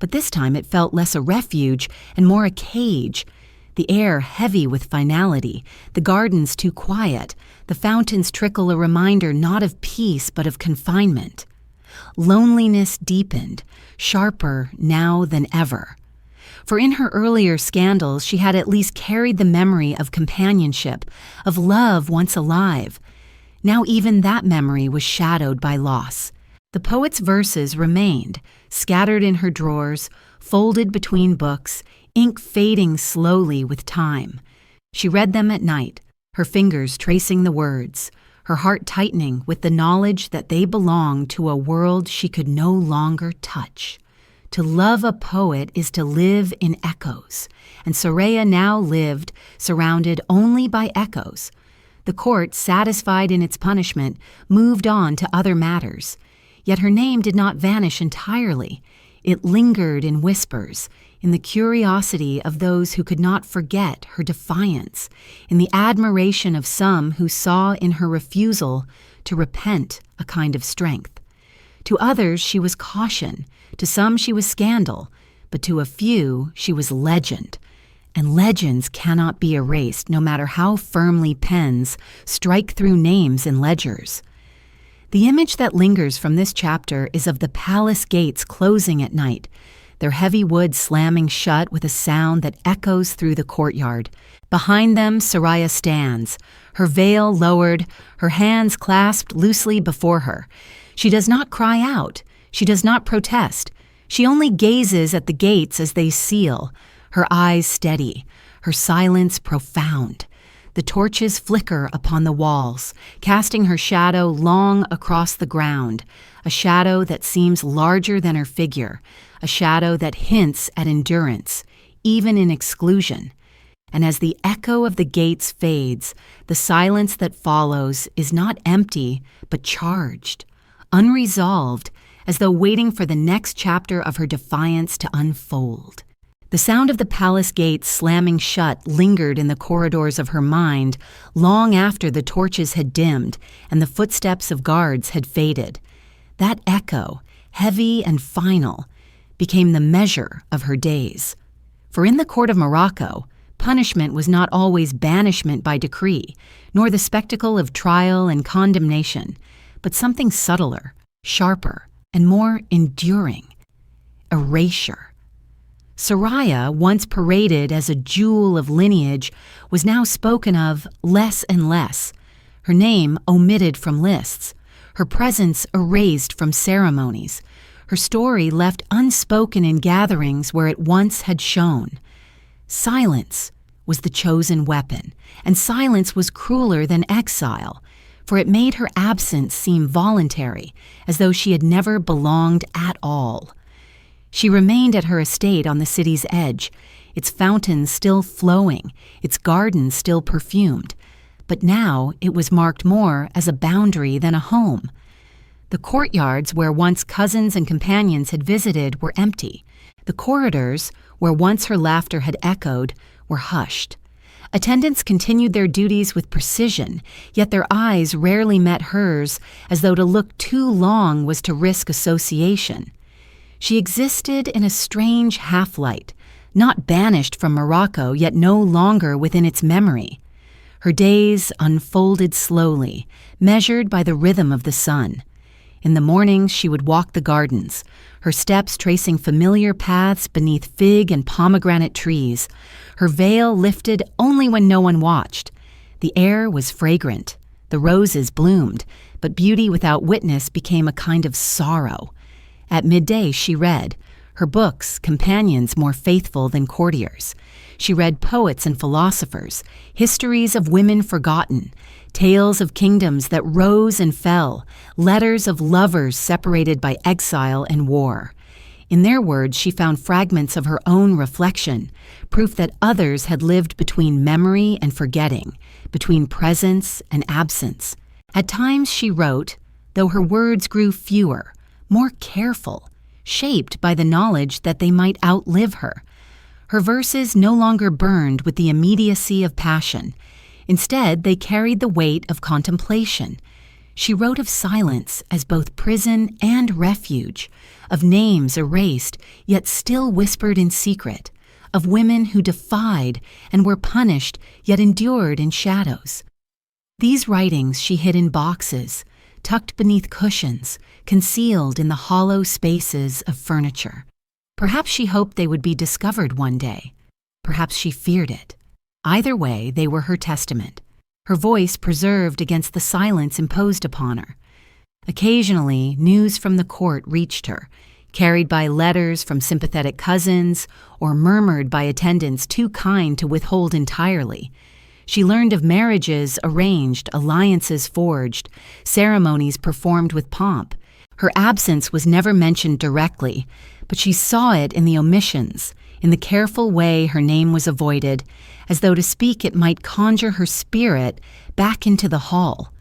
but this time it felt less a refuge and more a cage. The air heavy with finality, the gardens too quiet, the fountains trickle a reminder not of peace but of confinement. Loneliness deepened, sharper now than ever. For in her earlier scandals she had at least carried the memory of companionship, of love once alive. Now even that memory was shadowed by loss. The poet's verses remained, scattered in her drawers, folded between books, ink fading slowly with time. She read them at night, her fingers tracing the words, her heart tightening with the knowledge that they belonged to a world she could no longer touch. To love a poet is to live in echoes, and Soraya now lived surrounded only by echoes. The court, satisfied in its punishment, moved on to other matters. Yet her name did not vanish entirely. It lingered in whispers, in the curiosity of those who could not forget her defiance, in the admiration of some who saw in her refusal to repent a kind of strength. To others she was caution, to some she was scandal, but to a few she was legend. And legends cannot be erased, no matter how firmly pens strike through names in ledgers. The image that lingers from this chapter is of the palace gates closing at night, their heavy wood slamming shut with a sound that echoes through the courtyard. Behind them Soraya stands, her veil lowered, her hands clasped loosely before her. She does not cry out, she does not protest. She only gazes at the gates as they seal, her eyes steady, her silence profound. The torches flicker upon the walls, casting her shadow long across the ground, a shadow that seems larger than her figure, a shadow that hints at endurance, even in exclusion. And as the echo of the gates fades, the silence that follows is not empty, but charged, unresolved, as though waiting for the next chapter of her defiance to unfold. The sound of the palace gates slamming shut lingered in the corridors of her mind long after the torches had dimmed and the footsteps of guards had faded. That echo, heavy and final, became the measure of her days. For in the court of Morocco, punishment was not always banishment by decree, nor the spectacle of trial and condemnation, but something subtler, sharper, and more enduring: erasure. Soraya, once paraded as a jewel of lineage, was now spoken of less and less, her name omitted from lists, her presence erased from ceremonies, her story left unspoken in gatherings where it once had shone. Silence was the chosen weapon, and silence was crueler than exile, for it made her absence seem voluntary, as though she had never belonged at all. She remained at her estate on the city's edge, its fountains still flowing, its gardens still perfumed. But now it was marked more as a boundary than a home. The courtyards where once cousins and companions had visited were empty. The corridors, where once her laughter had echoed, were hushed. Attendants continued their duties with precision, yet their eyes rarely met hers, as though to look too long was to risk association. She existed in a strange half-light, not banished from Morocco, yet no longer within its memory. Her days unfolded slowly, measured by the rhythm of the sun. In the mornings she would walk the gardens, her steps tracing familiar paths beneath fig and pomegranate trees, her veil lifted only when no one watched. The air was fragrant, the roses bloomed, but beauty without witness became a kind of sorrow. At midday she read, her books companions more faithful than courtiers. She read poets and philosophers, histories of women forgotten, tales of kingdoms that rose and fell, letters of lovers separated by exile and war. In their words, she found fragments of her own reflection, proof that others had lived between memory and forgetting, between presence and absence. At times she wrote, though her words grew fewer, more careful, shaped by the knowledge that they might outlive her. Her verses no longer burned with the immediacy of passion. Instead, they carried the weight of contemplation. She wrote of silence as both prison and refuge, of names erased yet still whispered in secret, of women who defied and were punished yet endured in shadows. These writings she hid in boxes, tucked beneath cushions, concealed in the hollow spaces of furniture. Perhaps she hoped they would be discovered one day. Perhaps she feared it. Either way, they were her testament, her voice preserved against the silence imposed upon her. Occasionally, news from the court reached her, carried by letters from sympathetic cousins or murmured by attendants too kind to withhold entirely. She learned of marriages arranged, alliances forged, ceremonies performed with pomp. Her absence was never mentioned directly, but she saw it in the omissions, in the careful way her name was avoided, as though to speak it might conjure her spirit back into the hall.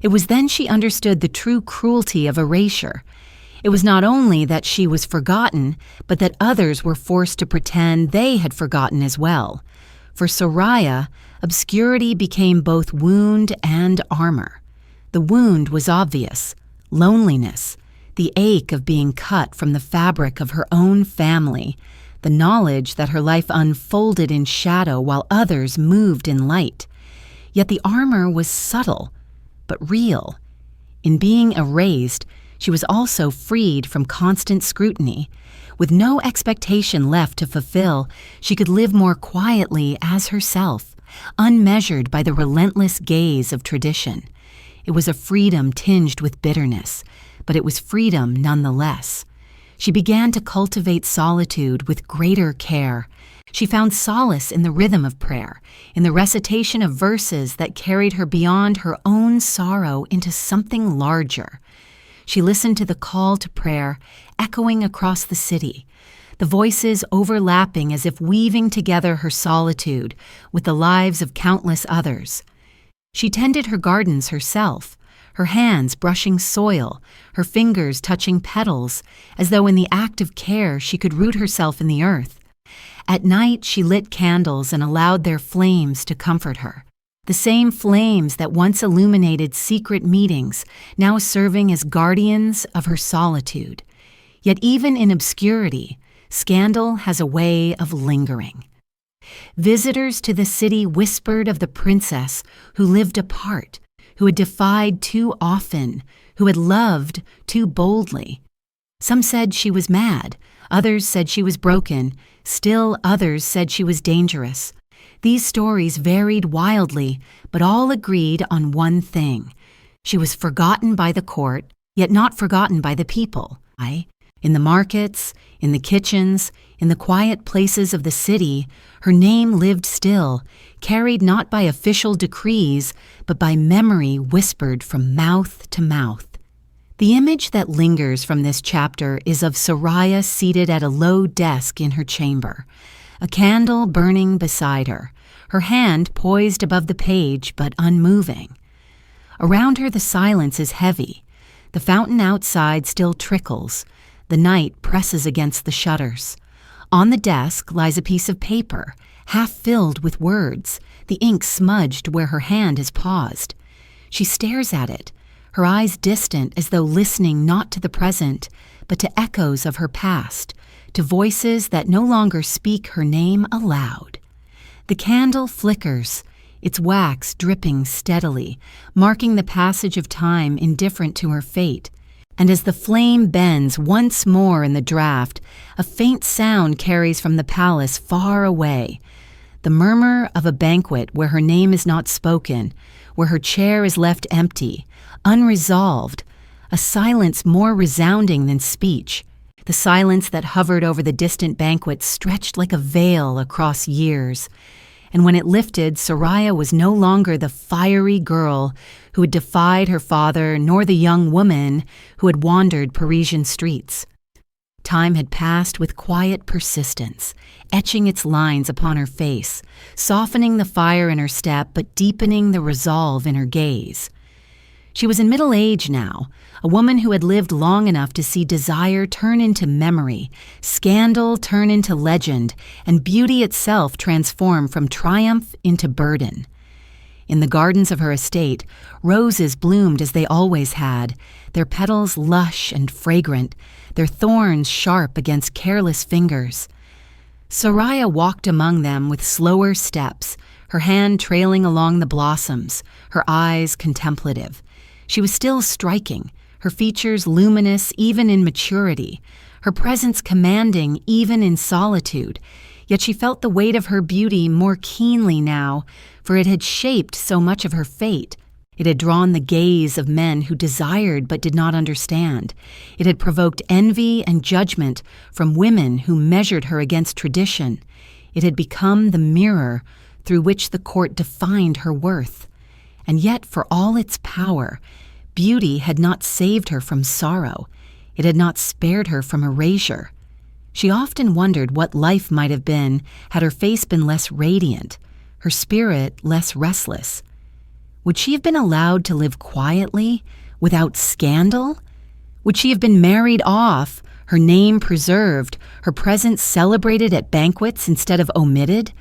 It was then she understood the true cruelty of erasure. It was not only that she was forgotten, but that others were forced to pretend they had forgotten as well. For Soraya, obscurity became both wound and armor. The wound was obvious: loneliness, the ache of being cut from the fabric of her own family, the knowledge that her life unfolded in shadow while others moved in light. Yet the armor was subtle, but real. In being erased, she was also freed from constant scrutiny. With no expectation left to fulfill, she could live more quietly as herself, unmeasured by the relentless gaze of tradition. It was a freedom tinged with bitterness, but it was freedom nonetheless. She began to cultivate solitude with greater care. She found solace in the rhythm of prayer, in the recitation of verses that carried her beyond her own sorrow into something larger. She listened to the call to prayer echoing across the city, the voices overlapping as if weaving together her solitude with the lives of countless others. She tended her gardens herself, her hands brushing soil, her fingers touching petals, as though in the act of care she could root herself in the earth. At night she lit candles and allowed their flames to comfort her. The same flames that once illuminated secret meetings, now serving as guardians of her solitude. Yet even in obscurity, scandal has a way of lingering. Visitors to the city whispered of the princess who lived apart, who had defied too often, who had loved too boldly. Some said she was mad, others said she was broken, still others said she was dangerous. These stories varied wildly, but all agreed on one thing. She was forgotten by the court, yet not forgotten by the people. In the markets, in the kitchens, in the quiet places of the city, her name lived still, carried not by official decrees, but by memory whispered from mouth to mouth. The image that lingers from this chapter is of Soraya seated at a low desk in her chamber. a candle burning beside her hand poised above the page but unmoving. Around her the silence is heavy. The fountain outside still trickles. The night presses against the shutters. On the desk lies a piece of paper, half filled with words, the ink smudged where her hand has paused. She stares at it, her eyes distant as though listening not to the present, but to echoes of her past, to voices that no longer speak her name aloud. The candle flickers, its wax dripping steadily, marking the passage of time indifferent to her fate. And as the flame bends once more in the draught, a faint sound carries from the palace far away, the murmur of a banquet where her name is not spoken, where her chair is left empty, unresolved, a silence more resounding than speech. The silence that hovered over the distant banquet stretched like a veil across years. And when it lifted, Soraya was no longer the fiery girl who had defied her father, nor the young woman who had wandered Parisian streets. Time had passed with quiet persistence, etching its lines upon her face, softening the fire in her step but deepening the resolve in her gaze. She was in middle age now, a woman who had lived long enough to see desire turn into memory, scandal turn into legend, and beauty itself transform from triumph into burden. In the gardens of her estate, roses bloomed as they always had, their petals lush and fragrant, their thorns sharp against careless fingers. Soraya walked among them with slower steps, her hand trailing along the blossoms, her eyes contemplative. She was still striking, her features luminous even in maturity, her presence commanding even in solitude, yet she felt the weight of her beauty more keenly now, for it had shaped so much of her fate. It had drawn the gaze of men who desired but did not understand. It had provoked envy and judgment from women who measured her against tradition. It had become the mirror through which the court defined her worth. And yet, for all its power, beauty had not saved her from sorrow. It had not spared her from erasure. She often wondered what life might have been had her face been less radiant, her spirit less restless. Would she have been allowed to live quietly, without scandal? Would she have been married off, her name preserved, her presence celebrated at banquets instead of omitted?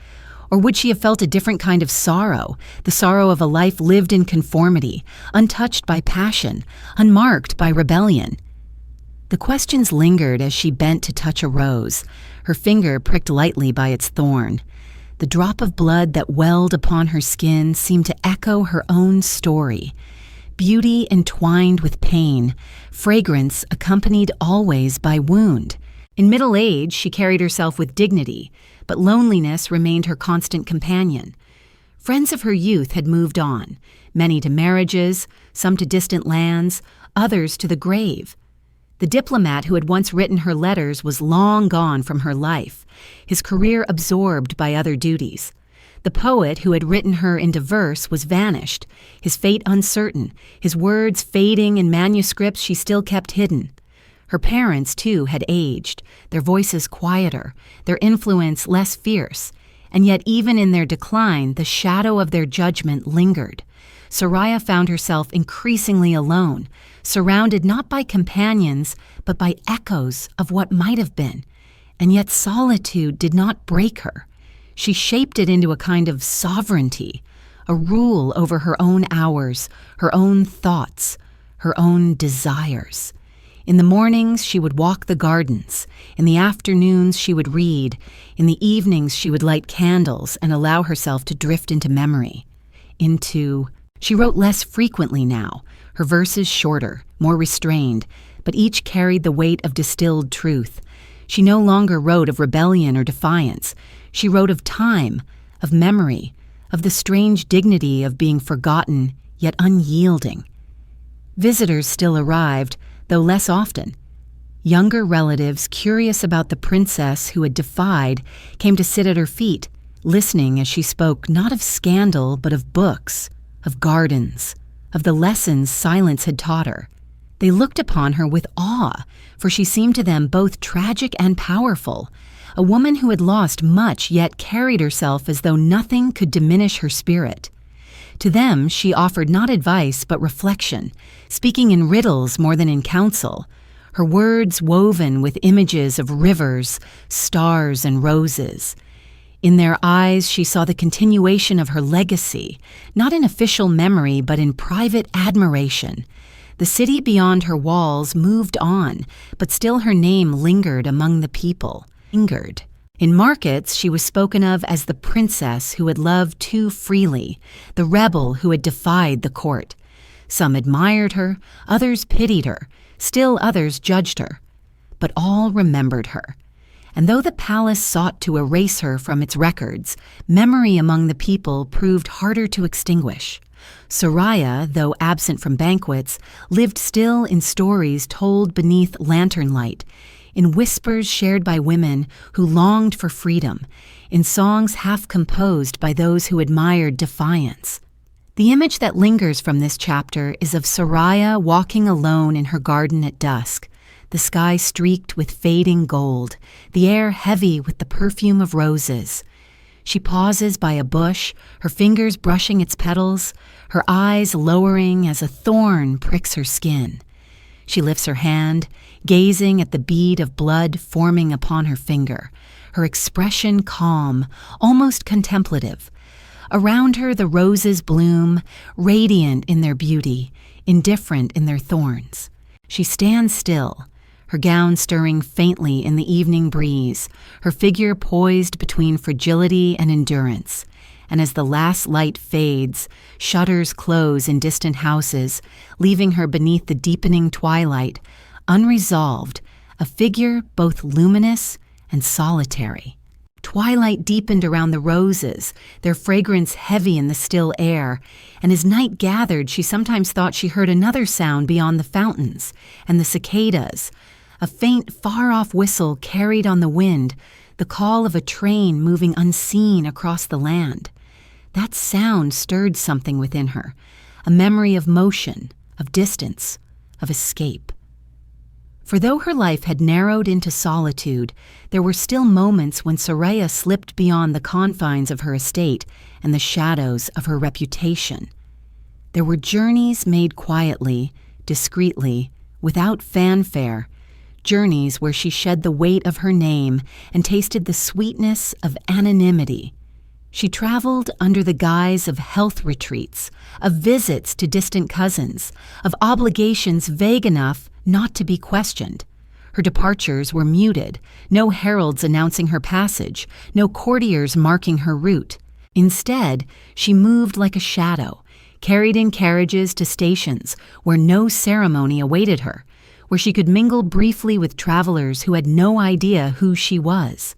Or would she have felt a different kind of sorrow, the sorrow of a life lived in conformity, untouched by passion, unmarked by rebellion? The questions lingered as she bent to touch a rose, her finger pricked lightly by its thorn. The drop of blood that welled upon her skin seemed to echo her own story. Beauty entwined with pain, fragrance accompanied always by wound. In middle age, she carried herself with dignity, but loneliness remained her constant companion. Friends of her youth had moved on, many to marriages, some to distant lands, others to the grave. The diplomat who had once written her letters was long gone from her life, his career absorbed by other duties. The poet who had written her into verse was vanished, his fate uncertain, his words fading in manuscripts she still kept hidden. Her parents, too, had aged, their voices quieter, their influence less fierce, and yet even in their decline, the shadow of their judgment lingered. Soraya found herself increasingly alone, surrounded not by companions, but by echoes of what might have been. And yet solitude did not break her. She shaped it into a kind of sovereignty, a rule over her own hours, her own thoughts, her own desires. In the mornings, she would walk the gardens. In the afternoons, she would read. In the evenings, she would light candles and allow herself to drift into memory. She wrote less frequently now, her verses shorter, more restrained, but each carried the weight of distilled truth. She no longer wrote of rebellion or defiance. She wrote of time, of memory, of the strange dignity of being forgotten, yet unyielding. Visitors still arrived, though less often. Younger relatives, curious about the princess who had defied, came to sit at her feet, listening as she spoke not of scandal but of books, of gardens, of the lessons silence had taught her. They looked upon her with awe, for she seemed to them both tragic and powerful, a woman who had lost much yet carried herself as though nothing could diminish her spirit. To them she offered not advice but reflection, speaking in riddles more than in counsel, her words woven with images of rivers, stars, and roses. In their eyes she saw the continuation of her legacy, not in official memory but in private admiration. The city beyond her walls moved on, but still her name lingered among the people. In markets, she was spoken of as the princess who had loved too freely, the rebel who had defied the court. Some admired her, others pitied her, still others judged her. But all remembered her. And though the palace sought to erase her from its records, memory among the people proved harder to extinguish. Soraya, though absent from banquets, lived still in stories told beneath lantern light, in whispers shared by women who longed for freedom, in songs half composed by those who admired defiance. The image that lingers from this chapter is of Soraya walking alone in her garden at dusk, the sky streaked with fading gold, the air heavy with the perfume of roses. She pauses by a bush, her fingers brushing its petals, her eyes lowering as a thorn pricks her skin. She lifts her hand, gazing at the bead of blood forming upon her finger, her expression calm, almost contemplative. Around her the roses bloom, radiant in their beauty, indifferent in their thorns. She stands still, her gown stirring faintly in the evening breeze, her figure poised between fragility and endurance. And as the last light fades, shutters close in distant houses, leaving her beneath the deepening twilight, unresolved, a figure both luminous and solitary. Twilight deepened around the roses, their fragrance heavy in the still air, and as night gathered she sometimes thought she heard another sound beyond the fountains and the cicadas, a faint, far-off whistle carried on the wind, the call of a train moving unseen across the land. That sound stirred something within her, a memory of motion, of distance, of escape. For though her life had narrowed into solitude, there were still moments when Soraya slipped beyond the confines of her estate and the shadows of her reputation. There were journeys made quietly, discreetly, without fanfare, journeys where she shed the weight of her name and tasted the sweetness of anonymity. She traveled under the guise of health retreats, of visits to distant cousins, of obligations vague enough not to be questioned. Her departures were muted, no heralds announcing her passage, no courtiers marking her route. Instead, she moved like a shadow, carried in carriages to stations where no ceremony awaited her, where she could mingle briefly with travelers who had no idea who she was.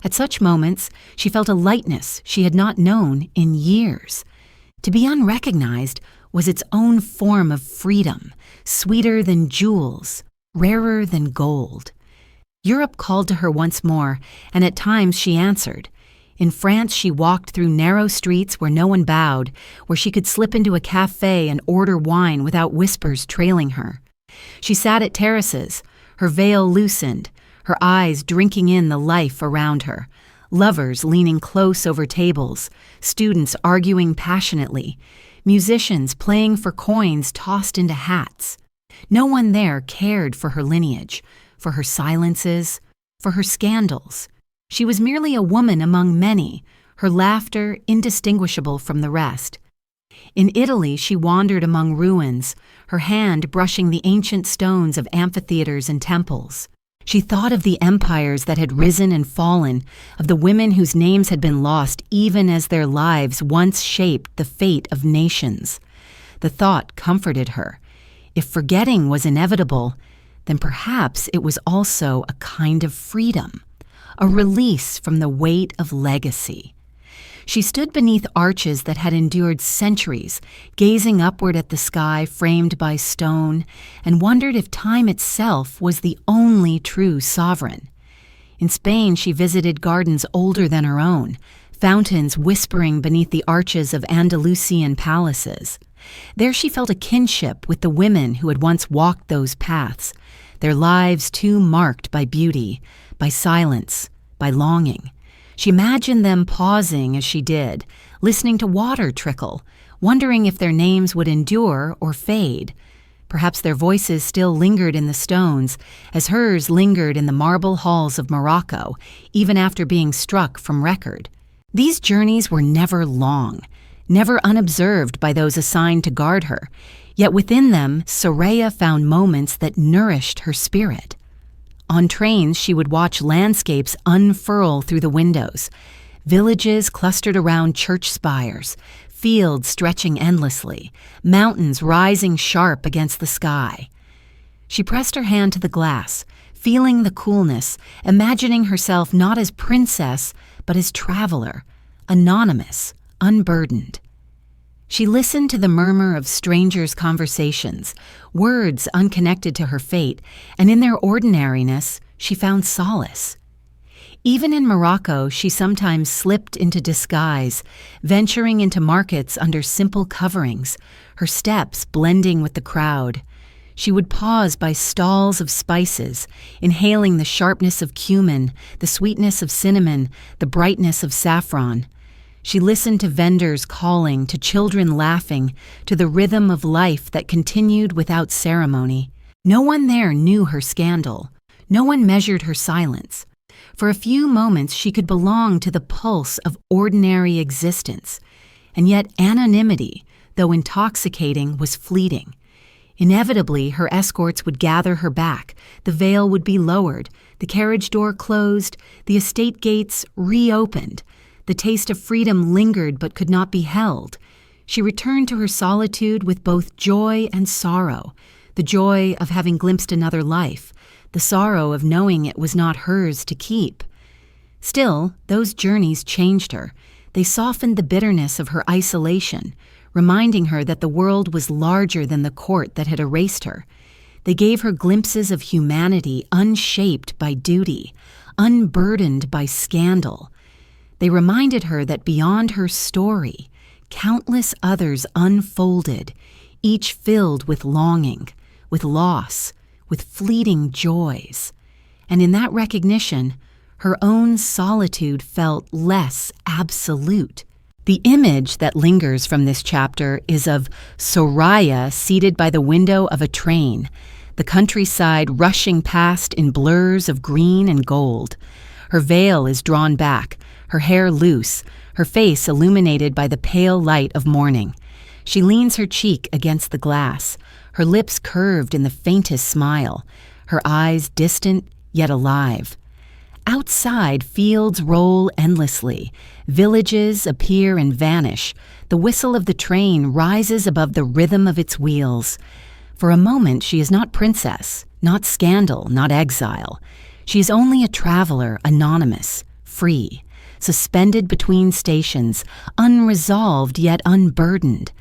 At such moments, she felt a lightness she had not known in years. To be unrecognized was its own form of freedom, sweeter than jewels, rarer than gold. Europe called to her once more, and at times she answered. In France, she walked through narrow streets where no one bowed, where she could slip into a cafe and order wine without whispers trailing her. She sat at terraces, her veil loosened, her eyes drinking in the life around her, lovers leaning close over tables, students arguing passionately, musicians playing for coins tossed into hats. No one there cared for her lineage, for her silences, for her scandals. She was merely a woman among many, her laughter indistinguishable from the rest. In Italy, she wandered among ruins, her hand brushing the ancient stones of amphitheaters and temples. She thought of the empires that had risen and fallen, of the women whose names had been lost even as their lives once shaped the fate of nations. The thought comforted her. If forgetting was inevitable, then perhaps it was also a kind of freedom, a release from the weight of legacy. She stood beneath arches that had endured centuries, gazing upward at the sky framed by stone, and wondered if time itself was the only true sovereign. In Spain, she visited gardens older than her own, fountains whispering beneath the arches of Andalusian palaces. There she felt a kinship with the women who had once walked those paths, their lives too marked by beauty, by silence, by longing. She imagined them pausing as she did, listening to water trickle, wondering if their names would endure or fade. Perhaps their voices still lingered in the stones, as hers lingered in the marble halls of Morocco, even after being struck from record. These journeys were never long, never unobserved by those assigned to guard her, yet within them Soraya found moments that nourished her spirit. On trains, she would watch landscapes unfurl through the windows, villages clustered around church spires, fields stretching endlessly, mountains rising sharp against the sky. She pressed her hand to the glass, feeling the coolness, imagining herself not as princess, but as traveler, anonymous, unburdened. She listened to the murmur of strangers' conversations, words unconnected to her fate, and in their ordinariness, she found solace. Even in Morocco, she sometimes slipped into disguise, venturing into markets under simple coverings, her steps blending with the crowd. She would pause by stalls of spices, inhaling the sharpness of cumin, the sweetness of cinnamon, the brightness of saffron. She listened to vendors calling, to children laughing, to the rhythm of life that continued without ceremony. No one there knew her scandal. No one measured her silence. For a few moments she could belong to the pulse of ordinary existence, and yet anonymity, though intoxicating, was fleeting. Inevitably, her escorts would gather her back, the veil would be lowered, the carriage door closed, the estate gates reopened. The taste of freedom lingered but could not be held. She returned to her solitude with both joy and sorrow, the joy of having glimpsed another life, the sorrow of knowing it was not hers to keep. Still, those journeys changed her. They softened the bitterness of her isolation, reminding her that the world was larger than the court that had erased her. They gave her glimpses of humanity unshaped by duty, unburdened by scandal. They reminded her that beyond her story, countless others unfolded, each filled with longing, with loss, with fleeting joys. And in that recognition, her own solitude felt less absolute. The image that lingers from this chapter is of Soraya seated by the window of a train, the countryside rushing past in blurs of green and gold. Her veil is drawn back, her hair loose, her face illuminated by the pale light of morning. She leans her cheek against the glass, her lips curved in the faintest smile, her eyes distant yet alive. Outside, fields roll endlessly, villages appear and vanish, the whistle of the train rises above the rhythm of its wheels. For a moment she is not princess, not scandal, not exile. She is only a traveler, anonymous, free, suspended between stations, unresolved yet unburdened.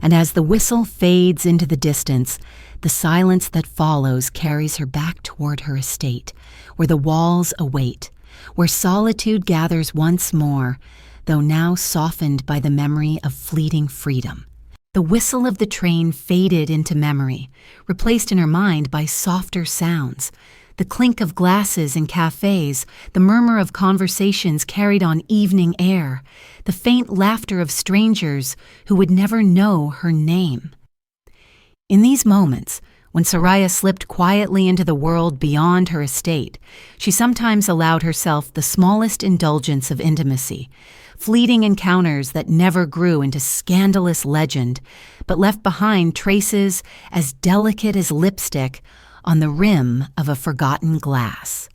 And as the whistle fades into the distance, the silence that follows carries her back toward her estate, where the walls await, where solitude gathers once more, though now softened by the memory of fleeting freedom. The whistle of the train faded into memory, replaced in her mind by softer sounds, the clink of glasses in cafes, the murmur of conversations carried on evening air, the faint laughter of strangers who would never know her name. In these moments, when Soraya slipped quietly into the world beyond her estate, she sometimes allowed herself the smallest indulgence of intimacy, fleeting encounters that never grew into scandalous legend, but left behind traces as delicate as lipstick on the rim of a forgotten glass.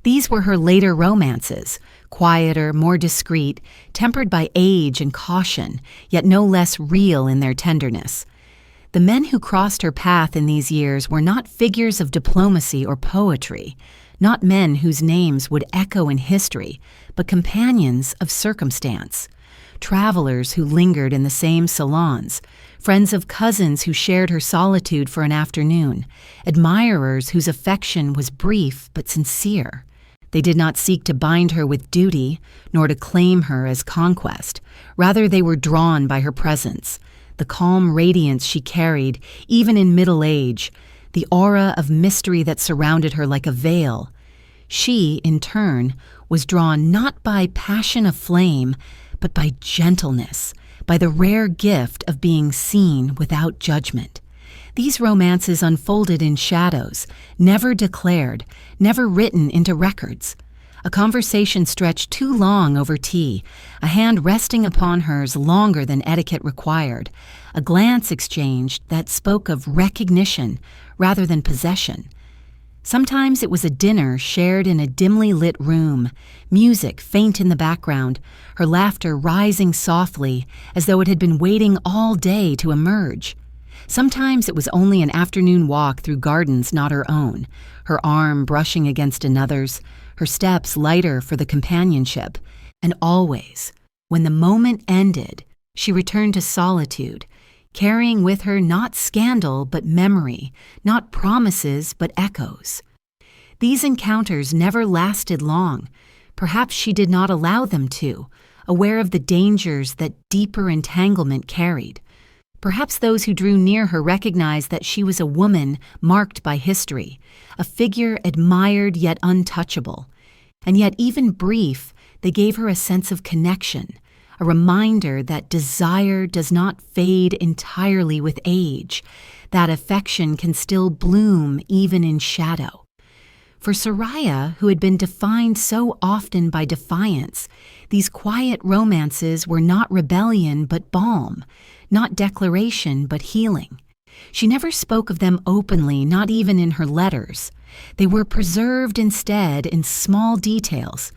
These were her later romances, quieter, more discreet, tempered by age and caution, yet no less real in their tenderness. The men who crossed her path in these years were not figures of diplomacy or poetry, not men whose names would echo in history, but companions of circumstance, travelers who lingered in the same salons, friends of cousins who shared her solitude for an afternoon, admirers whose affection was brief but sincere. They did not seek to bind her with duty, nor to claim her as conquest. Rather, they were drawn by her presence, the calm radiance she carried, even in middle age, the aura of mystery that surrounded her like a veil. She, in turn, was drawn not by passion of flame, but by gentleness, by the rare gift of being seen without judgment. These romances unfolded in shadows, never declared, never written into records. A conversation stretched too long over tea, a hand resting upon hers longer than etiquette required, a glance exchanged that spoke of recognition rather than possession. Sometimes it was a dinner shared in a dimly lit room, music faint in the background, her laughter rising softly as though it had been waiting all day to emerge. Sometimes it was only an afternoon walk through gardens not her own, her arm brushing against another's, her steps lighter for the companionship. And always, when the moment ended, she returned to solitude, carrying with her not scandal but memory, not promises but echoes. These encounters never lasted long. Perhaps she did not allow them to, aware of the dangers that deeper entanglement carried. Perhaps those who drew near her recognized that she was a woman marked by history, a figure admired yet untouchable. And yet, even brief, they gave her a sense of connection, a reminder that desire does not fade entirely with age, that affection can still bloom even in shadow. For Soraya, who had been defined so often by defiance, these quiet romances were not rebellion but balm, not declaration but healing. She never spoke of them openly, not even in her letters. They were preserved instead in small details.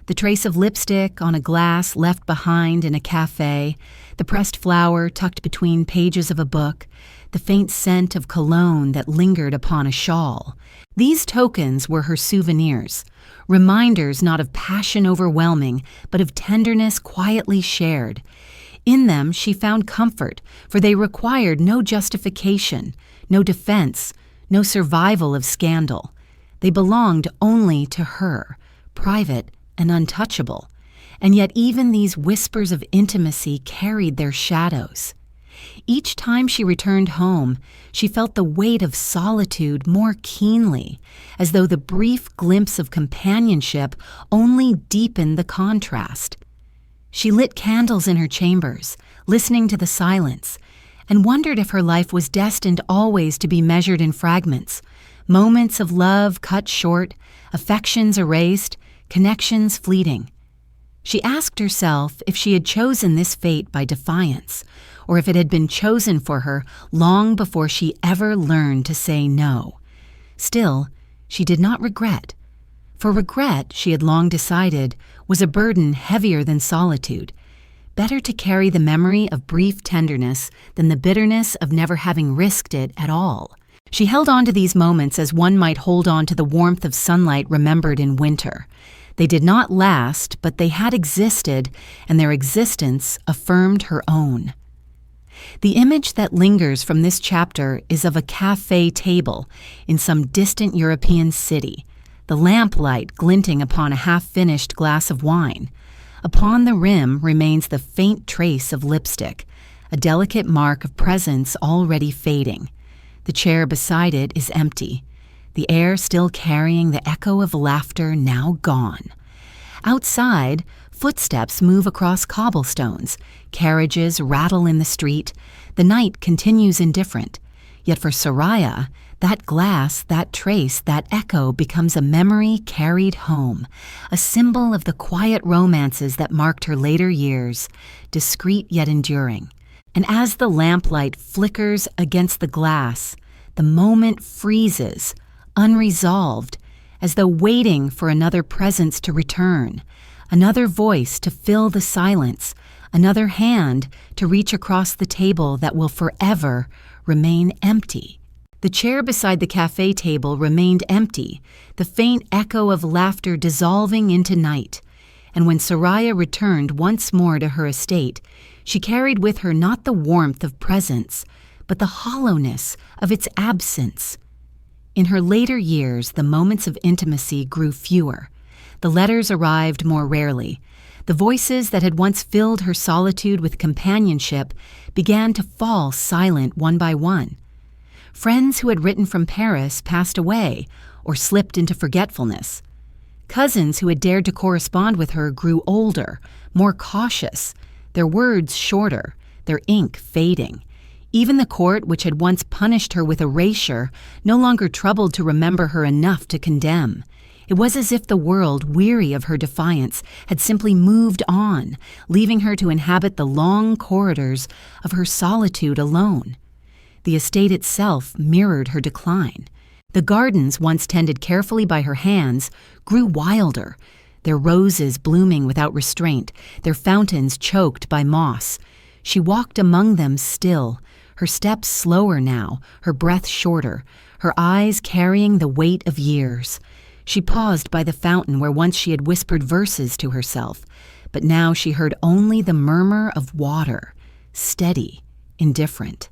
The trace of lipstick on a glass left behind in a cafe, the pressed flower tucked between pages of a book, the faint scent of cologne that lingered upon a shawl. These tokens were her souvenirs, reminders not of passion overwhelming, but of tenderness quietly shared. In them she found comfort, for they required no justification, no defense, no survival of scandal. They belonged only to her, private and untouchable. And yet even these whispers of intimacy carried their shadows. Each time she returned home, she felt the weight of solitude more keenly, as though the brief glimpse of companionship only deepened the contrast. She lit candles in her chambers, listening to the silence, and wondered if her life was destined always to be measured in fragments, moments of love cut short, affections erased, connections fleeting. She asked herself if she had chosen this fate by defiance, or if it had been chosen for her long before she ever learned to say no. Still, she did not regret. For regret, she had long decided, was a burden heavier than solitude. Better to carry the memory of brief tenderness than the bitterness of never having risked it at all. She held on to these moments as one might hold on to the warmth of sunlight remembered in winter. They did not last, but they had existed, and their existence affirmed her own. The image that lingers from this chapter is of a cafe table in some distant European city, the lamplight glinting upon a half-finished glass of wine. Upon the rim remains the faint trace of lipstick, a delicate mark of presence already fading. The chair beside it is empty, the air still carrying the echo of laughter now gone. Outside, footsteps move across cobblestones, carriages rattle in the street, the night continues indifferent. Yet for Soraya, that glass, that trace, that echo becomes a memory carried home, a symbol of the quiet romances that marked her later years, discreet yet enduring. And as the lamplight flickers against the glass, the moment freezes, unresolved, as though waiting for another presence to return, another voice to fill the silence, another hand to reach across the table that will forever remain empty. The chair beside the cafe table remained empty, the faint echo of laughter dissolving into night. And when Soraya returned once more to her estate, she carried with her not the warmth of presence, but the hollowness of its absence. In her later years, the moments of intimacy grew fewer. The letters arrived more rarely. The voices that had once filled her solitude with companionship began to fall silent one by one. Friends who had written from Paris passed away or slipped into forgetfulness. Cousins who had dared to correspond with her grew older, more cautious, their words shorter, their ink fading. Even the court which had once punished her with erasure no longer troubled to remember her enough to condemn. It was as if the world, weary of her defiance, had simply moved on, leaving her to inhabit the long corridors of her solitude alone. The estate itself mirrored her decline. The gardens, once tended carefully by her hands, grew wilder, their roses blooming without restraint, their fountains choked by moss. She walked among them still, her steps slower now, her breath shorter, her eyes carrying the weight of years. She paused by the fountain where once she had whispered verses to herself, but now she heard only the murmur of water, steady, indifferent.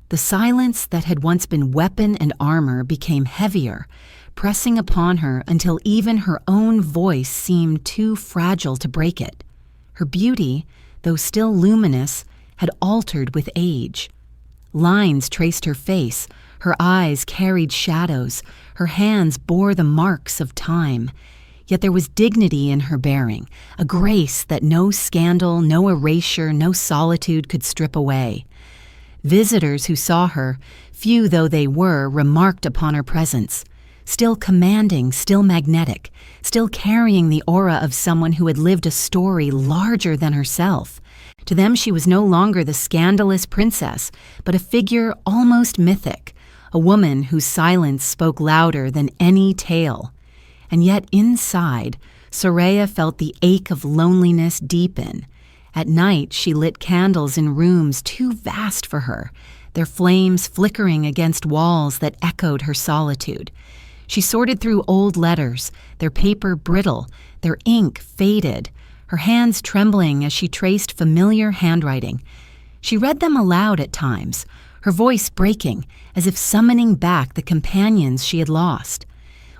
The silence that had once been weapon and armor became heavier, pressing upon her until even her own voice seemed too fragile to break it. Her beauty, though still luminous, had altered with age. Lines traced her face, her eyes carried shadows, her hands bore the marks of time. Yet there was dignity in her bearing, a grace that no scandal, no erasure, no solitude could strip away. Visitors who saw her, few though they were, remarked upon her presence. Still commanding, still magnetic, still carrying the aura of someone who had lived a story larger than herself. To them she was no longer the scandalous princess, but a figure almost mythic, a woman whose silence spoke louder than any tale. And yet inside, Soraya felt the ache of loneliness deepen. At night she lit candles in rooms too vast for her, their flames flickering against walls that echoed her solitude. She sorted through old letters, their paper brittle, their ink faded, her hands trembling as she traced familiar handwriting. She read them aloud at times, her voice breaking, as if summoning back the companions she had lost.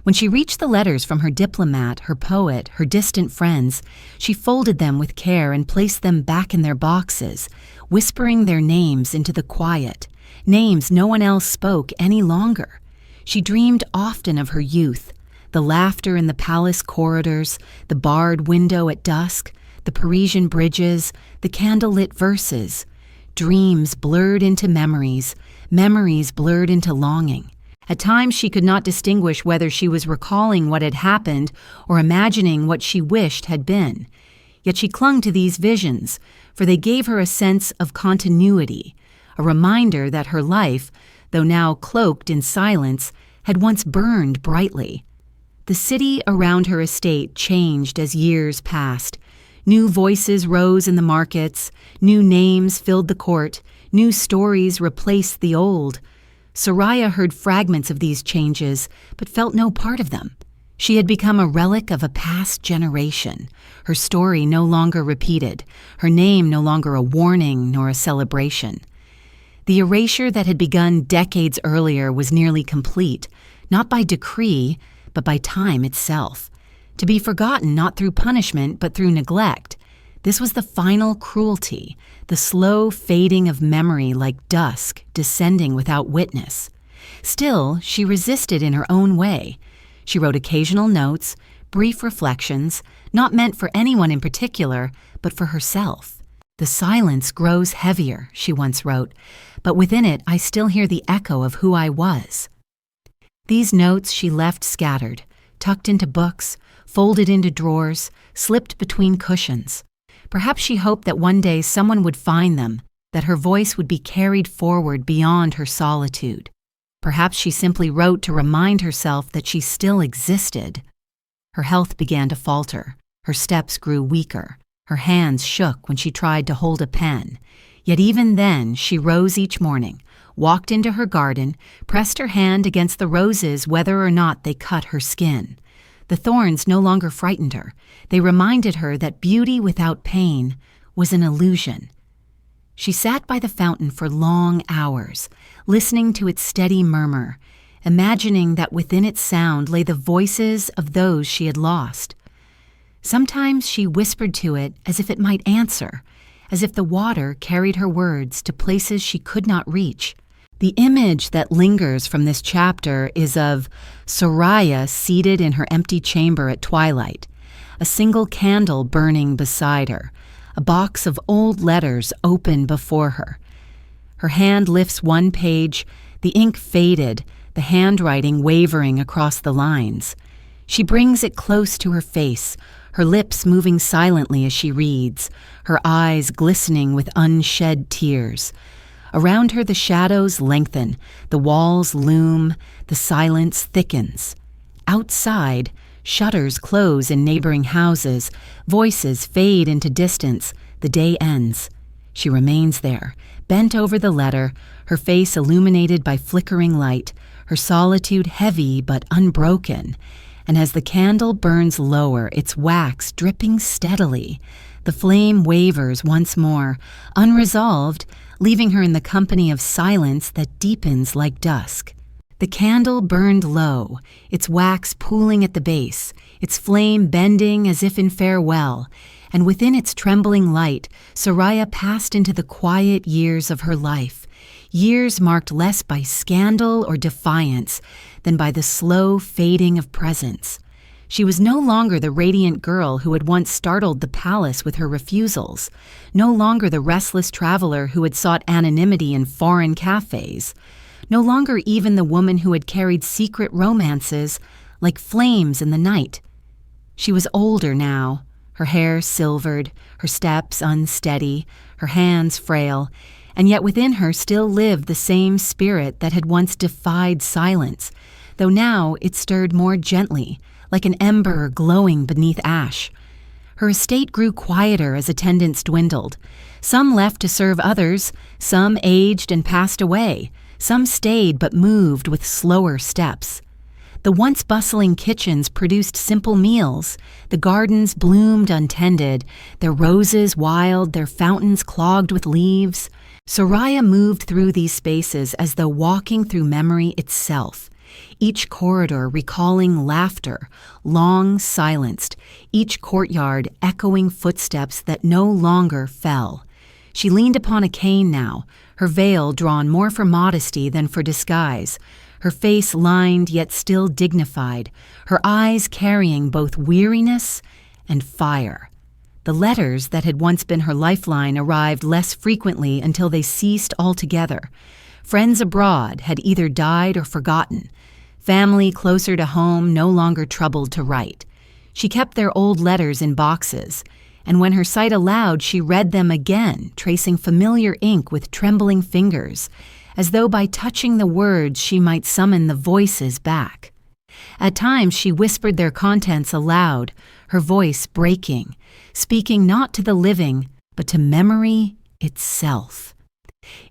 When she reached the letters from her diplomat, her poet, her distant friends, she folded them with care and placed them back in their boxes, whispering their names into the quiet, names no one else spoke any longer. She dreamed often of her youth, the laughter in the palace corridors, the barred window at dusk, the Parisian bridges, the candlelit verses. Dreams blurred into memories, memories blurred into longing. At times she could not distinguish whether she was recalling what had happened or imagining what she wished had been. Yet she clung to these visions, for they gave her a sense of continuity, a reminder that her life, though now cloaked in silence, had once burned brightly. The city around her estate changed as years passed. New voices rose in the markets, new names filled the court, new stories replaced the old. Soraya heard fragments of these changes, but felt no part of them. She had become a relic of a past generation, her story no longer repeated, her name no longer a warning nor a celebration. The erasure that had begun decades earlier was nearly complete, not by decree, but by time itself. To be forgotten not through punishment, but through neglect. This was the final cruelty, the slow fading of memory like dusk descending without witness. Still, she resisted in her own way. She wrote occasional notes, brief reflections, not meant for anyone in particular, but for herself. "The silence grows heavier," she once wrote, "but within it I still hear the echo of who I was." These notes she left scattered, tucked into books, folded into drawers, slipped between cushions. Perhaps she hoped that one day someone would find them, that her voice would be carried forward beyond her solitude. Perhaps she simply wrote to remind herself that she still existed. Her health began to falter, her steps grew weaker, her hands shook when she tried to hold a pen. Yet even then she rose each morning, walked into her garden, pressed her hand against the roses whether or not they cut her skin. The thorns no longer frightened her. They reminded her that beauty without pain was an illusion. She sat by the fountain for long hours, listening to its steady murmur, imagining that within its sound lay the voices of those she had lost. Sometimes she whispered to it as if it might answer, as if the water carried her words to places she could not reach. The image that lingers from this chapter is of Soraya seated in her empty chamber at twilight, a single candle burning beside her, a box of old letters open before her. Her hand lifts one page, the ink faded, the handwriting wavering across the lines. She brings it close to her face, her lips moving silently as she reads, her eyes glistening with unshed tears. Around her the shadows lengthen, the walls loom, the silence thickens. Outside, shutters close in neighboring houses, voices fade into distance, the day ends. She remains there, bent over the letter, her face illuminated by flickering light, her solitude heavy but unbroken. And as the candle burns lower, its wax dripping steadily, the flame wavers once more, unresolved, leaving her in the company of silence that deepens like dusk. The candle burned low, its wax pooling at the base, its flame bending as if in farewell, and within its trembling light, Soraya passed into the quiet years of her life, years marked less by scandal or defiance than by the slow fading of presence. She was no longer the radiant girl who had once startled the palace with her refusals, no longer the restless traveler who had sought anonymity in foreign cafes, no longer even the woman who had carried secret romances like flames in the night. She was older now, her hair silvered, her steps unsteady, her hands frail, and yet within her still lived the same spirit that had once defied silence, though now it stirred more gently, like an ember glowing beneath ash. Her estate grew quieter as attendants dwindled. Some left to serve others, some aged and passed away, some stayed but moved with slower steps. The once bustling kitchens produced simple meals. The gardens bloomed untended, their roses wild, their fountains clogged with leaves. Soraya moved through these spaces as though walking through memory itself, each corridor recalling laughter, long silenced, each courtyard echoing footsteps that no longer fell. She leaned upon a cane now, her veil drawn more for modesty than for disguise, her face lined yet still dignified, her eyes carrying both weariness and fire. The letters that had once been her lifeline arrived less frequently until they ceased altogether. Friends abroad had either died or forgotten. Family closer to home no longer troubled to write. She kept their old letters in boxes, and when her sight allowed, she read them again, tracing familiar ink with trembling fingers, as though by touching the words she might summon the voices back. At times she whispered their contents aloud, her voice breaking, speaking not to the living, but to memory itself.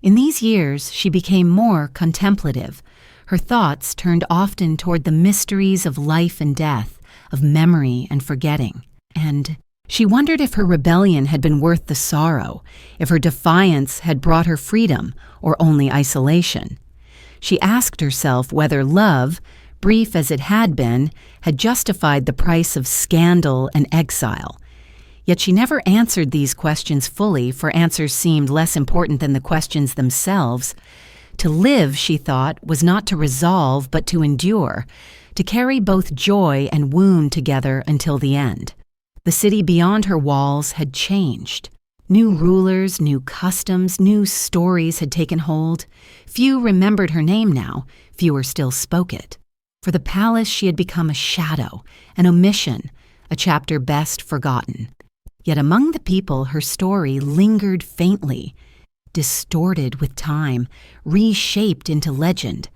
In these years she became more contemplative. Her thoughts turned often toward the mysteries of life and death, of memory and forgetting. And she wondered if her rebellion had been worth the sorrow, if her defiance had brought her freedom or only isolation. She asked herself whether love, brief as it had been, had justified the price of scandal and exile. Yet she never answered these questions fully, for answers seemed less important than the questions themselves. To live, she thought, was not to resolve but to endure, to carry both joy and wound together until the end. The city beyond her walls had changed. New rulers, new customs, new stories had taken hold. Few remembered her name now, fewer still spoke it. For the palace she had become a shadow, an omission, a chapter best forgotten. Yet among the people her story lingered faintly, distorted with time, reshaped into legend.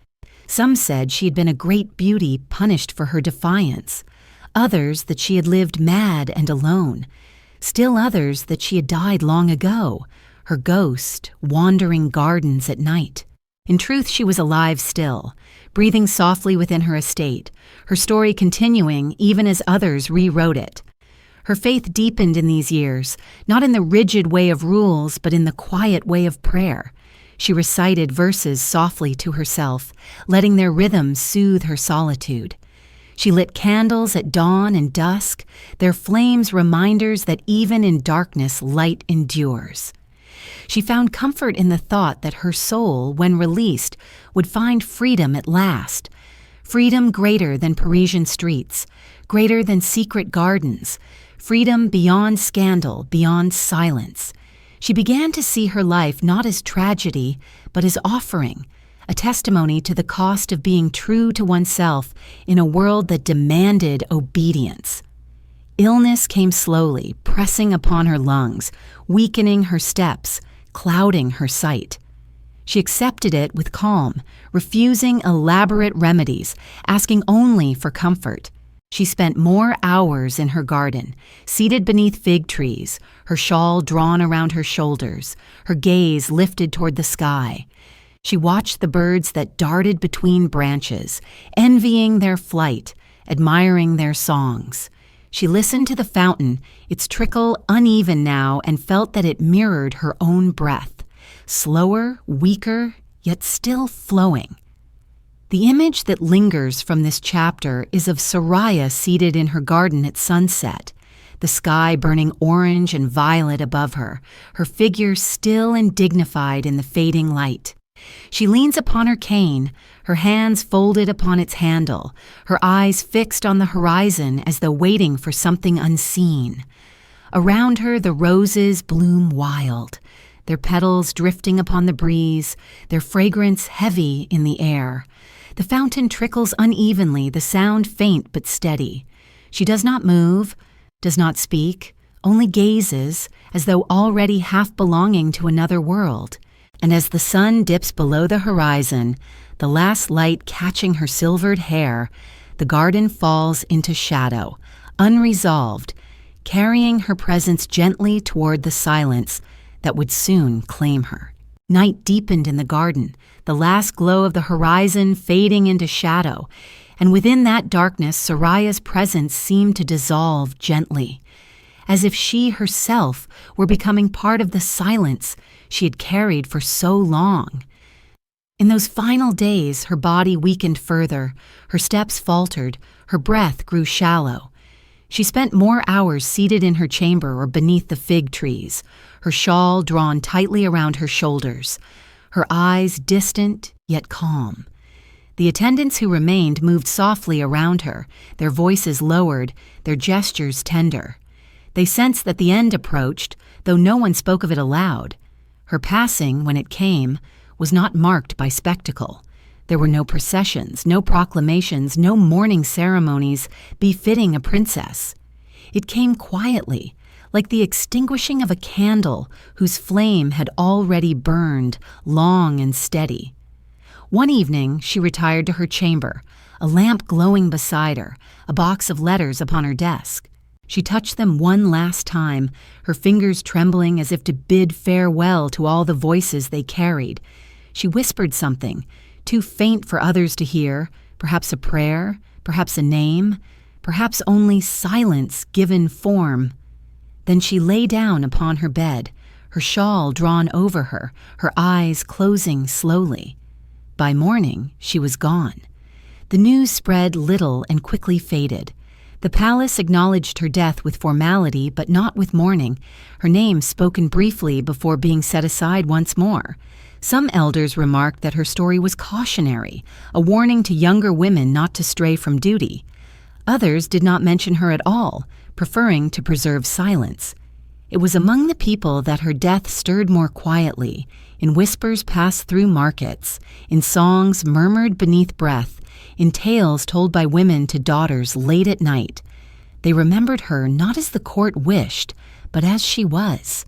Some said she had been a great beauty punished for her defiance. Others that she had lived mad and alone. Still others that she had died long ago, her ghost wandering gardens at night. In truth, she was alive still, breathing softly within her estate, her story continuing even as others rewrote it. Her faith deepened in these years, not in the rigid way of rules, but in the quiet way of prayer. She recited verses softly to herself, letting their rhythm soothe her solitude. She lit candles at dawn and dusk, their flames reminders that even in darkness light endures. She found comfort in the thought that her soul, when released, would find freedom at last. Freedom greater than Parisian streets, greater than secret gardens, freedom beyond scandal, beyond silence. She began to see her life not as tragedy, but as offering, a testimony to the cost of being true to oneself in a world that demanded obedience. Illness came slowly, pressing upon her lungs, weakening her steps, clouding her sight. She accepted it with calm, refusing elaborate remedies, asking only for comfort. She spent more hours in her garden, seated beneath fig trees, her shawl drawn around her shoulders, her gaze lifted toward the sky. She watched the birds that darted between branches, envying their flight, admiring their songs. She listened to the fountain, its trickle uneven now, and felt that it mirrored her own breath. Slower, weaker, yet still flowing. The image that lingers from this chapter is of Soraya seated in her garden at sunset, the sky burning orange and violet above her, her figure still and dignified in the fading light. She leans upon her cane, her hands folded upon its handle, her eyes fixed on the horizon as though waiting for something unseen. Around her the roses bloom wild, their petals drifting upon the breeze, their fragrance heavy in the air. The fountain trickles unevenly, the sound faint but steady. She does not move, does not speak, only gazes, as though already half belonging to another world. And as the sun dips below the horizon, the last light catching her silvered hair, the garden falls into shadow, unresolved, carrying her presence gently toward the silence that would soon claim her. Night deepened in the garden, the last glow of the horizon fading into shadow, and within that darkness Soraya's presence seemed to dissolve gently, as if she herself were becoming part of the silence she had carried for so long. In those final days, her body weakened further, her steps faltered, her breath grew shallow. She spent more hours seated in her chamber or beneath the fig trees, her shawl drawn tightly around her shoulders, her eyes distant yet calm. The attendants who remained moved softly around her, their voices lowered, their gestures tender. They sensed that the end approached, though no one spoke of it aloud. Her passing, when it came, was not marked by spectacle. There were no processions, no proclamations, no mourning ceremonies befitting a princess. It came quietly, like the extinguishing of a candle whose flame had already burned, long and steady. One evening she retired to her chamber, a lamp glowing beside her, a box of letters upon her desk. She touched them one last time, her fingers trembling as if to bid farewell to all the voices they carried. She whispered something, too faint for others to hear, perhaps a prayer, perhaps a name, perhaps only silence given form. Then she lay down upon her bed, her shawl drawn over her, her eyes closing slowly. By morning, she was gone. The news spread little and quickly faded. The palace acknowledged her death with formality, but not with mourning, her name spoken briefly before being set aside once more. Some elders remarked that her story was cautionary, a warning to younger women not to stray from duty. Others did not mention her at all, preferring to preserve silence. It was among the people that her death stirred more quietly, in whispers passed through markets, in songs murmured beneath breath, in tales told by women to daughters late at night. They remembered her not as the court wished, but as she was,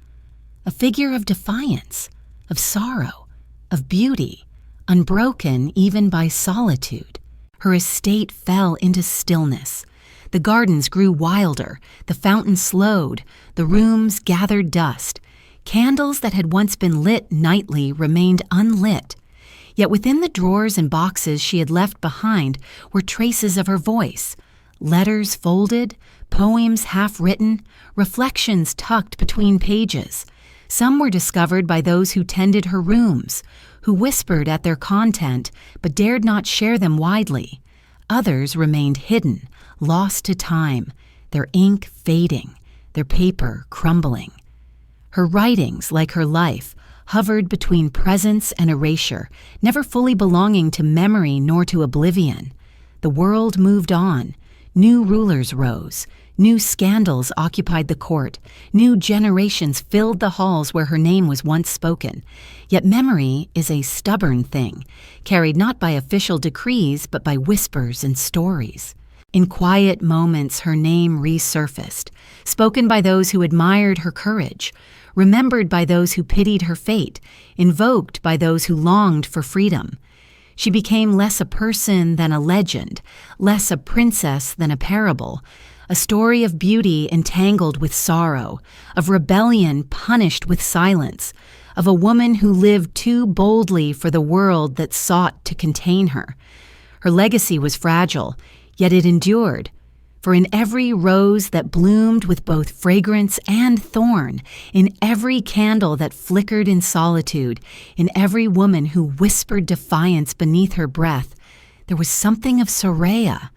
a figure of defiance, of sorrow, of beauty, unbroken even by solitude. Her estate fell into stillness. The gardens grew wilder, the fountain slowed, the rooms gathered dust. Candles that had once been lit nightly remained unlit. Yet within the drawers and boxes she had left behind were traces of her voice, letters folded, poems half-written, reflections tucked between pages. Some were discovered by those who tended her rooms, who whispered at their content but dared not share them widely. Others remained hidden, lost to time, their ink fading, their paper crumbling. Her writings, like her life, hovered between presence and erasure, never fully belonging to memory nor to oblivion. The world moved on. New rulers rose. New scandals occupied the court. New generations filled the halls where her name was once spoken. Yet memory is a stubborn thing, carried not by official decrees but by whispers and stories. In quiet moments her name resurfaced, spoken by those who admired her courage, remembered by those who pitied her fate, invoked by those who longed for freedom. She became less a person than a legend, less a princess than a parable, a story of beauty entangled with sorrow, of rebellion punished with silence, of a woman who lived too boldly for the world that sought to contain her. Her legacy was fragile, yet it endured. For in every rose that bloomed with both fragrance and thorn, in every candle that flickered in solitude, in every woman who whispered defiance beneath her breath, there was something of Soraya.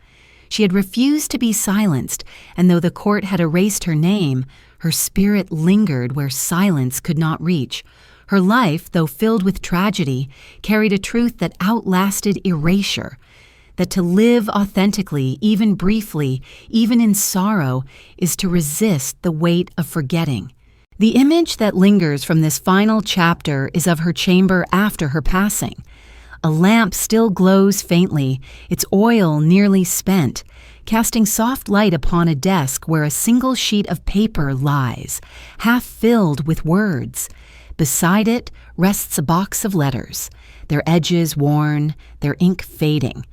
She had refused to be silenced, and though the court had erased her name, her spirit lingered where silence could not reach. Her life, though filled with tragedy, carried a truth that outlasted erasure, that to live authentically, even briefly, even in sorrow, is to resist the weight of forgetting. The image that lingers from this final chapter is of her chamber after her passing. A lamp still glows faintly, its oil nearly spent, casting soft light upon a desk where a single sheet of paper lies, half filled with words. Beside it rests a box of letters, their edges worn, their ink fading.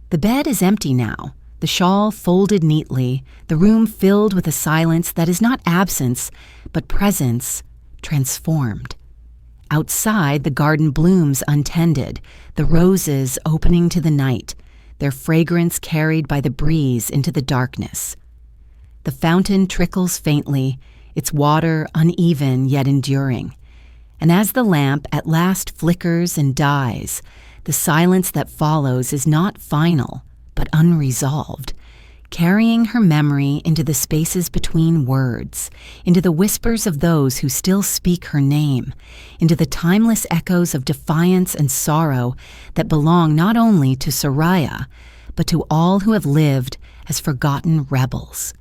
The bed is empty now, the shawl folded neatly, the room filled with a silence that is not absence, but presence transformed. Outside, the garden blooms untended, the roses opening to the night, their fragrance carried by the breeze into the darkness. The fountain trickles faintly, its water uneven yet enduring. And as the lamp at last flickers and dies, the silence that follows is not final, but unresolved, carrying her memory into the spaces between words, into the whispers of those who still speak her name, into the timeless echoes of defiance and sorrow that belong not only to Soraya, but to all who have lived as forgotten rebels.